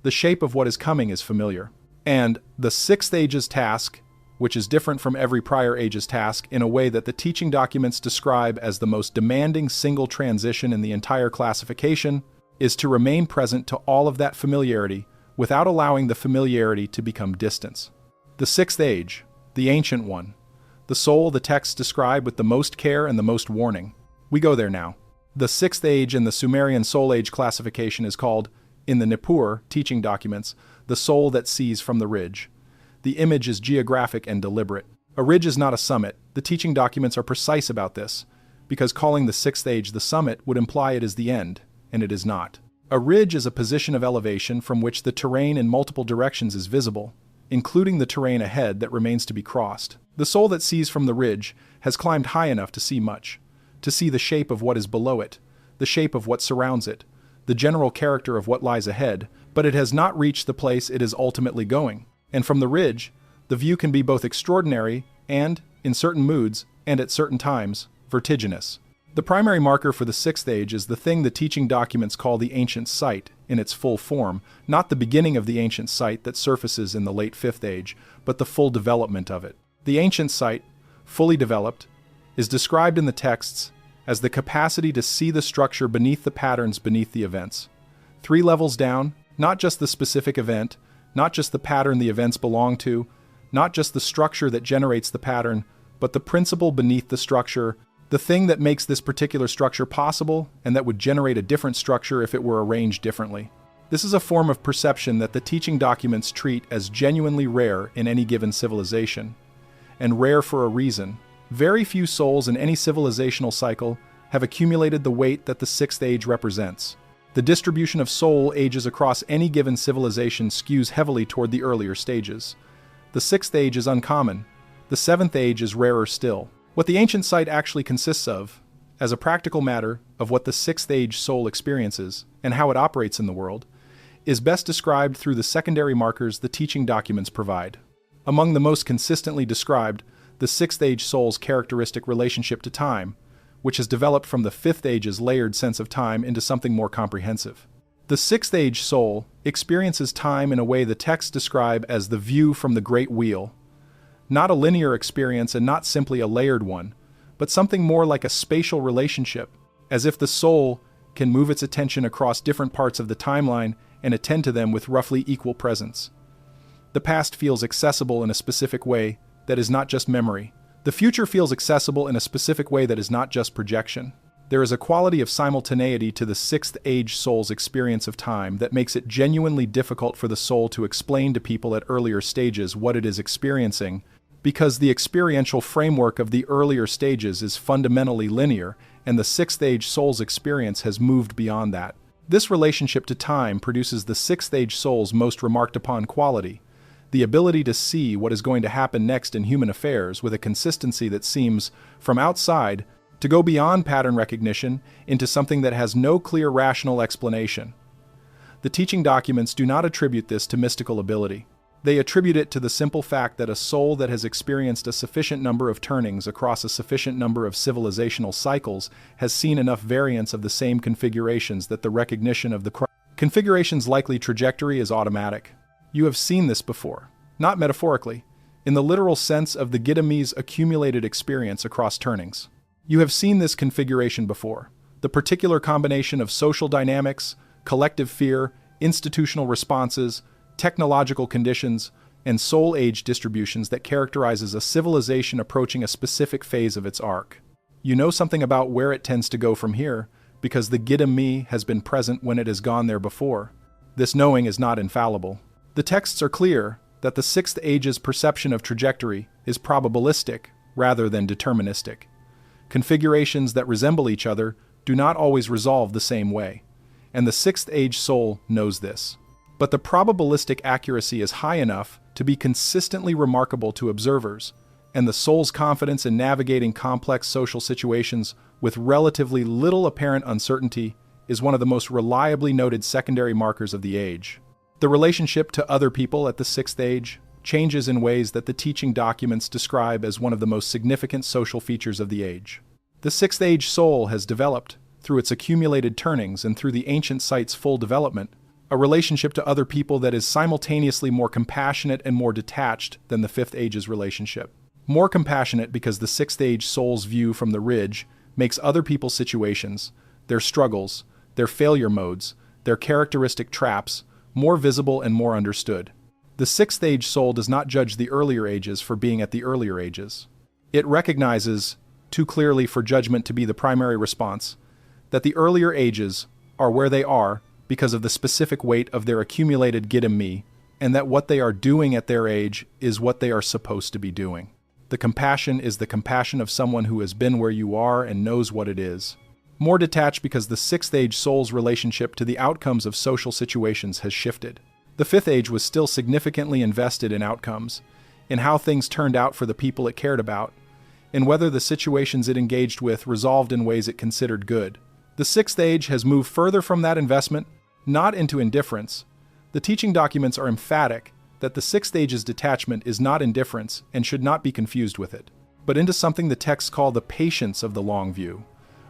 A: The shape of what is coming is familiar. And the sixth age's task, which is different from every prior age's task in a way that the teaching documents describe as the most demanding single transition in the entire classification, is to remain present to all of that familiarity without allowing the familiarity to become distance. The sixth age, the ancient one, the soul the texts describe with the most care and the most warning. We go there now. The sixth age in the Sumerian soul age classification is called In the Nippur teaching documents, the soul that sees from the ridge. The image is geographic and deliberate. A ridge is not a summit. The teaching documents are precise about this, because calling the sixth age the summit would imply it is the end, and it is not. A ridge is a position of elevation from which the terrain in multiple directions is visible, including the terrain ahead that remains to be crossed. The soul that sees from the ridge has climbed high enough to see much, to see the shape of what is below it, the shape of what surrounds it, the general character of what lies ahead, but it has not reached the place it is ultimately going. And from the ridge, the view can be both extraordinary and, in certain moods and at certain times, vertiginous. The primary marker for the sixth age is the thing the teaching documents call the ancient site in its full form, not the beginning of the ancient site that surfaces in the late fifth age, but the full development of it. The ancient site, fully developed, is described in the texts as the capacity to see the structure beneath the patterns beneath the events. 3 levels down, not just the specific event, not just the pattern the events belong to, not just the structure that generates the pattern, but the principle beneath the structure, the thing that makes this particular structure possible and that would generate a different structure if it were arranged differently. This is a form of perception that the teaching documents treat as genuinely rare in any given civilization, and rare for a reason. Very few souls in any civilizational cycle have accumulated the weight that the sixth age represents. The distribution of soul ages across any given civilization skews heavily toward the earlier stages. The sixth age is uncommon. The seventh age is rarer still. What the ancient site actually consists of, as a practical matter of what the sixth age soul experiences and how it operates in the world, is best described through the secondary markers the teaching documents provide. Among the most consistently described, the sixth age soul's characteristic relationship to time, which has developed from the fifth age's layered sense of time into something more comprehensive. The sixth age soul experiences time in a way the texts describe as the view from the great wheel, not a linear experience and not simply a layered one, but something more like a spatial relationship, as if the soul can move its attention across different parts of the timeline and attend to them with roughly equal presence. The past feels accessible in a specific way that is not just memory. The future feels accessible in a specific way that is not just projection. There is a quality of simultaneity to the sixth age soul's experience of time that makes it genuinely difficult for the soul to explain to people at earlier stages what it is experiencing, because the experiential framework of the earlier stages is fundamentally linear, and the sixth age soul's experience has moved beyond that. This relationship to time produces the sixth age soul's most remarked upon quality, the ability to see what is going to happen next in human affairs with a consistency that seems, from outside, to go beyond pattern recognition into something that has no clear rational explanation. The teaching documents do not attribute this to mystical ability. They attribute it to the simple fact that a soul that has experienced a sufficient number of turnings across a sufficient number of civilizational cycles has seen enough variants of the same configurations that the recognition of the configuration's likely trajectory is automatic. You have seen this before, not metaphorically, in the literal sense of the Gitame's accumulated experience across turnings. You have seen this configuration before, the particular combination of social dynamics, collective fear, institutional responses, technological conditions, and soul age distributions that characterizes a civilization approaching a specific phase of its arc. You know something about where it tends to go from here, because the Gitame has been present when it has gone there before. This knowing is not infallible. The texts are clear that the sixth age's perception of trajectory is probabilistic rather than deterministic. Configurations that resemble each other do not always resolve the same way, and the sixth age soul knows this. But the probabilistic accuracy is high enough to be consistently remarkable to observers, and the soul's confidence in navigating complex social situations with relatively little apparent uncertainty is one of the most reliably noted secondary markers of the age. The relationship to other people at the sixth age changes in ways that the teaching documents describe as one of the most significant social features of the age. The sixth age soul has developed, through its accumulated turnings and through the ancient site's full development, a relationship to other people that is simultaneously more compassionate and more detached than the fifth age's relationship. More compassionate because the sixth age soul's view from the ridge makes other people's situations, their struggles, their failure modes, their characteristic traps, more visible and more understood. The sixth age soul does not judge the earlier ages for being at the earlier ages. It recognizes, too clearly for judgment to be the primary response, that the earlier ages are where they are because of the specific weight of their accumulated gidimi, and that what they are doing at their age is what they are supposed to be doing. The compassion is the compassion of someone who has been where you are and knows what it is. More detached because the sixth age soul's relationship to the outcomes of social situations has shifted. The fifth age was still significantly invested in outcomes, in how things turned out for the people it cared about, and whether the situations it engaged with resolved in ways it considered good. The sixth age has moved further from that investment, not into indifference. The teaching documents are emphatic that the sixth age's detachment is not indifference and should not be confused with it, but into something the texts call the patience of the long view,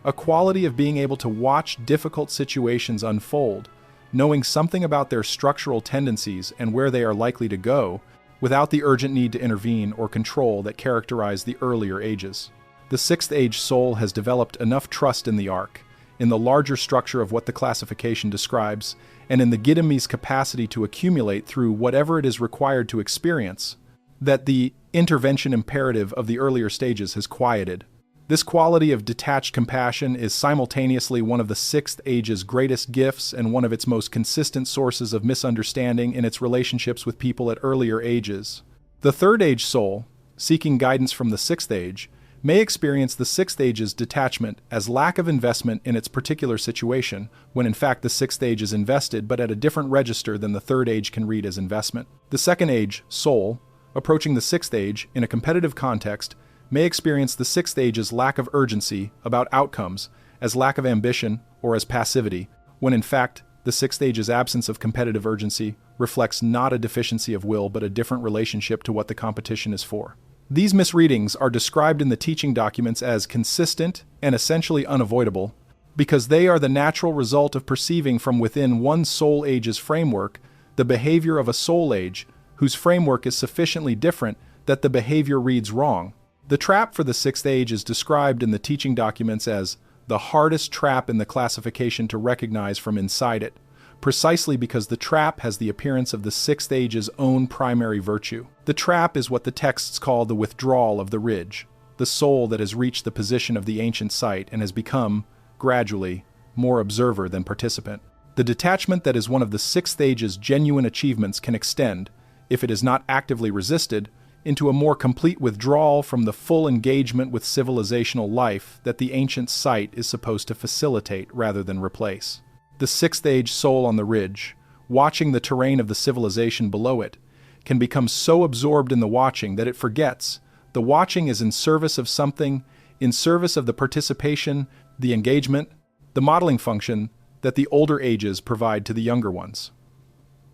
A: a quality of being able to watch difficult situations unfold, knowing something about their structural tendencies and where they are likely to go, without the urgent need to intervene or control that characterized the earlier ages. The sixth age soul has developed enough trust in the arc, in the larger structure of what the classification describes, and in the Gidimi's capacity to accumulate through whatever it is required to experience, that the intervention imperative of the earlier stages has quieted. This quality of detached compassion is simultaneously one of the sixth age's greatest gifts and one of its most consistent sources of misunderstanding in its relationships with people at earlier ages. The third age soul, seeking guidance from the sixth age, may experience the sixth age's detachment as lack of investment in its particular situation, when in fact the sixth age is invested but at a different register than the third age can read as investment. The second age, soul, approaching the sixth age in a competitive context, may experience the sixth age's lack of urgency about outcomes as lack of ambition or as passivity, when in fact the sixth age's absence of competitive urgency reflects not a deficiency of will but a different relationship to what the competition is for. These misreadings are described in the teaching documents as consistent and essentially unavoidable because they are the natural result of perceiving from within one soul age's framework the behavior of a soul age whose framework is sufficiently different that the behavior reads wrong. The trap for the sixth age is described in the teaching documents as the hardest trap in the classification to recognize from inside it, precisely because the trap has the appearance of the sixth age's own primary virtue. The trap is what the texts call the withdrawal of the ridge, the soul that has reached the position of the ancient site and has become, gradually, more observer than participant. The detachment that is one of the sixth age's genuine achievements can extend, if it is not actively resisted, into a more complete withdrawal from the full engagement with civilizational life that the ancient site is supposed to facilitate rather than replace. The sixth age soul on the ridge, watching the terrain of the civilization below it, can become so absorbed in the watching that it forgets the watching is in service of something, in service of the participation, the engagement, the modeling function that the older ages provide to the younger ones.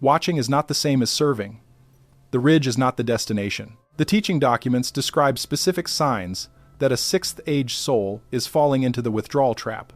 A: Watching is not the same as serving. The ridge is not the destination. The teaching documents describe specific signs that a sixth age soul is falling into the withdrawal trap,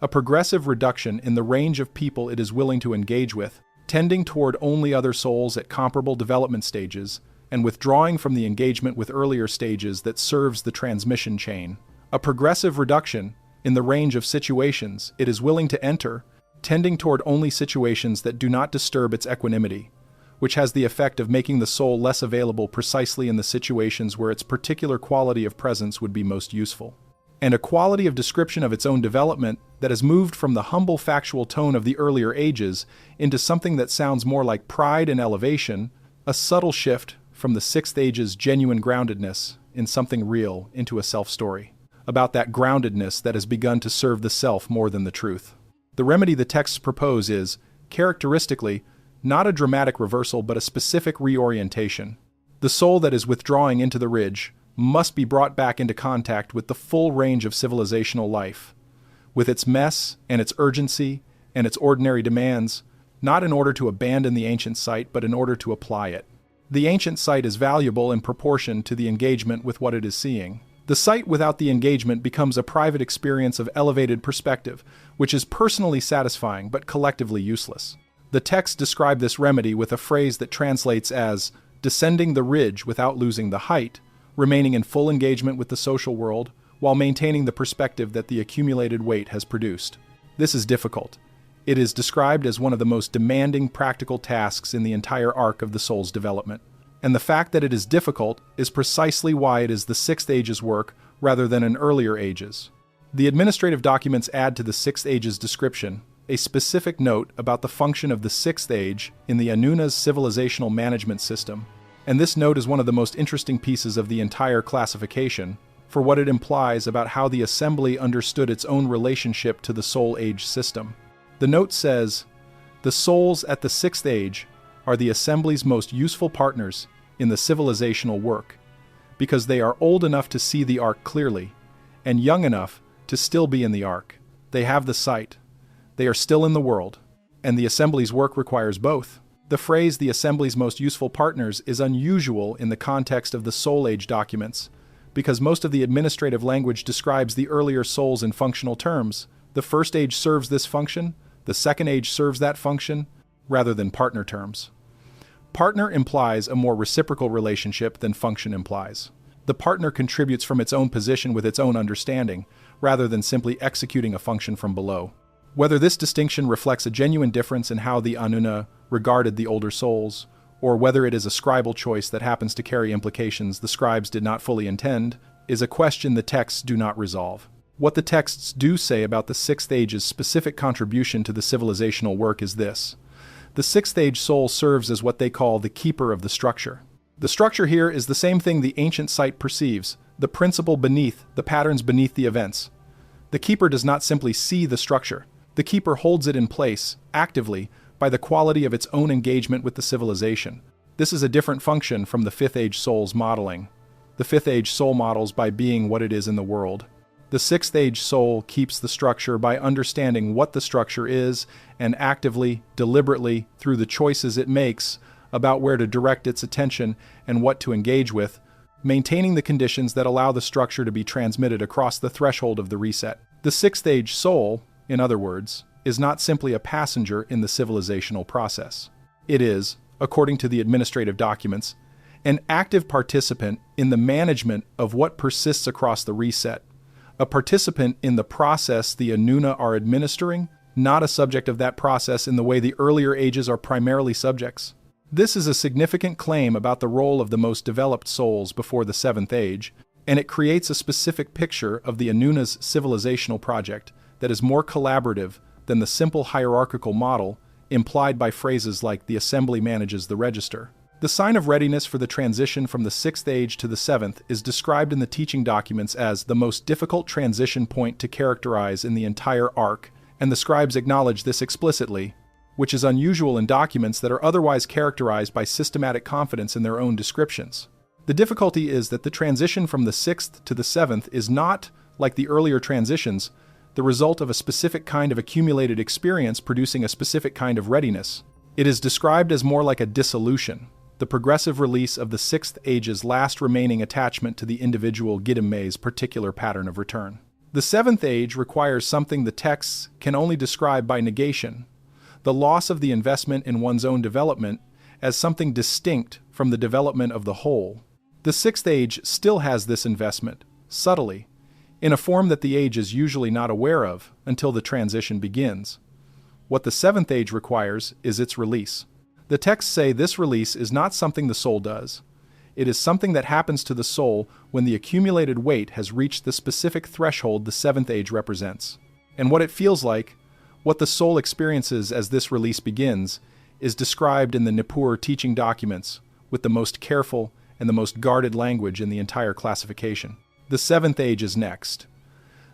A: a progressive reduction in the range of people it is willing to engage with, tending toward only other souls at comparable development stages, and withdrawing from the engagement with earlier stages that serves the transmission chain. A progressive reduction in the range of situations it is willing to enter, tending toward only situations that do not disturb its equanimity, which has the effect of making the soul less available precisely in the situations where its particular quality of presence would be most useful. And a quality of description of its own development that has moved from the humble factual tone of the earlier ages into something that sounds more like pride and elevation, a subtle shift from the sixth age's genuine groundedness in something real into a self-story, about that groundedness that has begun to serve the self more than the truth. The remedy the texts propose is, characteristically, not a dramatic reversal but a specific reorientation. The soul that is withdrawing into the ridge must be brought back into contact with the full range of civilizational life, with its mess and its urgency and its ordinary demands, not in order to abandon the ancient site but in order to apply it. The ancient site is valuable in proportion to the engagement with what it is seeing. The site without the engagement becomes a private experience of elevated perspective, which is personally satisfying but collectively useless. The texts describe this remedy with a phrase that translates as descending the ridge without losing the height, remaining in full engagement with the social world, while maintaining the perspective that the accumulated weight has produced. This is difficult. It is described as one of the most demanding practical tasks in the entire arc of the soul's development. And the fact that it is difficult is precisely why it is the sixth age's work rather than an earlier age's. The administrative documents add to the sixth age's description, a specific note about the function of the sixth age in the Anuna's civilizational management system. And this note is one of the most interesting pieces of the entire classification, for what it implies about how the assembly understood its own relationship to the Soul Age system. The note says, "The souls at the sixth age are the assembly's most useful partners in the civilizational work, because they are old enough to see the arc clearly, and young enough to still be in the arc. They have the sight. They are still in the world, and the assembly's work requires both." The phrase "the assembly's most useful partners" is unusual in the context of the Soul Age documents, because most of the administrative language describes the earlier souls in functional terms. The first age serves this function, the second age serves that function, rather than partner terms. Partner implies a more reciprocal relationship than function implies. The partner contributes from its own position with its own understanding, rather than simply executing a function from below. Whether this distinction reflects a genuine difference in how the Anuna regarded the older souls, or whether it is a scribal choice that happens to carry implications the scribes did not fully intend, is a question the texts do not resolve. What the texts do say about the sixth age's specific contribution to the civilizational work is this: the sixth age soul serves as what they call the keeper of the structure. The structure here is the same thing the ancient sight perceives, the principle beneath, the patterns beneath the events. The keeper does not simply see the structure. The keeper holds it in place, actively, by the quality of its own engagement with the civilization. This is a different function from the fifth age soul's modeling. The fifth age soul models by being what it is in the world. The sixth age soul keeps the structure by understanding what the structure is and actively, deliberately, through the choices it makes about where to direct its attention and what to engage with, maintaining the conditions that allow the structure to be transmitted across the threshold of the reset. The sixth age soul, in other words, is not simply a passenger in the civilizational process. It is, according to the administrative documents, an active participant in the management of what persists across the reset, a participant in the process the Anuna are administering, not a subject of that process in the way the earlier ages are primarily subjects. This is a significant claim about the role of the most developed souls before the seventh age, and it creates a specific picture of the Anuna's civilizational project that is more collaborative than the simple hierarchical model implied by phrases like "the assembly manages the register." The sign of readiness for the transition from the sixth age to the seventh is described in the teaching documents as the most difficult transition point to characterize in the entire arc, and the scribes acknowledge this explicitly, which is unusual in documents that are otherwise characterized by systematic confidence in their own descriptions. The difficulty is that the transition from the sixth to the seventh is not, like the earlier transitions, the result of a specific kind of accumulated experience producing a specific kind of readiness. It is described as more like a dissolution, the progressive release of the sixth age's last remaining attachment to the individual Gidimme's particular pattern of return. The seventh age requires something the texts can only describe by negation, the loss of the investment in one's own development as something distinct from the development of the whole. The sixth age still has this investment, subtly, in a form that the age is usually not aware of until the transition begins. What the seventh age requires is its release. The texts say this release is not something the soul does. It is something that happens to the soul when the accumulated weight has reached the specific threshold the seventh age represents. And what it feels like, what the soul experiences as this release begins, is described in the Nippur teaching documents with the most careful and the most guarded language in the entire classification. The seventh age is next.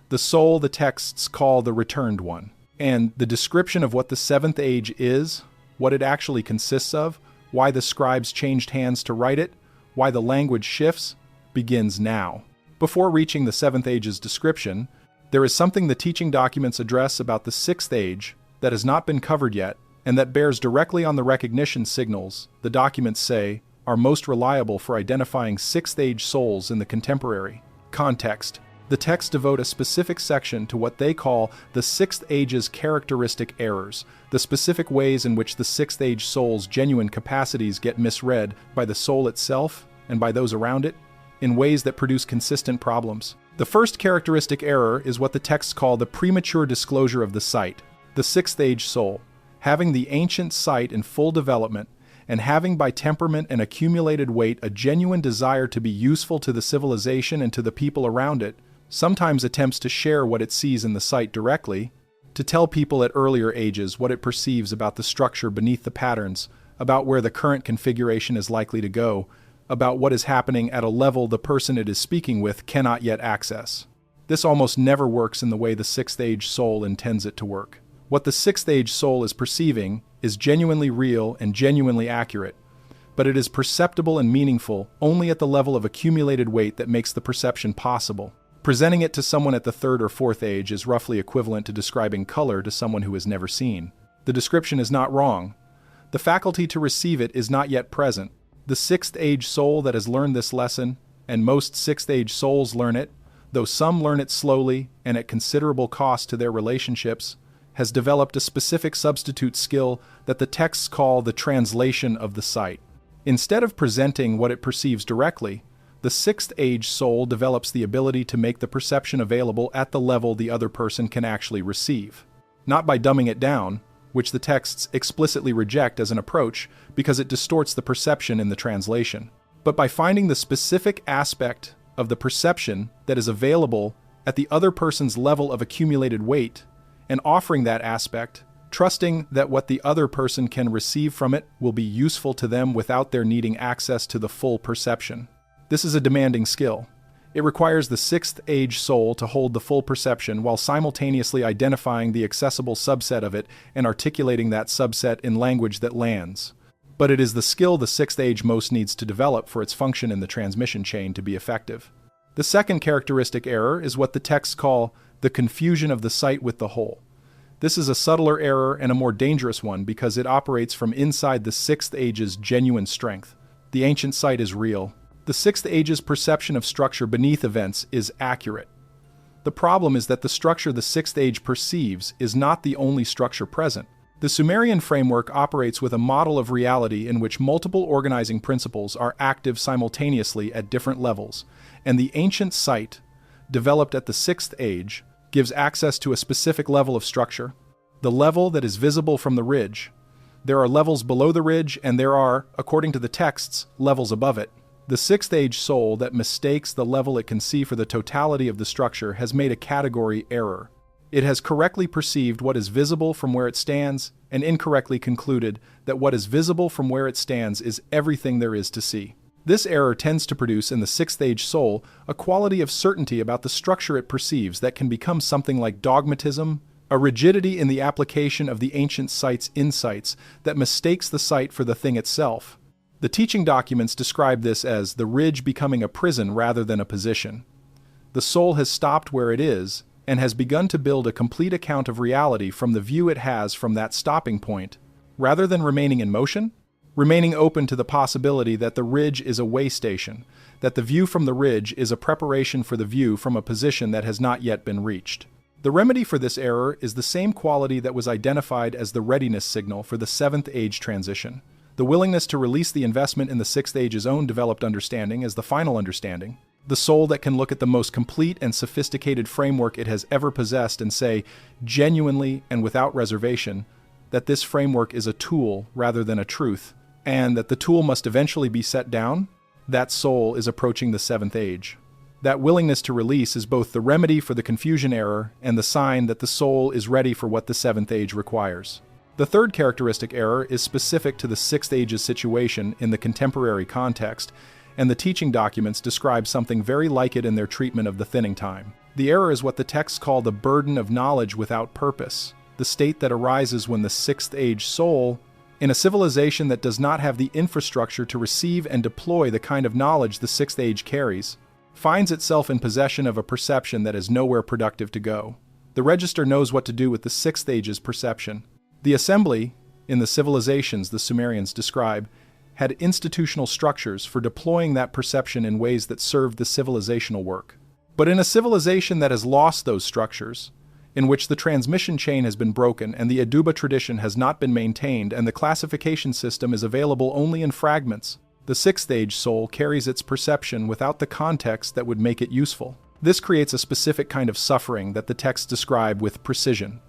A: The soul the texts call the returned one. And the description of what the seventh age is, what it actually consists of, why the scribes changed hands to write it, why the language shifts, begins now. Before reaching the seventh age's description, there is something the teaching documents address about the sixth age that has not been covered yet, and that bears directly on the recognition signals the documents say are most reliable for identifying sixth age souls in the contemporary context. The texts devote a specific section to what they call the sixth age's characteristic errors, the specific ways in which the sixth age soul's genuine capacities get misread by the soul itself and by those around it, in ways that produce consistent problems. The first characteristic error is what the texts call the premature disclosure of the sight. The sixth age soul, having the ancient sight in full development, and having by temperament and accumulated weight a genuine desire to be useful to the civilization and to the people around it, sometimes attempts to share what it sees in the sight directly, to tell people at earlier ages what it perceives about the structure beneath the patterns, about where the current configuration is likely to go, about what is happening at a level the person it is speaking with cannot yet access. This almost never works in the way the sixth age soul intends it to work. What the sixth age soul is perceiving is genuinely real and genuinely accurate, but it is perceptible and meaningful only at the level of accumulated weight that makes the perception possible. Presenting it to someone at the third or fourth age is roughly equivalent to describing color to someone who has never seen. The description is not wrong. The faculty to receive it is not yet present. The sixth age soul that has learned this lesson, and most sixth age souls learn it, though some learn it slowly and at considerable cost to their relationships, has developed a specific substitute skill that the texts call the translation of the sight. Instead of presenting what it perceives directly, the sixth age soul develops the ability to make the perception available at the level the other person can actually receive. Not by dumbing it down, which the texts explicitly reject as an approach because it distorts the perception in the translation, but by finding the specific aspect of the perception that is available at the other person's level of accumulated weight and offering that aspect, trusting that what the other person can receive from it will be useful to them without their needing access to the full perception. This is a demanding skill. It requires the sixth age soul to hold the full perception while simultaneously identifying the accessible subset of it and articulating that subset in language that lands. But it is the skill the sixth age most needs to develop for its function in the transmission chain to be effective. The second characteristic error is what the texts call the confusion of the sight with the whole. This is a subtler error and a more dangerous one because it operates from inside the sixth age's genuine strength. The ancient sight is real. The sixth age's perception of structure beneath events is accurate. The problem is that the structure the sixth age perceives is not the only structure present. The Sumerian framework operates with a model of reality in which multiple organizing principles are active simultaneously at different levels, and the ancient sight, developed at the sixth age, gives access to a specific level of structure, the level that is visible from the ridge. There are levels below the ridge, and there are, according to the texts, levels above it. The sixth age soul that mistakes the level it can see for the totality of the structure has made a category error. It has correctly perceived what is visible from where it stands and incorrectly concluded that what is visible from where it stands is everything there is to see. This error tends to produce in the sixth age soul a quality of certainty about the structure it perceives that can become something like dogmatism, a rigidity in the application of the ancient sight's insights that mistakes the sight for the thing itself. The teaching documents describe this as the ridge becoming a prison rather than a position. The soul has stopped where it is and has begun to build a complete account of reality from the view it has from that stopping point, rather than remaining in motion, remaining open to the possibility that the ridge is a way station, that the view from the ridge is a preparation for the view from a position that has not yet been reached. The remedy for this error is the same quality that was identified as the readiness signal for the seventh age transition. The willingness to release the investment in the sixth age's own developed understanding as the final understanding. The soul that can look at the most complete and sophisticated framework it has ever possessed and say, genuinely and without reservation, that this framework is a tool rather than a truth, and that the tool must eventually be set down. That soul is approaching the seventh age. That willingness to release is both the remedy for the confusion error and the sign that the soul is ready for what the seventh age requires. The third characteristic error is specific to the sixth age's situation in the contemporary context, and the teaching documents describe something very like it in their treatment of the thinning time. The error is what the texts call the burden of knowledge without purpose, the state that arises when the sixth age soul, in a civilization that does not have the infrastructure to receive and deploy the kind of knowledge the sixth age carries, finds itself in possession of a perception that is nowhere productive to go. The register knows what to do with the sixth age's perception. The assembly, in the civilizations the Sumerians describe, had institutional structures for deploying that perception in ways that served the civilizational work. But in a civilization that has lost those structures, in which the transmission chain has been broken and the Aduba tradition has not been maintained and the classification system is available only in fragments, the sixth age soul carries its perception without the context that would make it useful. This creates a specific kind of suffering that the texts describe with precision.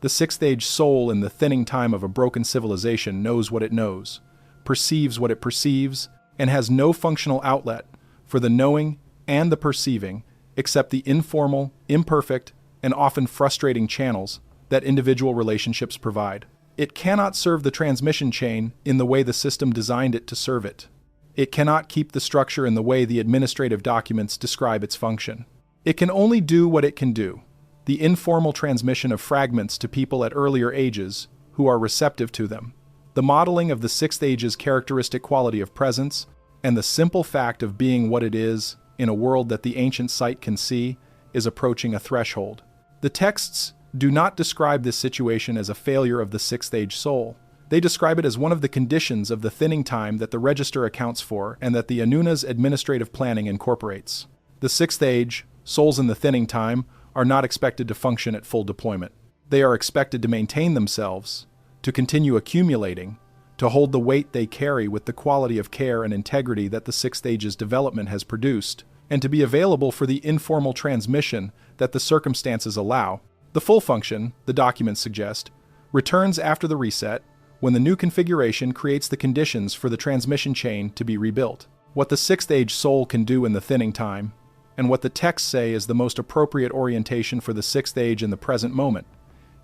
A: The sixth age soul in the thinning time of a broken civilization knows what it knows, perceives what it perceives, and has no functional outlet for the knowing and the perceiving except the informal, imperfect, and often frustrating channels that individual relationships provide. It cannot serve the transmission chain in the way the system designed it to serve it. It cannot keep the structure in the way the administrative documents describe its function. It can only do what it can do: the informal transmission of fragments to people at earlier ages who are receptive to them, the modeling of the Sixth Age's characteristic quality of presence, and the simple fact of being what it is in a world that the ancient sight can see is approaching a threshold. The texts do not describe this situation as a failure of the Sixth Age soul. They describe it as one of the conditions of the thinning time that the register accounts for and that the Anuna's administrative planning incorporates. The Sixth Age, souls in the thinning time, are not expected to function at full deployment. They are expected to maintain themselves, to continue accumulating, to hold the weight they carry with the quality of care and integrity that the Sixth Age's development has produced, and to be available for the informal transmission that the circumstances allow. The full function, the documents suggest, returns after the reset, when the new configuration creates the conditions for the transmission chain to be rebuilt. What the Sixth Age soul can do in the thinning time, and what the texts say is the most appropriate orientation for the Sixth Age in the present moment,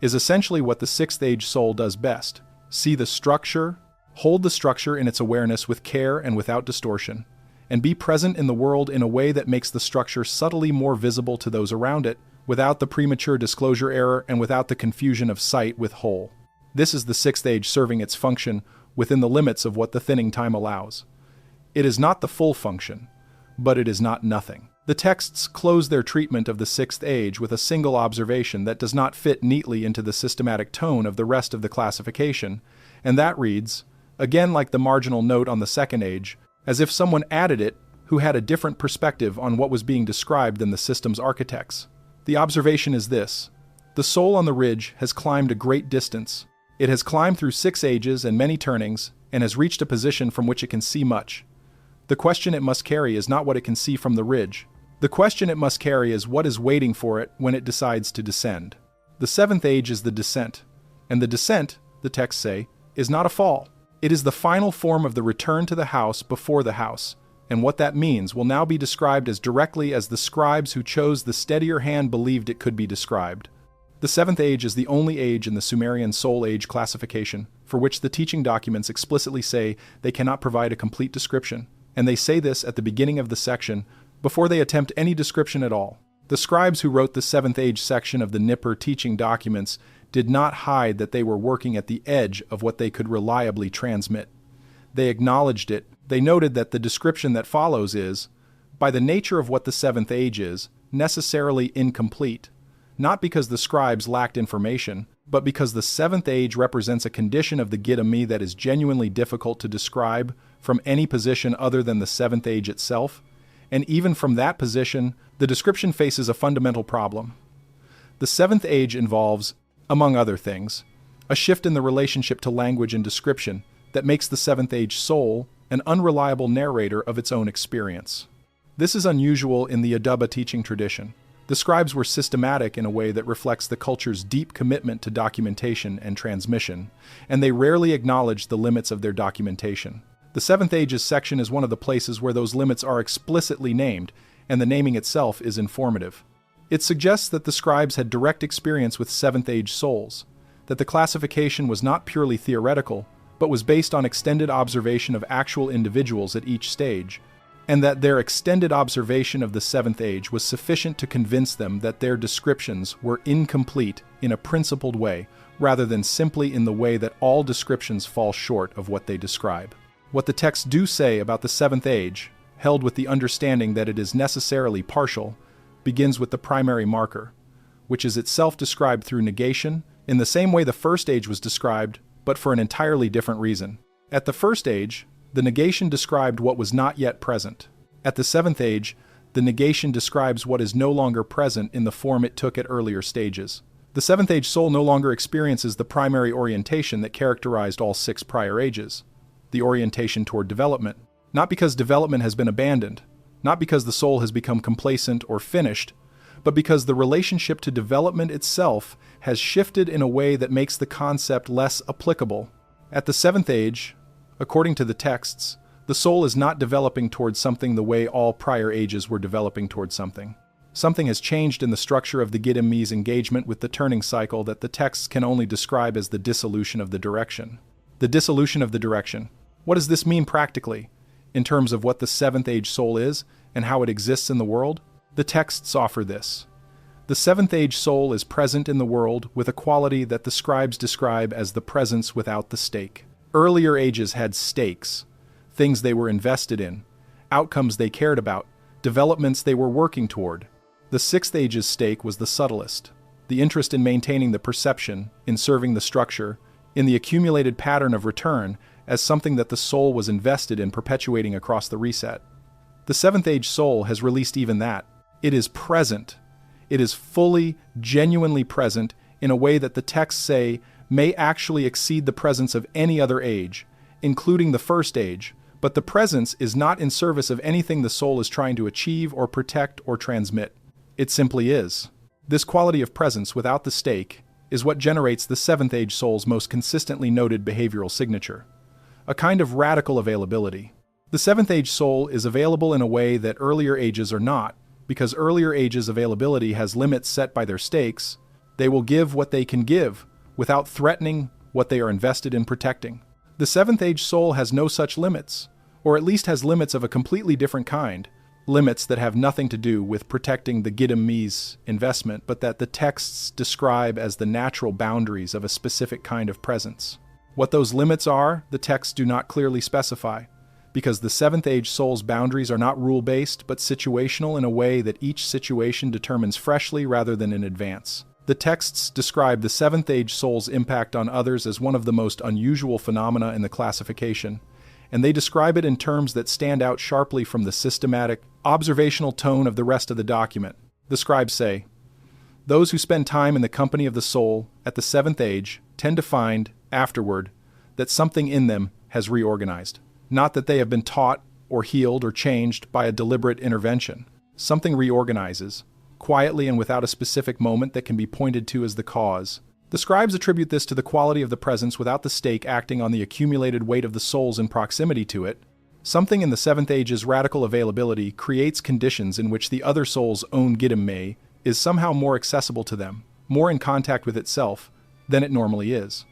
A: is essentially what the Sixth Age soul does best: see the structure, hold the structure in its awareness with care and without distortion, and be present in the world in a way that makes the structure subtly more visible to those around it, without the premature disclosure error and without the confusion of sight with whole. This is the Sixth Age serving its function within the limits of what the thinning time allows. It is not the full function, but it is not nothing. The texts close their treatment of the Sixth Age with a single observation that does not fit neatly into the systematic tone of the rest of the classification, and that reads, again like the marginal note on the Second Age, as if someone added it who had a different perspective on what was being described than the system's architects. The observation is this: the soul on the ridge has climbed a great distance. It has climbed through 6 ages and many turnings, and has reached a position from which it can see much. The question it must carry is not what it can see from the ridge. The question it must carry is what is waiting for it when it decides to descend. The Seventh Age is the descent, and the descent, the texts say, is not a fall. It is the final form of the return to the house before the house, and what that means will now be described as directly as the scribes who chose the steadier hand believed it could be described. The Seventh Age is the only age in the Sumerian Soul Age classification for which the teaching documents explicitly say they cannot provide a complete description, and they say this at the beginning of the section before they attempt any description at all. The scribes who wrote the Seventh Age section of the Nippur teaching documents did not hide that they were working at the edge of what they could reliably transmit. They acknowledged it. They noted that the description that follows is, by the nature of what the Seventh Age is, necessarily incomplete, not because the scribes lacked information, but because the Seventh Age represents a condition of the Gita-me that is genuinely difficult to describe from any position other than the Seventh Age itself, and even from that position, the description faces a fundamental problem. The Seventh Age involves, among other things, a shift in the relationship to language and description that makes the Seventh Age soul an unreliable narrator of its own experience. This is unusual in the Adaba teaching tradition. The scribes were systematic in a way that reflects the culture's deep commitment to documentation and transmission, and they rarely acknowledged the limits of their documentation. The Seventh Age's section is one of the places where those limits are explicitly named, and the naming itself is informative. It suggests that the scribes had direct experience with Seventh Age souls, that the classification was not purely theoretical, but was based on extended observation of actual individuals at each stage, and that their extended observation of the Seventh Age was sufficient to convince them that their descriptions were incomplete in a principled way, rather than simply in the way that all descriptions fall short of what they describe. What the texts do say about the Seventh Age, held with the understanding that it is necessarily partial, begins with the primary marker, which is itself described through negation, in the same way the First Age was described, but for an entirely different reason. At the First Age, the negation described what was not yet present. At the Seventh Age, the negation describes what is no longer present in the form it took at earlier stages. The Seventh Age soul no longer experiences the primary orientation that characterized all 6 prior ages, the orientation toward development, not because development has been abandoned, not because the soul has become complacent or finished, but because the relationship to development itself has shifted in a way that makes the concept less applicable. At the Seventh Age, according to the texts, the soul is not developing towards something the way all prior ages were developing towards something. Something has changed in the structure of the Gidim's engagement with the turning cycle that the texts can only describe as the dissolution of the direction. The dissolution of the direction. What does this mean practically, in terms of what the seventh age soul is and how it exists in the world? The texts offer this. The seventh age soul is present in the world with a quality that the scribes describe as the presence without the stake. Earlier ages had stakes, things they were invested in, outcomes they cared about, developments they were working toward. The sixth age's stake was the subtlest, the interest in maintaining the perception, in serving the structure, in the accumulated pattern of return as something that the soul was invested in perpetuating across the reset. The seventh age soul has released even that. It is present. It is fully, genuinely present in a way that the texts say may actually exceed the presence of any other age, including the first age, but the presence is not in service of anything the soul is trying to achieve or protect or transmit. It simply is. This quality of presence without the stake is what generates the seventh age soul's most consistently noted behavioral signature, a kind of radical availability. The seventh age soul is available in a way that earlier ages are not, because earlier ages' availability has limits set by their stakes. They will give what they can give, without threatening what they are invested in protecting. The seventh age soul has no such limits, or at least has limits of a completely different kind, limits that have nothing to do with protecting the Gidim's investment, but that the texts describe as the natural boundaries of a specific kind of presence. What those limits are, the texts do not clearly specify, because the seventh age soul's boundaries are not rule-based, but situational in a way that each situation determines freshly rather than in advance. The texts describe the seventh age soul's impact on others as one of the most unusual phenomena in the classification, and they describe it in terms that stand out sharply from the systematic, observational tone of the rest of the document. The scribes say, "Those who spend time in the company of the soul at the seventh age tend to find, afterward, that something in them has reorganized. Not that they have been taught or healed or changed by a deliberate intervention. Something reorganizes, quietly and without a specific moment that can be pointed to as the cause." The scribes attribute this to the quality of the presence without the stake acting on the accumulated weight of the souls in proximity to it. Something in the seventh age's radical availability creates conditions in which the other soul's own Gidim is somehow more accessible to them, more in contact with itself, than it normally is.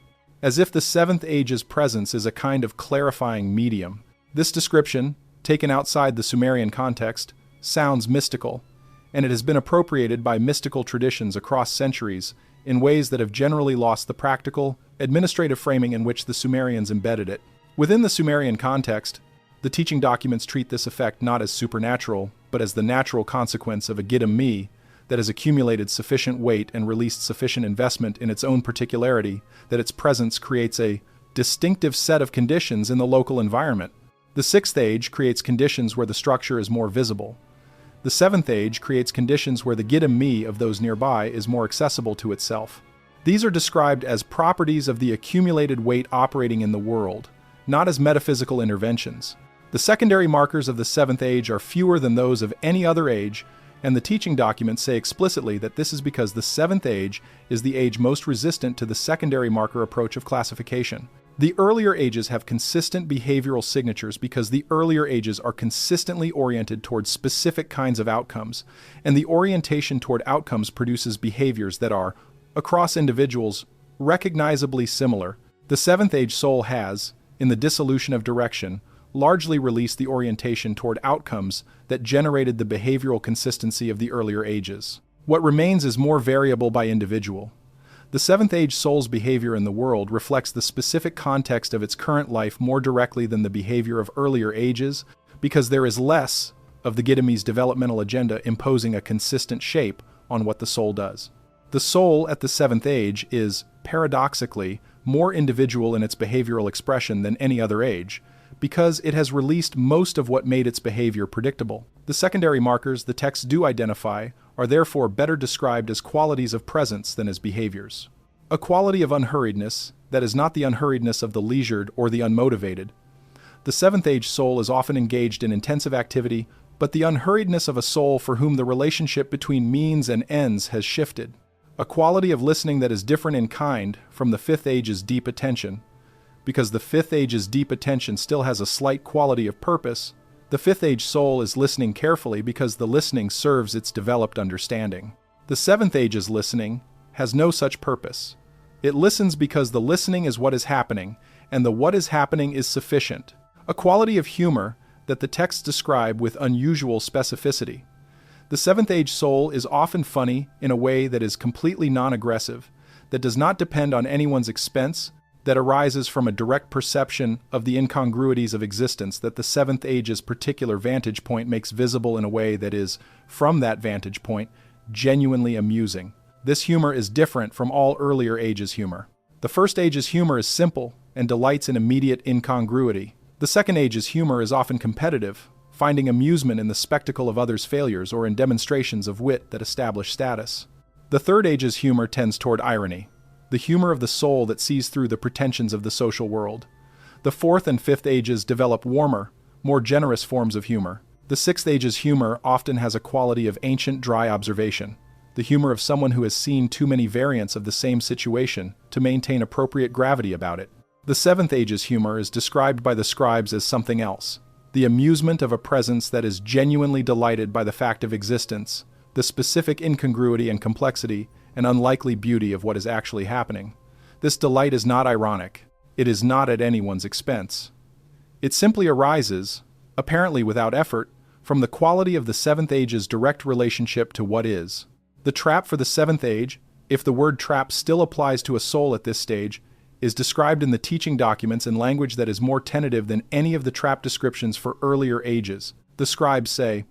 A: As if the seventh age's presence is a kind of clarifying medium. This description, taken outside the Sumerian context, sounds mystical, and it has been appropriated by mystical traditions across centuries in ways that have generally lost the practical, administrative framing in which the Sumerians embedded it. Within the Sumerian context, the teaching documents treat this effect not as supernatural, but as the natural consequence of a Gidim that has accumulated sufficient weight and released sufficient investment in its own particularity that its presence creates a distinctive set of conditions in the local environment. The sixth age creates conditions where the structure is more visible. The seventh age creates conditions where the Gidim of those nearby is more accessible to itself. These are described as properties of the accumulated weight operating in the world, not as metaphysical interventions. The secondary markers of the seventh age are fewer than those of any other age, and the teaching documents say explicitly that this is because the seventh age is the age most resistant to the secondary marker approach of classification. The earlier ages have consistent behavioral signatures because the earlier ages are consistently oriented towards specific kinds of outcomes, and the orientation toward outcomes produces behaviors that are, across individuals, recognizably similar. The seventh age soul has, in the dissolution of direction, largely released the orientation toward outcomes that generated the behavioral consistency of the earlier ages. What remains is more variable by individual. The seventh age soul's behavior in the world reflects the specific context of its current life more directly than the behavior of earlier ages, because there is less of the Gidim's developmental agenda imposing a consistent shape on what the soul does. The soul at the seventh age is, paradoxically, more individual in its behavioral expression than any other age, because it has released most of what made its behavior predictable. The secondary markers the texts do identify are therefore better described as qualities of presence than as behaviors. A quality of unhurriedness that is not the unhurriedness of the leisured or the unmotivated. The seventh age soul is often engaged in intensive activity, but the unhurriedness of a soul for whom the relationship between means and ends has shifted. A quality of listening that is different in kind from the fifth age's deep attention, because the fifth age's deep attention still has a slight quality of purpose, The fifth age soul is listening carefully because the listening serves its developed understanding. The seventh age's listening has no such purpose. It listens because the listening is what is happening, and the what is happening is sufficient. A quality of humor that the texts describe with unusual specificity. The seventh age soul is often funny in a way that is completely non-aggressive, that does not depend on anyone's expense, that arises from a direct perception of the incongruities of existence that the seventh age's particular vantage point makes visible in a way that is, from that vantage point, genuinely amusing. This humor is different from all earlier ages' humor. The first age's humor is simple and delights in immediate incongruity. The second age's humor is often competitive, finding amusement in the spectacle of others' failures or in demonstrations of wit that establish status. The third age's humor tends toward irony, the humor of the soul that sees through the pretensions of the social world. The fourth and fifth ages develop warmer, more generous forms of humor. The sixth age's humor often has a quality of ancient dry observation, the humor of someone who has seen too many variants of the same situation to maintain appropriate gravity about it. The seventh age's humor is described by the scribes as something else, the amusement of a presence that is genuinely delighted by the fact of existence, the specific incongruity and complexity and unlikely beauty of what is actually happening. This delight is not ironic. It is not at anyone's expense. It simply arises, apparently without effort, from the quality of the seventh age's direct relationship to what is. The trap for the seventh age, if the word trap still applies to a soul at this stage, is described in the teaching documents in language that is more tentative than any of the trap descriptions for earlier ages. The scribes say,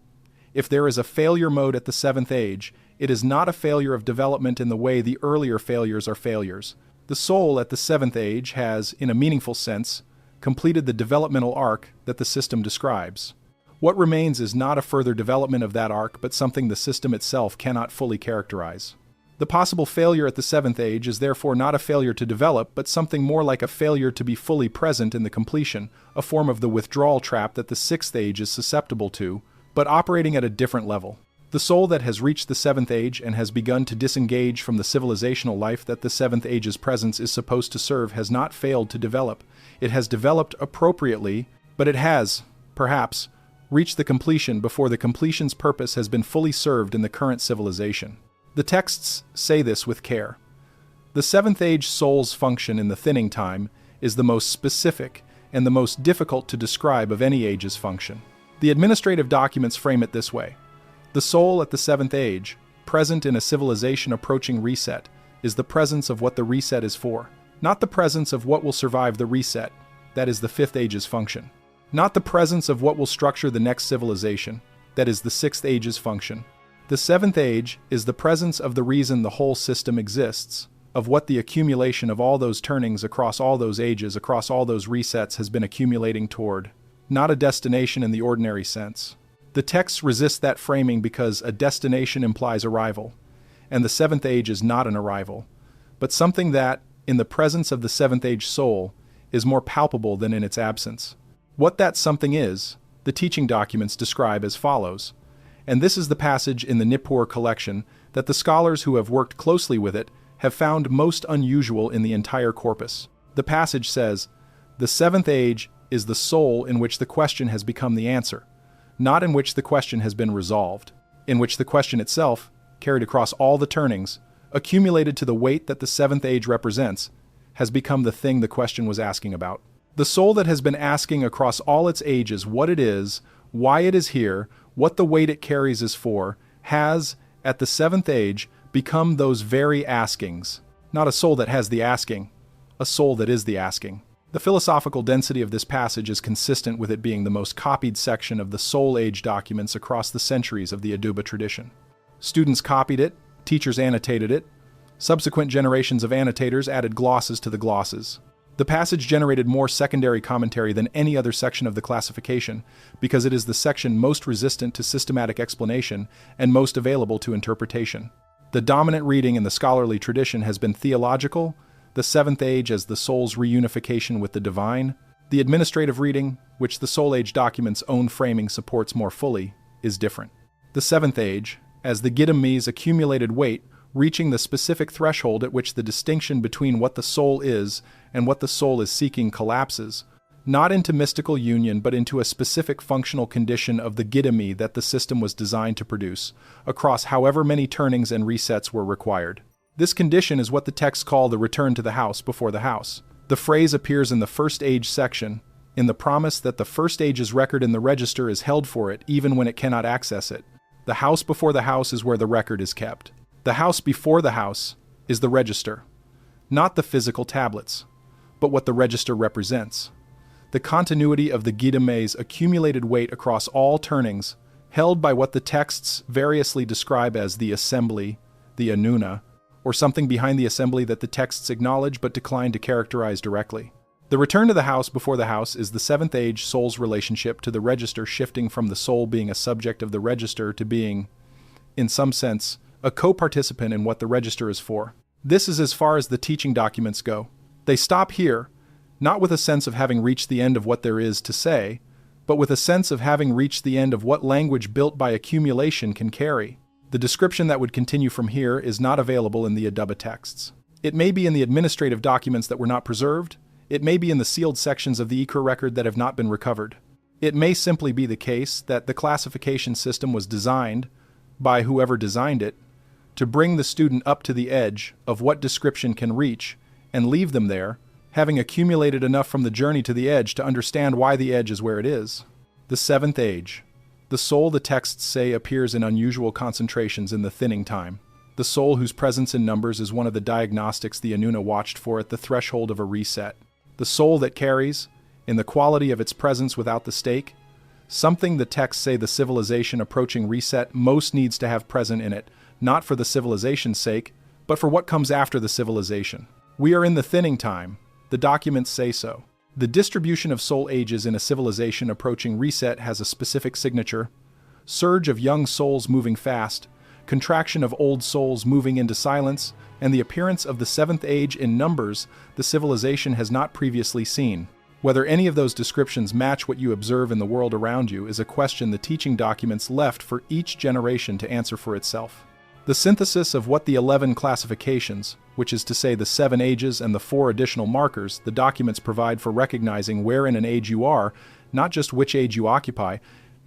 A: if there is a failure mode at the seventh age, it is not a failure of development in the way the earlier failures are failures. The soul at the seventh age has, in a meaningful sense, completed the developmental arc that the system describes. What remains is not a further development of that arc, but something the system itself cannot fully characterize. The possible failure at the seventh age is therefore not a failure to develop, but something more like a failure to be fully present in the completion, a form of the withdrawal trap that the sixth age is susceptible to, but operating at a different level. The soul that has reached the seventh age and has begun to disengage from the civilizational life that the seventh age's presence is supposed to serve has not failed to develop. It has developed appropriately, but it has, perhaps, reached the completion before the completion's purpose has been fully served in the current civilization. The texts say this with care. The seventh age soul's function in the thinning time is the most specific and the most difficult to describe of any age's function. The administrative documents frame it this way. The soul at the seventh age, present in a civilization approaching reset, is the presence of what the reset is for, not the presence of what will survive the reset, that is the fifth age's function. Not the presence of what will structure the next civilization, that is the sixth age's function. The seventh age is the presence of the reason the whole system exists, of what the accumulation of all those turnings across all those ages, across all those resets has been accumulating toward, not a destination in the ordinary sense. The texts resist that framing because a destination implies arrival, and the seventh age is not an arrival, but something that, in the presence of the seventh age soul, is more palpable than in its absence. What that something is, the teaching documents describe as follows, and this is the passage in the Nippur collection that the scholars who have worked closely with it have found most unusual in the entire corpus. The passage says, "The seventh age is the soul in which the question has become the answer, not in which the question has been resolved, in which the question itself, carried across all the turnings, accumulated to the weight that the seventh age represents, has become the thing the question was asking about. The soul that has been asking across all its ages what it is, why it is here, what the weight it carries is for, has, at the seventh age, become those very askings. Not a soul that has the asking, a soul that is the asking." The philosophical density of this passage is consistent with it being the most copied section of the Soul Age documents across the centuries of the Aduba tradition. Students copied it, teachers annotated it, subsequent generations of annotators added glosses to the glosses. The passage generated more secondary commentary than any other section of the classification because it is the section most resistant to systematic explanation and most available to interpretation. The dominant reading in the scholarly tradition has been theological, the seventh age as the soul's reunification with the divine. The administrative reading, which the Soul Age document's own framing supports more fully, is different. The seventh age, as the Gidamese accumulated weight, reaching the specific threshold at which the distinction between what the soul is and what the soul is seeking collapses, not into mystical union but into a specific functional condition of the gidimi that the system was designed to produce, across however many turnings and resets were required. This condition is what the texts call the return to the house before the house. The phrase appears in the first age section, in the promise that the first age's record in the register is held for it even when it cannot access it. The house before the house is where the record is kept. The house before the house is the register, not the physical tablets, but what the register represents. The continuity of the Gidame's accumulated weight across all turnings, held by what the texts variously describe as the assembly, the Anuna, or something behind the assembly that the texts acknowledge but decline to characterize directly. The return to the house before the house is the seventh age soul's relationship to the register, shifting from the soul being a subject of the register to being, in some sense, a co-participant in what the register is for. This is as far as the teaching documents go. They stop here, not with a sense of having reached the end of what there is to say, but with a sense of having reached the end of what language built by accumulation can carry. The description that would continue from here is not available in the Adaba texts. It may be in the administrative documents that were not preserved. It may be in the sealed sections of the Iker record that have not been recovered. It may simply be the case that the classification system was designed, by whoever designed it, to bring the student up to the edge of what description can reach and leave them there, having accumulated enough from the journey to the edge to understand why the edge is where it is. The seventh age. The soul, the texts say, appears in unusual concentrations in the thinning time. The soul whose presence in numbers is one of the diagnostics the Anuna watched for at the threshold of a reset. The soul that carries, in the quality of its presence without the stake, something the texts say the civilization approaching reset most needs to have present in it, not for the civilization's sake, but for what comes after the civilization. We are in the thinning time. The documents say so. The distribution of soul ages in a civilization approaching reset has a specific signature: surge of young souls moving fast, contraction of old souls moving into silence, and the appearance of the seventh age in numbers the civilization has not previously seen. Whether any of those descriptions match what you observe in the world around you is a question the teaching documents left for each generation to answer for itself. The synthesis of what the 11 classifications, which is to say the 7 ages and the 4 additional markers the documents provide for recognizing where in an age you are, not just which age you occupy,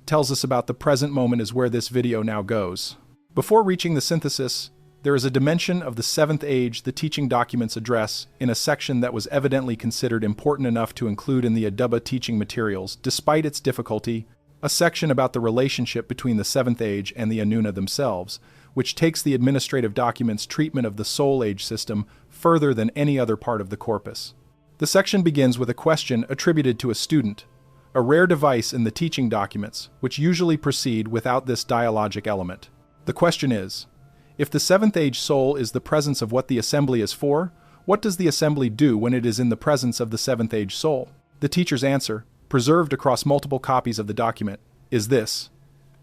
A: tells us about the present moment is where this video now goes. Before reaching the synthesis, there is a dimension of the 7th age the teaching documents address in a section that was evidently considered important enough to include in the Adaba teaching materials, despite its difficulty, a section about the relationship between the 7th age and the Anuna themselves, which takes the administrative documents' treatment of the soul age system further than any other part of the corpus. The section begins with a question attributed to a student, a rare device in the teaching documents, which usually proceed without this dialogic element. The question is, if the 7th age soul is the presence of what the assembly is for, what does the assembly do when it is in the presence of the 7th age soul? The teacher's answer, preserved across multiple copies of the document, is this: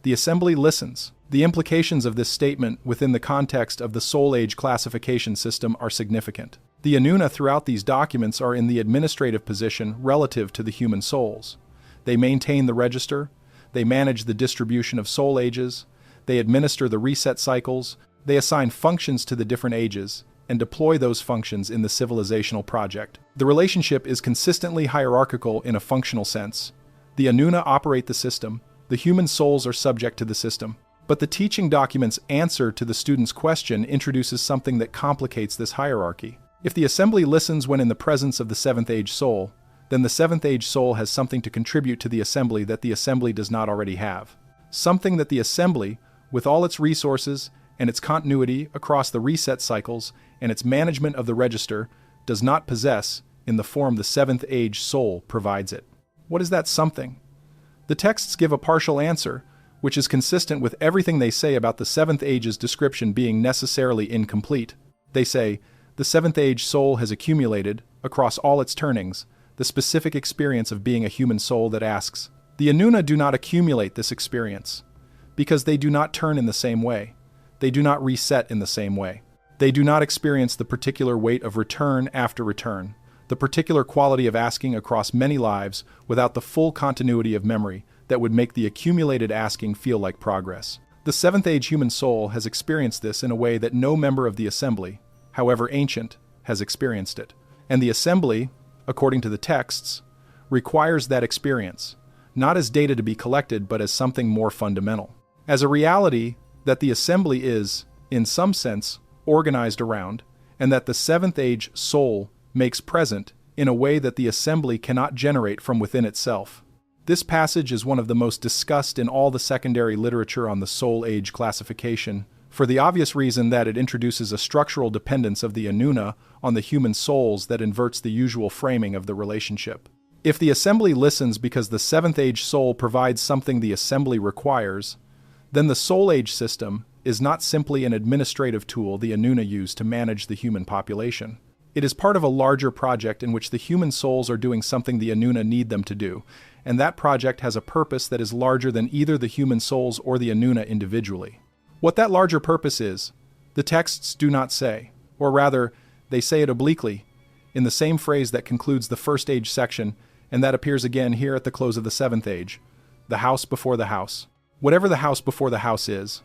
A: the assembly listens. The implications of this statement within the context of the soul age classification system are significant. The Anuna throughout these documents are in the administrative position relative to the human souls. They maintain the register, they manage the distribution of soul ages, they administer the reset cycles, they assign functions to the different ages, and deploy those functions in the civilizational project. The relationship is consistently hierarchical in a functional sense. The Anuna operate the system, the human souls are subject to the system. But the teaching document's answer to the student's question introduces something that complicates this hierarchy. If the assembly listens when in the presence of the 7th age soul, then the 7th age soul has something to contribute to the assembly that the assembly does not already have. Something that the assembly, with all its resources and its continuity across the reset cycles and its management of the register, does not possess in the form the 7th age soul provides it. What is that something? The texts give a partial answer, which is consistent with everything they say about the 7th age's description being necessarily incomplete. They say, the 7th age soul has accumulated, across all its turnings, the specific experience of being a human soul that asks. The Anuna do not accumulate this experience, because they do not turn in the same way. They do not reset in the same way. They do not experience the particular weight of return after return, the particular quality of asking across many lives without the full continuity of memory that would make the accumulated asking feel like progress. The 7th age human soul has experienced this in a way that no member of the assembly, however ancient, has experienced it. And the assembly, according to the texts, requires that experience, not as data to be collected but as something more fundamental. As a reality that the assembly is, in some sense, organized around, and that the seventh age soul makes present in a way that the assembly cannot generate from within itself. This passage is one of the most discussed in all the secondary literature on the soul age classification, for the obvious reason that it introduces a structural dependence of the Anuna on the human souls that inverts the usual framing of the relationship. If the assembly listens because the seventh age soul provides something the assembly requires, then the soul age system is not simply an administrative tool the Anuna use to manage the human population. It is part of a larger project in which the human souls are doing something the Anuna need them to do, and that project has a purpose that is larger than either the human souls or the Anuna individually. What that larger purpose is, the texts do not say, or rather, they say it obliquely, in the same phrase that concludes the first age section, and that appears again here at the close of the seventh age: the house before the house. Whatever the house before the house is,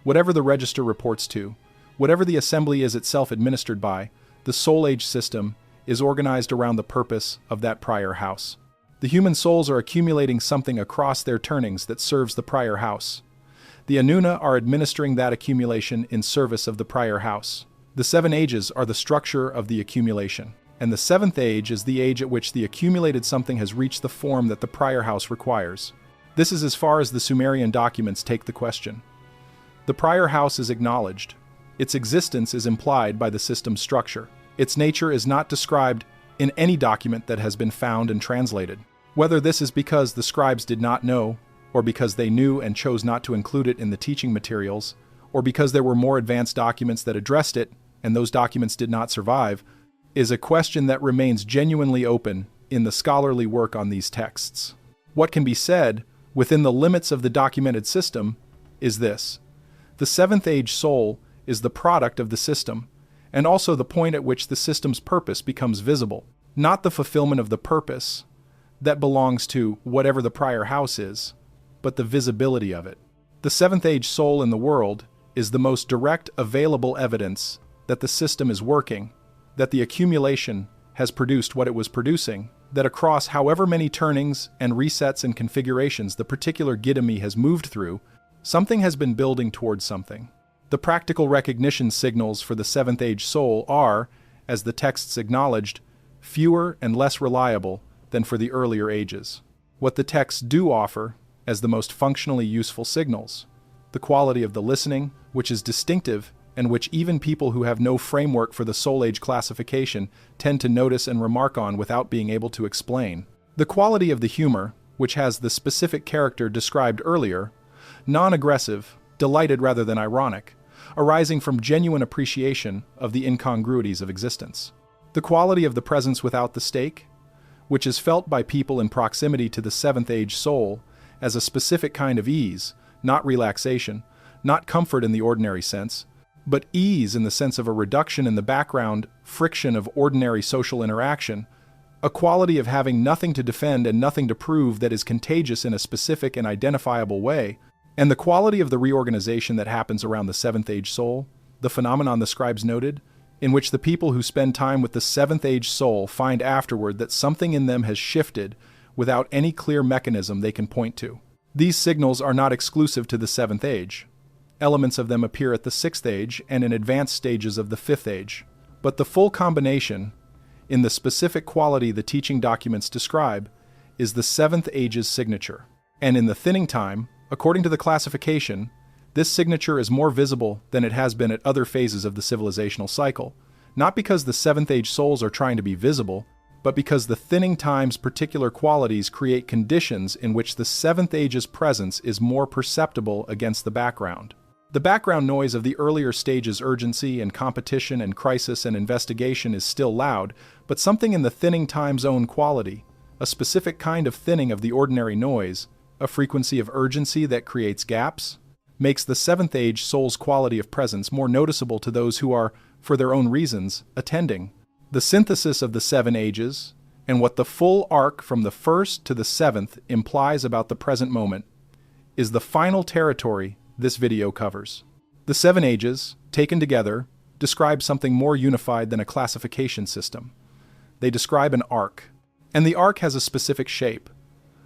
A: whatever the register reports to, whatever the assembly is itself administered by, the soul age system is organized around the purpose of that prior house. The human souls are accumulating something across their turnings that serves the prior house. The Anuna are administering that accumulation in service of the prior house. The seven ages are the structure of the accumulation, and the seventh age is the age at which the accumulated something has reached the form that the prior house requires. This is as far as the Sumerian documents take the question. The prior house is acknowledged. Its existence is implied by the system's structure. Its nature is not described in any document that has been found and translated. Whether this is because the scribes did not know, or because they knew and chose not to include it in the teaching materials, or because there were more advanced documents that addressed it, and those documents did not survive, is a question that remains genuinely open in the scholarly work on these texts. What can be said, within the limits of the documented system, is this: the seventh age soul is the product of the system, and also the point at which the system's purpose becomes visible, not the fulfillment of the purpose that belongs to whatever the prior house is, but the visibility of it. The seventh age soul in the world is the most direct available evidence that the system is working, that the accumulation has produced what it was producing, that across however many turnings and resets and configurations the particular Gidami has moved through, something has been building towards something. The practical recognition signals for the seventh age soul are, as the texts acknowledged, fewer and less reliable than for the earlier ages. What the texts do offer as the most functionally useful signals: the quality of the listening, which is distinctive and which even people who have no framework for the soul age classification tend to notice and remark on without being able to explain; the quality of the humor, which has the specific character described earlier, non-aggressive, delighted rather than ironic, arising from genuine appreciation of the incongruities of existence; the quality of the presence without the stake, which is felt by people in proximity to the seventh age soul as a specific kind of ease, not relaxation, not comfort in the ordinary sense, but ease in the sense of a reduction in the background friction of ordinary social interaction, a quality of having nothing to defend and nothing to prove that is contagious in a specific and identifiable way, and the quality of the reorganization that happens around the seventh age soul, the phenomenon the scribes noted, in which the people who spend time with the seventh age soul find afterward that something in them has shifted without any clear mechanism they can point to. These signals are not exclusive to the seventh age. Elements of them appear at the sixth age and in advanced stages of the fifth age. But the full combination, in the specific quality the teaching documents describe, is the seventh age's signature. And in the thinning time, according to the classification, this signature is more visible than it has been at other phases of the civilizational cycle, not because the seventh age souls are trying to be visible, but because the thinning time's particular qualities create conditions in which the seventh age's presence is more perceptible against the background. The background noise of the earlier stage's urgency and competition and crisis and investigation is still loud, but something in the thinning time's own quality, a specific kind of thinning of the ordinary noise, a frequency of urgency that creates gaps, makes the seventh age soul's quality of presence more noticeable to those who are, for their own reasons, attending. The synthesis of the seven ages, and what the full arc from the first to the seventh implies about the present moment, is the final territory this video covers. The seven ages, taken together, describe something more unified than a classification system. They describe an arc. And the ark has a specific shape,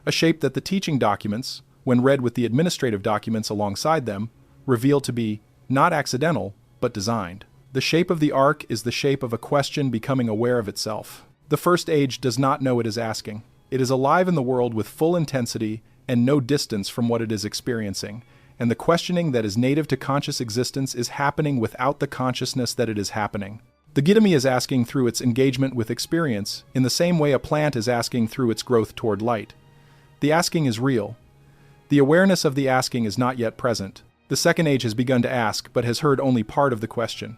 A: a shape that the teaching documents, when read with the administrative documents alongside them, reveal to be not accidental, but designed. The shape of the ark is the shape of a question becoming aware of itself. The first age does not know it is asking. It is alive in the world with full intensity and no distance from what it is experiencing, and the questioning that is native to conscious existence is happening without the consciousness that it is happening. The Gidami is asking through its engagement with experience, in the same way a plant is asking through its growth toward light. The asking is real. The awareness of the asking is not yet present. The second age has begun to ask, but has heard only part of the question.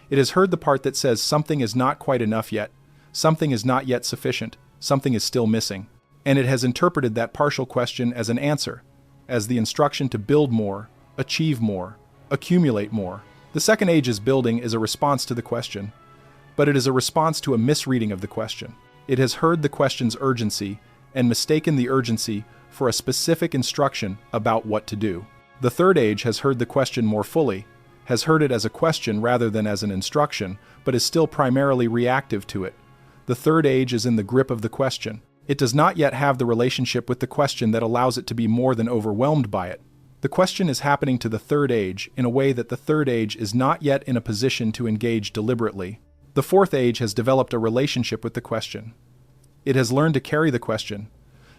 A: It has heard the part that says something is not quite enough yet, something is not yet sufficient, something is still missing. And it has interpreted that partial question as an answer, as the instruction to build more, achieve more, accumulate more. The second age's building is a response to the question, but it is a response to a misreading of the question. It has heard the question's urgency and mistaken the urgency for a specific instruction about what to do. The third age has heard the question more fully, has heard it as a question rather than as an instruction, but is still primarily reactive to it. The third age is in the grip of the question. It does not yet have the relationship with the question that allows it to be more than overwhelmed by it. The question is happening to the third age in a way that the third age is not yet in a position to engage deliberately. The fourth age has developed a relationship with the question. It has learned to carry the question,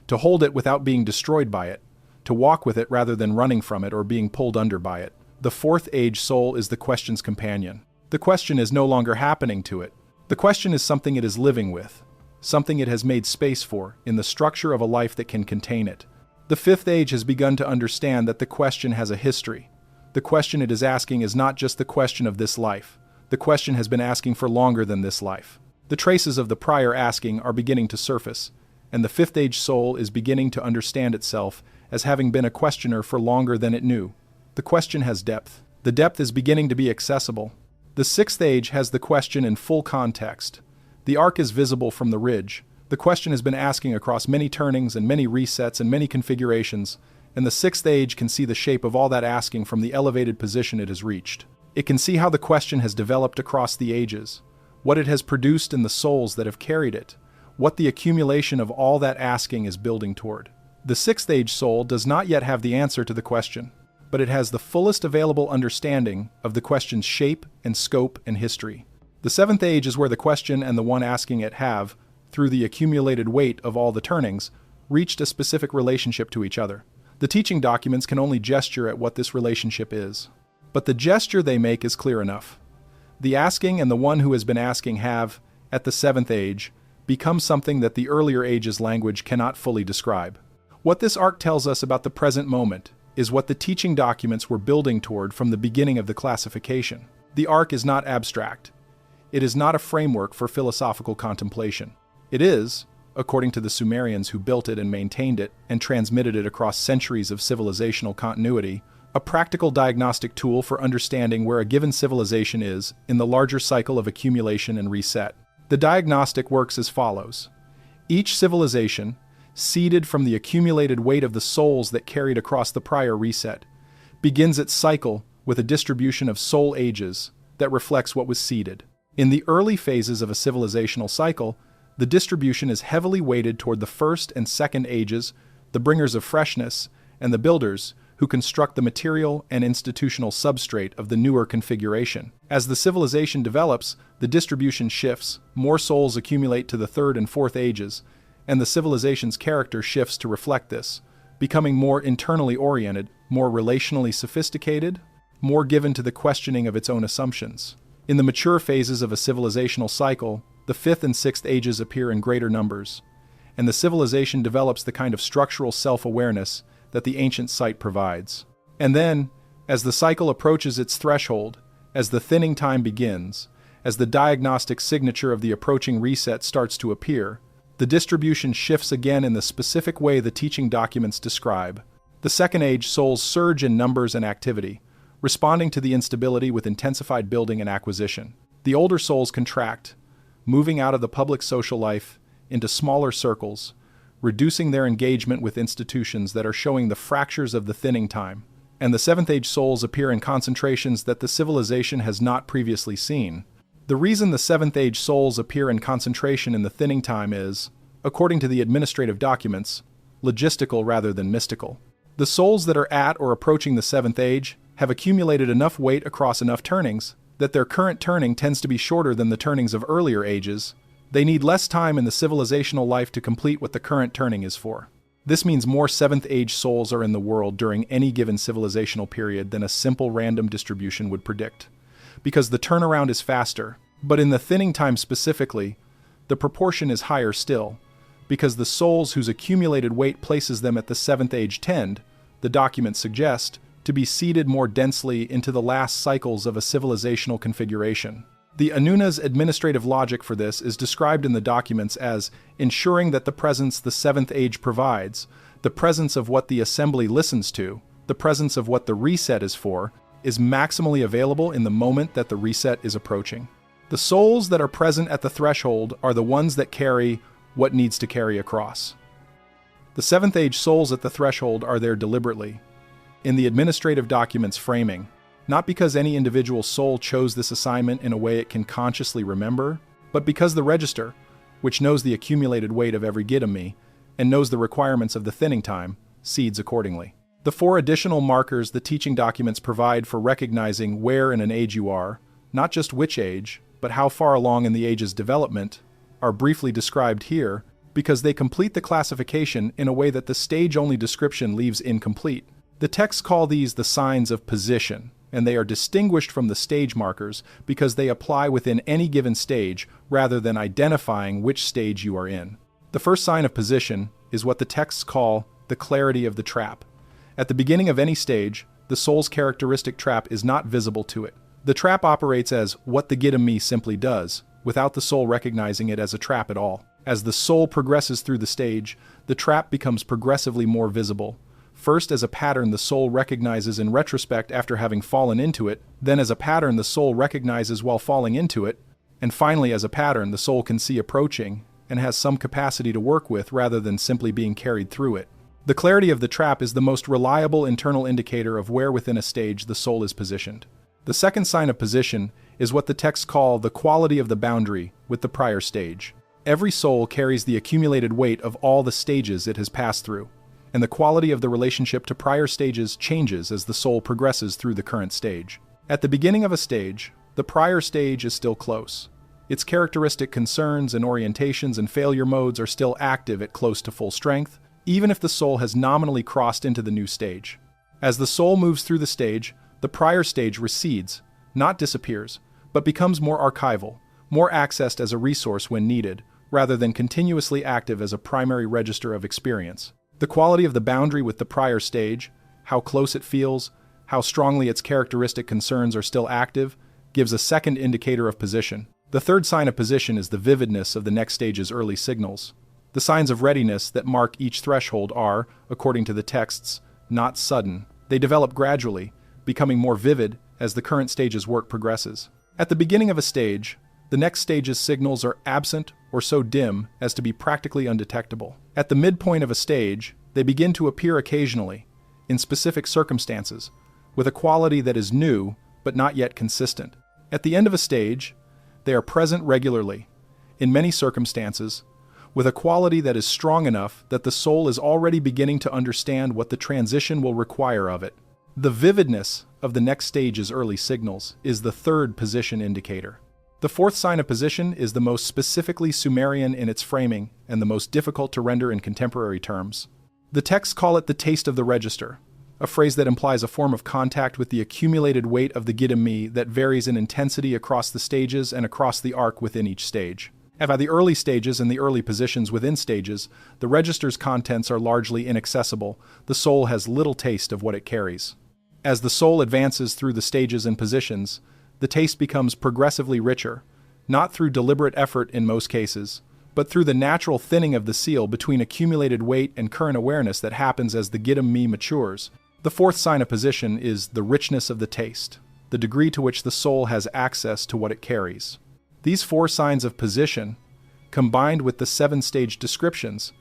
A: to hold it without being destroyed by it, to walk with it rather than running from it or being pulled under by it. The fourth age soul is the question's companion. The question is no longer happening to it. The question is something it is living with, something it has made space for in the structure of a life that can contain it. The fifth age has begun to understand that the question has a history. The question it is asking is not just the question of this life. The question has been asking for longer than this life. The traces of the prior asking are beginning to surface, and the fifth age soul is beginning to understand itself as having been a questioner for longer than it knew. The question has depth. The depth is beginning to be accessible. The sixth age has the question in full context. The arc is visible from the ridge. The question has been asking across many turnings and many resets and many configurations, and the sixth age can see the shape of all that asking from the elevated position it has reached. It can see how the question has developed across the ages, what it has produced in the souls that have carried it, what the accumulation of all that asking is building toward. The sixth age soul does not yet have the answer to the question, but it has the fullest available understanding of the question's shape and scope and history. The seventh age is where the question and the one asking it have, through the accumulated weight of all the turnings, reached a specific relationship to each other. The teaching documents can only gesture at what this relationship is. But the gesture they make is clear enough. The asking and the one who has been asking have, at the seventh age, become something that the earlier age's language cannot fully describe. What this arc tells us about the present moment is what the teaching documents were building toward from the beginning of the classification. The arc is not abstract. It is not a framework for philosophical contemplation. It is, according to the Sumerians who built it and maintained it and transmitted it across centuries of civilizational continuity, a practical diagnostic tool for understanding where a given civilization is in the larger cycle of accumulation and reset. The diagnostic works as follows. Each civilization, seeded from the accumulated weight of the souls that carried across the prior reset, begins its cycle with a distribution of soul ages that reflects what was seeded. In the early phases of a civilizational cycle, the distribution is heavily weighted toward the first and second ages, the bringers of freshness, and the builders, who construct the material and institutional substrate of the newer configuration. As the civilization develops, the distribution shifts, more souls accumulate to the third and fourth ages, and the civilization's character shifts to reflect this, becoming more internally oriented, more relationally sophisticated, more given to the questioning of its own assumptions. In the mature phases of a civilizational cycle, the fifth and sixth ages appear in greater numbers, and the civilization develops the kind of structural self-awareness that the ancient site provides. And then, as the cycle approaches its threshold, as the thinning time begins, as the diagnostic signature of the approaching reset starts to appear, the distribution shifts again in the specific way the teaching documents describe. The second age souls surge in numbers and activity, responding to the instability with intensified building and acquisition. The older souls contract, moving out of the public social life into smaller circles, reducing their engagement with institutions that are showing the fractures of the thinning time. And the seventh age souls appear in concentrations that the civilization has not previously seen. The reason the seventh age souls appear in concentration in the thinning time is, according to the administrative documents, logistical rather than mystical. The souls that are at or approaching the seventh age have accumulated enough weight across enough turnings that their current turning tends to be shorter than the turnings of earlier ages. They need less time in the civilizational life to complete what the current turning is for. This means more seventh age souls are in the world during any given civilizational period than a simple random distribution would predict, because the turnaround is faster, but in the thinning time specifically, the proportion is higher still, because the souls whose accumulated weight places them at the seventh age tend, the documents suggest, to be seeded more densely into the last cycles of a civilizational configuration. The Anuna's administrative logic for this is described in the documents as ensuring that the presence the seventh age provides, the presence of what the assembly listens to, the presence of what the reset is for, is maximally available in the moment that the reset is approaching. The souls that are present at the threshold are the ones that carry what needs to carry across. The seventh age souls at the threshold are there deliberately, in the administrative document's framing, not because any individual soul chose this assignment in a way it can consciously remember, but because the register, which knows the accumulated weight of every Gidami and knows the requirements of the thinning time, seeds accordingly. The 4 additional markers the teaching documents provide for recognizing where in an age you are, not just which age, but how far along in the age's development, are briefly described here because they complete the classification in a way that the stage-only description leaves incomplete. The texts call these the signs of position, and they are distinguished from the stage markers because they apply within any given stage rather than identifying which stage you are in. The first sign of position is what the texts call the clarity of the trap. At the beginning of any stage, the soul's characteristic trap is not visible to it. The trap operates as what the Gidami simply does, without the soul recognizing it as a trap at all. As the soul progresses through the stage, the trap becomes progressively more visible. First as a pattern the soul recognizes in retrospect after having fallen into it, then as a pattern the soul recognizes while falling into it, and finally as a pattern the soul can see approaching and has some capacity to work with rather than simply being carried through it. The clarity of the trap is the most reliable internal indicator of where within a stage the soul is positioned. The second sign of position is what the texts call the quality of the boundary with the prior stage. Every soul carries the accumulated weight of all the stages it has passed through, and the quality of the relationship to prior stages changes as the soul progresses through the current stage. At the beginning of a stage, the prior stage is still close. Its characteristic concerns and orientations and failure modes are still active at close to full strength, even if the soul has nominally crossed into the new stage. As the soul moves through the stage, the prior stage recedes, not disappears, but becomes more archival, more accessed as a resource when needed, rather than continuously active as a primary register of experience. The quality of the boundary with the prior stage, how close it feels, how strongly its characteristic concerns are still active, gives a second indicator of position. The third sign of position is the vividness of the next stage's early signals. The signs of readiness that mark each threshold are, according to the texts, not sudden. They develop gradually, becoming more vivid as the current stage's work progresses. At the beginning of a stage, the next stage's signals are absent or so dim as to be practically undetectable. At the midpoint of a stage, they begin to appear occasionally, in specific circumstances, with a quality that is new but not yet consistent. At the end of a stage, they are present regularly, in many circumstances, with a quality that is strong enough that the soul is already beginning to understand what the transition will require of it. The vividness of the next stage's early signals is the third position indicator. The fourth sign of position is the most specifically Sumerian in its framing and the most difficult to render in contemporary terms. The texts call it the taste of the register, a phrase that implies a form of contact with the accumulated weight of the Gidami that varies in intensity across the stages and across the arc within each stage. At the early stages and the early positions within stages, the register's contents are largely inaccessible. The soul has little taste of what it carries. As the soul advances through the stages and positions, the taste becomes progressively richer, not through deliberate effort in most cases, but through the natural thinning of the seal between accumulated weight and current awareness that happens as the Gidam-me matures. The fourth sign of position is the richness of the taste, the degree to which the soul has access to what it carries. These 4 signs of position, combined with the 7-stage descriptions,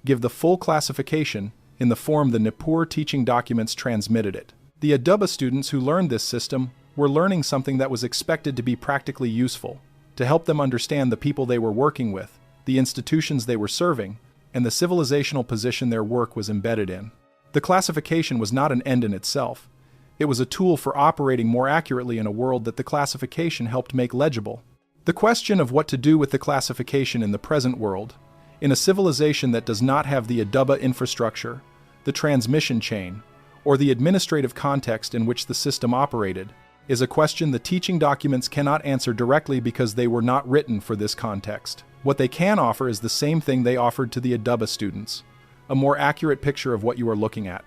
A: give the full classification in the form the Nippur teaching documents transmitted it. The Adubba students who learned this system were learning something that was expected to be practically useful, to help them understand the people they were working with, the institutions they were serving, and the civilizational position their work was embedded in. The classification was not an end in itself. It was a tool for operating more accurately in a world that the classification helped make legible. The question of what to do with the classification in the present world, in a civilization that does not have the Adaba infrastructure, the transmission chain, or the administrative context in which the system operated, is a question the teaching documents cannot answer directly because they were not written for this context. What they can offer is the same thing they offered to the Adaba students, a more accurate picture of what you are looking at,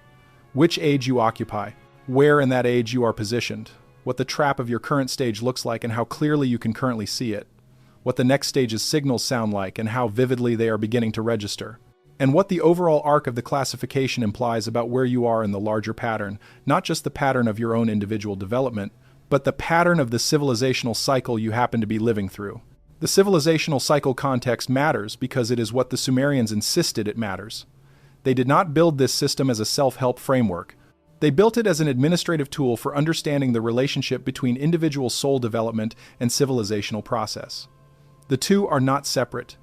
A: which age you occupy, where in that age you are positioned, what the trap of your current stage looks like and how clearly you can currently see it, what the next stage's signals sound like and how vividly they are beginning to register, and what the overall arc of the classification implies about where you are in the larger pattern, not just the pattern of your own individual development, but the pattern of the civilizational cycle you happen to be living through. The civilizational cycle context matters because it is what the Sumerians insisted it matters. They did not build this system as a self-help framework. They built it as an administrative tool for understanding the relationship between individual soul development and civilizational process. The two are not separate.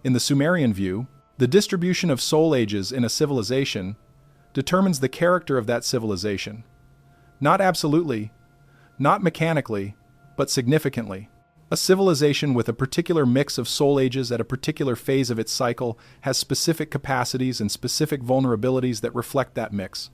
A: In the Sumerian view, the distribution of soul ages in a civilization determines the character of that civilization. Not absolutely, not mechanically, but significantly. A civilization with a particular mix of soul ages at a particular phase of its cycle has specific capacities and specific vulnerabilities that reflect that mix.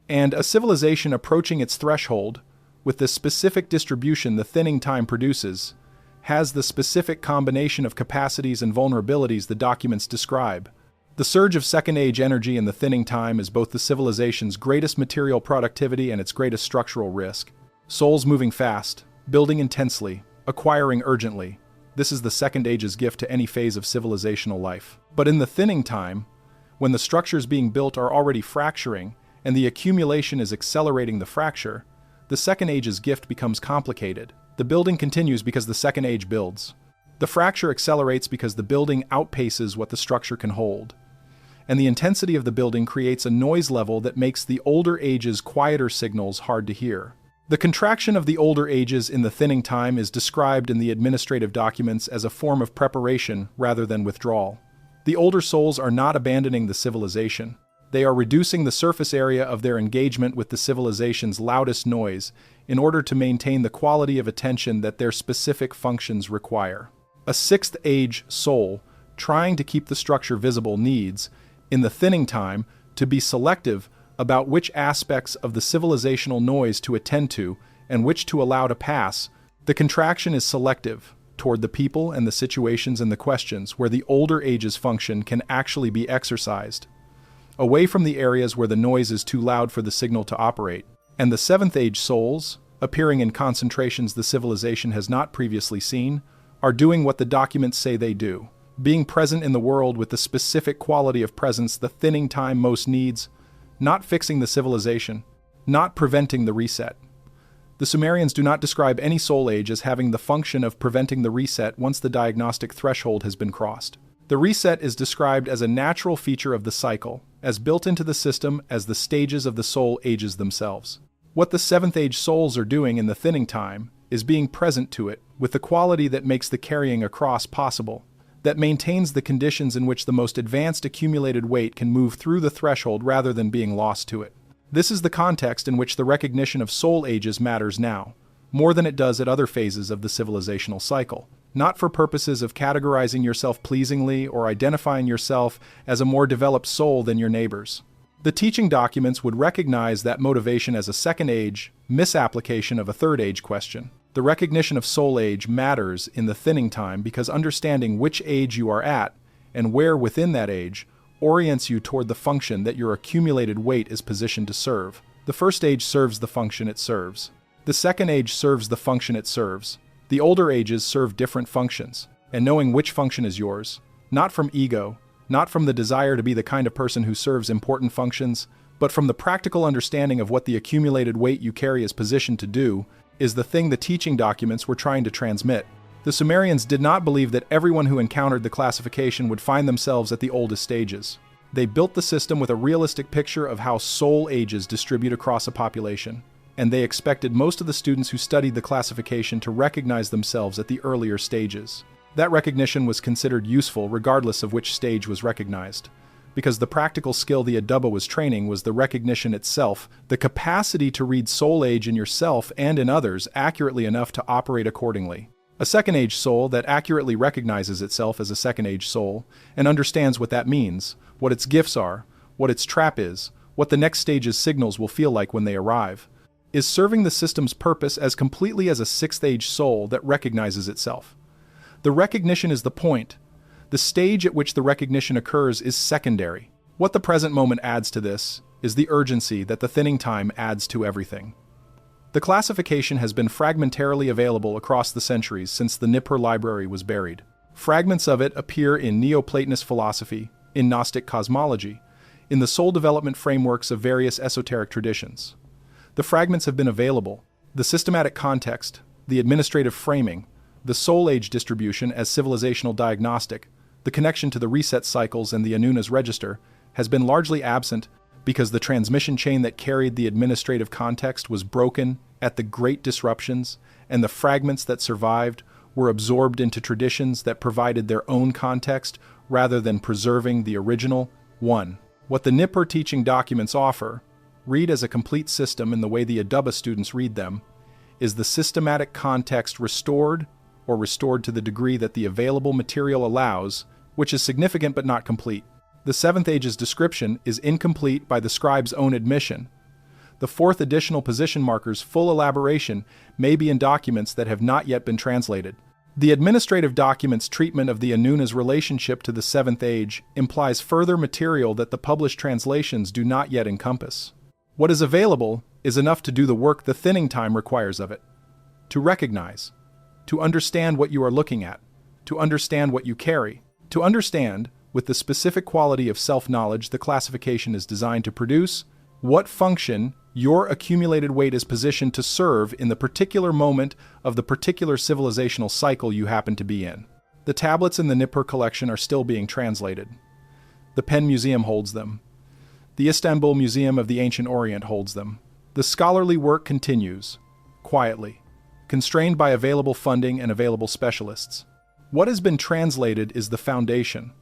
A: And a civilization approaching its threshold, with the specific distribution the thinning time produces, has the specific combination of capacities and vulnerabilities the documents describe. The surge of Second Age energy in the thinning time is both the civilization's greatest material productivity and its greatest structural risk. Souls moving fast, building intensely, acquiring urgently. This is the Second Age's gift to any phase of civilizational life. But in the thinning time, when the structures being built are already fracturing, and the accumulation is accelerating the fracture, the Second Age's gift becomes complicated. The building continues because the Second Age builds. The fracture accelerates because the building outpaces what the structure can hold. And the intensity of the building creates a noise level that makes the older age's quieter signals hard to hear. The contraction of the older ages in the thinning time is described in the administrative documents as a form of preparation rather than withdrawal. The older souls are not abandoning the civilization. They are reducing the surface area of their engagement with the civilization's loudest noise in order to maintain the quality of attention that their specific functions require. A sixth age soul, trying to keep the structure visible, needs, in the thinning time, to be selective about which aspects of the civilizational noise to attend to and which to allow to pass. The contraction is selective toward the people and the situations and the questions where the older age's function can actually be exercised, away from the areas where the noise is too loud for the signal to operate. And the seventh age souls, appearing in concentrations the civilization has not previously seen, are doing what the documents say they do, being present in the world with the specific quality of presence the thinning time most needs, not fixing the civilization, not preventing the reset. The Sumerians do not describe any soul age as having the function of preventing the reset once the diagnostic threshold has been crossed. The reset is described as a natural feature of the cycle, as built into the system as the stages of the soul ages themselves. What the seventh age souls are doing in the thinning time is being present to it with the quality that makes the carrying across possible, that maintains the conditions in which the most advanced accumulated weight can move through the threshold rather than being lost to it. This is the context in which the recognition of soul ages matters now, more than it does at other phases of the civilizational cycle. Not for purposes of categorizing yourself pleasingly or identifying yourself as a more developed soul than your neighbors. The teaching documents would recognize that motivation as a second age misapplication of a third age question. The recognition of soul age matters in the thinning time because understanding which age you are at and where within that age orients you toward the function that your accumulated weight is positioned to serve. The first age serves the function it serves. The second age serves the function it serves. The older ages serve different functions, and knowing which function is yours, not from ego, not from the desire to be the kind of person who serves important functions, but from the practical understanding of what the accumulated weight you carry is positioned to do, is the thing the teaching documents were trying to transmit. The Sumerians did not believe that everyone who encountered the classification would find themselves at the oldest stages. They built the system with a realistic picture of how soul ages distribute across a population, and they expected most of the students who studied the classification to recognize themselves at the earlier stages. That recognition was considered useful regardless of which stage was recognized, because the practical skill the Adaba was training was the recognition itself, the capacity to read soul age in yourself and in others accurately enough to operate accordingly. A second-age soul that accurately recognizes itself as a second-age soul and understands what that means, what its gifts are, what its trap is, what the next stage's signals will feel like when they arrive, is serving the system's purpose as completely as a sixth-age soul that recognizes itself. The recognition is the point. The stage at which the recognition occurs is secondary. What the present moment adds to this is the urgency that the thinning time adds to everything. The classification has been fragmentarily available across the centuries since the Nippur library was buried. Fragments of it appear in Neoplatonist philosophy, in Gnostic cosmology, in the soul development frameworks of various esoteric traditions. The fragments have been available. The systematic context, the administrative framing, the soul age distribution as civilizational diagnostic, the connection to the reset cycles and the Anuna's register has been largely absent because the transmission chain that carried the administrative context was broken at the great disruptions, and the fragments that survived were absorbed into traditions that provided their own context rather than preserving the original one. What the Nippur teaching documents offer, read as a complete system in the way the Adaba students read them, is the systematic context restored or restored to the degree that the available material allows, which is significant but not complete. The seventh age's description is incomplete by the scribe's own admission. The fourth additional position marker's full elaboration may be in documents that have not yet been translated. The administrative document's treatment of the Anuna's relationship to the seventh age implies further material that the published translations do not yet encompass. What is available is enough to do the work the thinning time requires of it. To recognize, to understand what you are looking at, to understand what you carry, to understand, with the specific quality of self-knowledge the classification is designed to produce, what function your accumulated weight is positioned to serve in the particular moment of the particular civilizational cycle you happen to be in. The tablets in the Nippur collection are still being translated. The Penn Museum holds them. The Istanbul Museum of the Ancient Orient holds them. The scholarly work continues, quietly, constrained by available funding and available specialists. What has been translated is the foundation.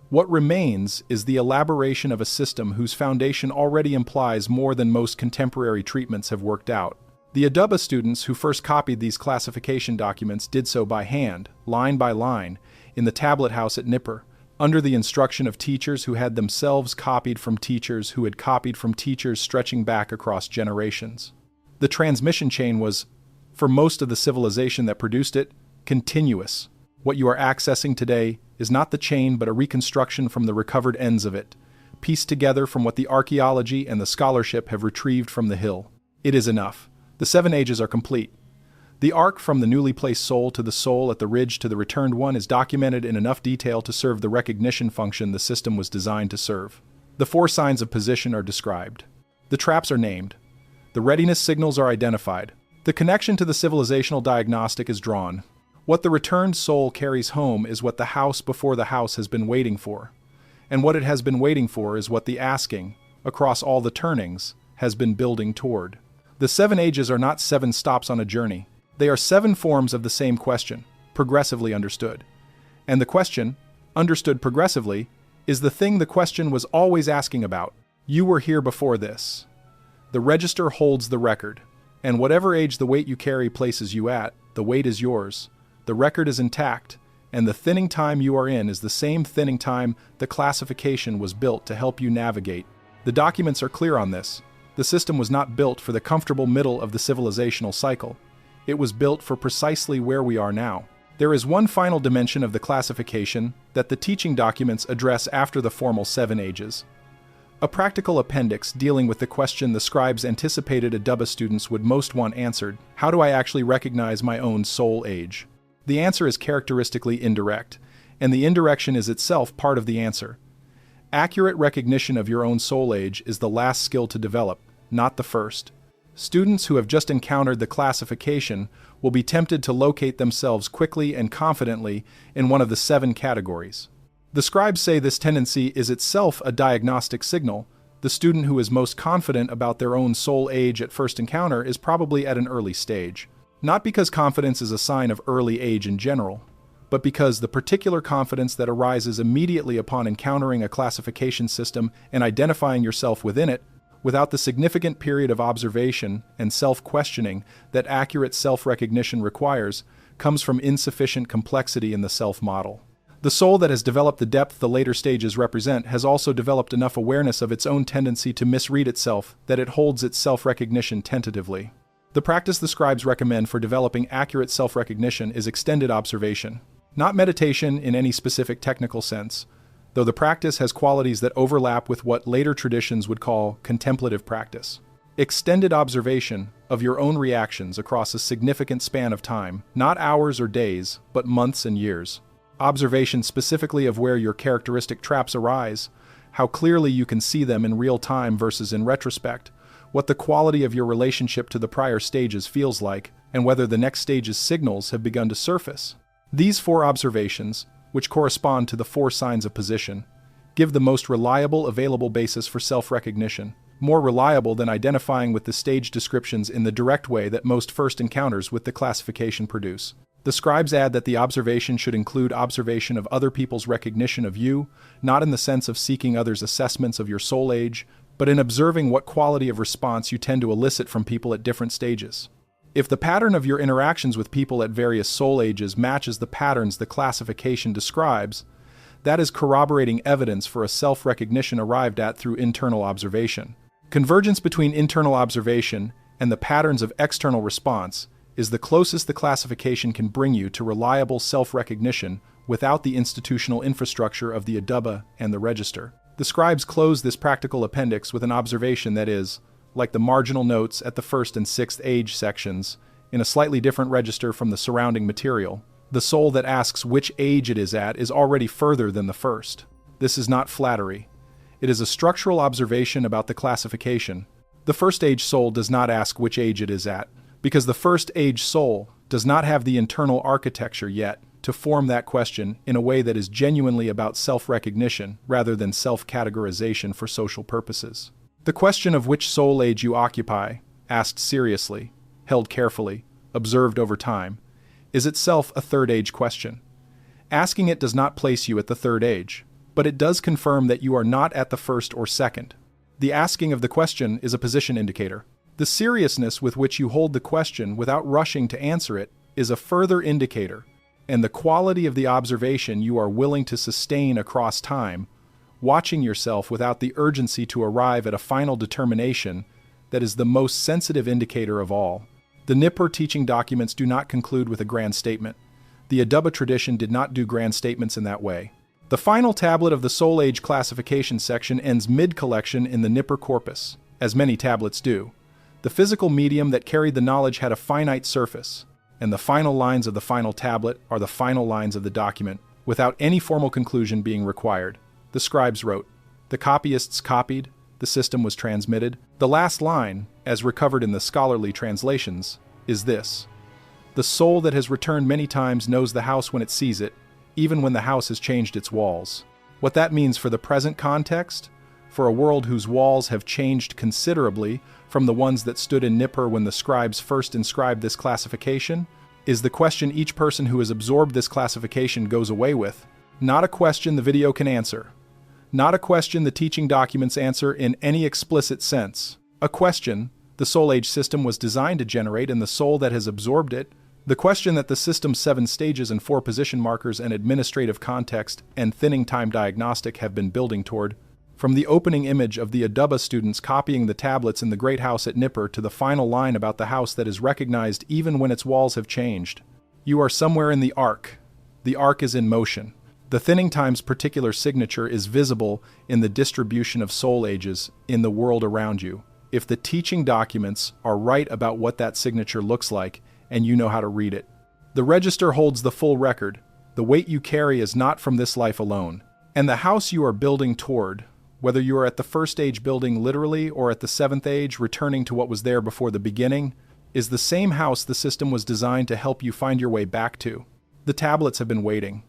A: What remains is the elaboration of a system whose foundation already implies more than most contemporary treatments have worked out. The Adaba students who first copied these classification documents did so by hand, line by line, in the tablet house at Nippur, under the instruction of teachers who had themselves copied from teachers who had copied from teachers stretching back across generations. The transmission chain was, for most of the civilization that produced it, continuous. What you are accessing today is not the chain but a reconstruction from the recovered ends of it, pieced together from what the archaeology and the scholarship have retrieved from the hill. It is enough. The 7 ages are complete. The arc from the newly placed soul to the soul at the ridge to the returned one is documented in enough detail to serve the recognition function the system was designed to serve. The 4 signs of position are described. The traps are named. The readiness signals are identified. The connection to the civilizational diagnostic is drawn. What the returned soul carries home is what the house before the house has been waiting for. And what it has been waiting for is what the asking, across all the turnings, has been building toward. The 7 ages are not 7 stops on a journey. They are 7 forms of the same question, progressively understood. And the question, understood progressively, is the thing the question was always asking about. You were here before this. The register holds the record, and whatever age the weight you carry places you at, the weight is yours. The record is intact, and the thinning time you are in is the same thinning time the classification was built to help you navigate. The documents are clear on this. The system was not built for the comfortable middle of the civilizational cycle. It was built for precisely where we are now. There is one final dimension of the classification that the teaching documents address after the formal 7 ages. A practical appendix dealing with the question the scribes anticipated Adaba students would most want answered: how do I actually recognize my own soul age? The answer is characteristically indirect, and the indirection is itself part of the answer. Accurate recognition of your own soul age is the last skill to develop, not the first. Students who have just encountered the classification will be tempted to locate themselves quickly and confidently in one of the 7 categories. The scribes say this tendency is itself a diagnostic signal. The student who is most confident about their own soul age at first encounter is probably at an early stage. Not because confidence is a sign of early age in general, but because the particular confidence that arises immediately upon encountering a classification system and identifying yourself within it, without the significant period of observation and self-questioning that accurate self-recognition requires, comes from insufficient complexity in the self-model. The soul that has developed the depth the later stages represent has also developed enough awareness of its own tendency to misread itself that it holds its self-recognition tentatively. The practice the scribes recommend for developing accurate self-recognition is extended observation. Not meditation in any specific technical sense, though the practice has qualities that overlap with what later traditions would call contemplative practice. Extended observation of your own reactions across a significant span of time, not hours or days, but months and years. Observation specifically of where your characteristic traps arise, how clearly you can see them in real time versus in retrospect, what the quality of your relationship to the prior stages feels like, and whether the next stage's signals have begun to surface. These 4 observations, which correspond to the 4 signs of position, give the most reliable available basis for self-recognition, more reliable than identifying with the stage descriptions in the direct way that most first encounters with the classification produce. The scribes add that the observation should include observation of other people's recognition of you, not in the sense of seeking others' assessments of your soul age, but in observing what quality of response you tend to elicit from people at different stages. If the pattern of your interactions with people at various soul ages matches the patterns the classification describes, that is corroborating evidence for a self-recognition arrived at through internal observation. Convergence between internal observation and the patterns of external response is the closest the classification can bring you to reliable self-recognition without the institutional infrastructure of the Adaba and the register. The scribes close this practical appendix with an observation that is, like the marginal notes at the 1st and 6th age sections, in a slightly different register from the surrounding material, the soul that asks which age it is at is already further than the first. This is not flattery. It is a structural observation about the classification. The first age soul does not ask which age it is at, because the first age soul does not have the internal architecture yet to form that question in a way that is genuinely about self-recognition rather than self-categorization for social purposes. The question of which soul age you occupy, asked seriously, held carefully, observed over time, is itself a third age question. Asking it does not place you at the third age, but it does confirm that you are not at the first or second. The asking of the question is a position indicator. The seriousness with which you hold the question without rushing to answer it is a further indicator, and the quality of the observation you are willing to sustain across time, watching yourself without the urgency to arrive at a final determination, that is the most sensitive indicator of all. The Nippur teaching documents do not conclude with a grand statement. The Adaba tradition did not do grand statements in that way. The final tablet of the Soul Age classification section ends mid-collection in the Nippur corpus, as many tablets do. The physical medium that carried the knowledge had a finite surface, and the final lines of the final tablet are the final lines of the document, without any formal conclusion being required. The scribes wrote. The copyists copied. The system was transmitted. The last line, as recovered in the scholarly translations, is this. The soul that has returned many times knows the house when it sees it, even when the house has changed its walls. What that means for the present context, for a world whose walls have changed considerably from the ones that stood in Nippur when the scribes first inscribed this classification, is the question each person who has absorbed this classification goes away with. Not a question the video can answer. Not a question the teaching documents answer in any explicit sense. A question the Soul Age system was designed to generate in the soul that has absorbed it. The question that the system's 7 stages and 4 position markers and administrative context and thinning time diagnostic have been building toward. From the opening image of the Adaba students copying the tablets in the Great House at Nippur to the final line about the house that is recognized even when its walls have changed. You are somewhere in the arc. The arc is in motion. The thinning time's particular signature is visible in the distribution of soul ages in the world around you. If the teaching documents are right about what that signature looks like, and you know how to read it. The register holds the full record. The weight you carry is not from this life alone. And the house you are building toward, whether you are at the first age building literally or at the 7th age returning to what was there before the beginning, is the same house the system was designed to help you find your way back to. The tablets have been waiting.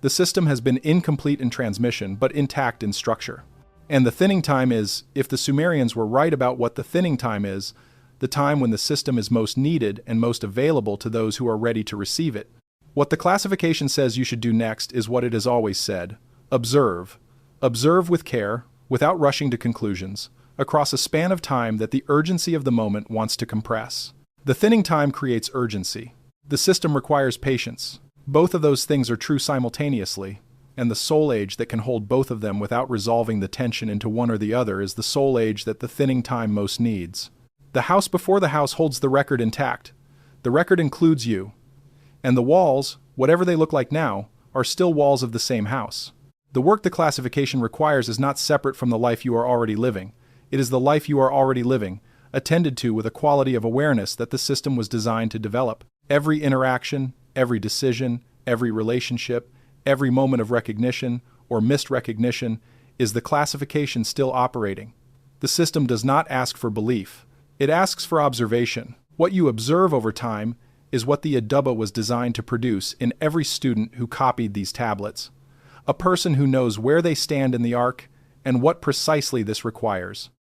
A: The system has been incomplete in transmission, but intact in structure. And the thinning time is, if the Sumerians were right about what the thinning time is, the time when the system is most needed and most available to those who are ready to receive it. What the classification says you should do next is what it has always said. Observe. Observe with care, without rushing to conclusions, across a span of time that the urgency of the moment wants to compress. The thinning time creates urgency. The system requires patience. Both of those things are true simultaneously, and the soul age that can hold both of them without resolving the tension into one or the other is the soul age that the thinning time most needs. The house before the house holds the record intact. The record includes you. And the walls, whatever they look like now, are still walls of the same house. The work the classification requires is not separate from the life you are already living. It is the life you are already living, attended to with a quality of awareness that the system was designed to develop. Every interaction, every decision, every relationship, every moment of recognition or missed recognition is the classification still operating. The system does not ask for belief. It asks for observation. What you observe over time is what the Adubba was designed to produce in every student who copied these tablets. A person who knows where they stand in the arc and what precisely this requires.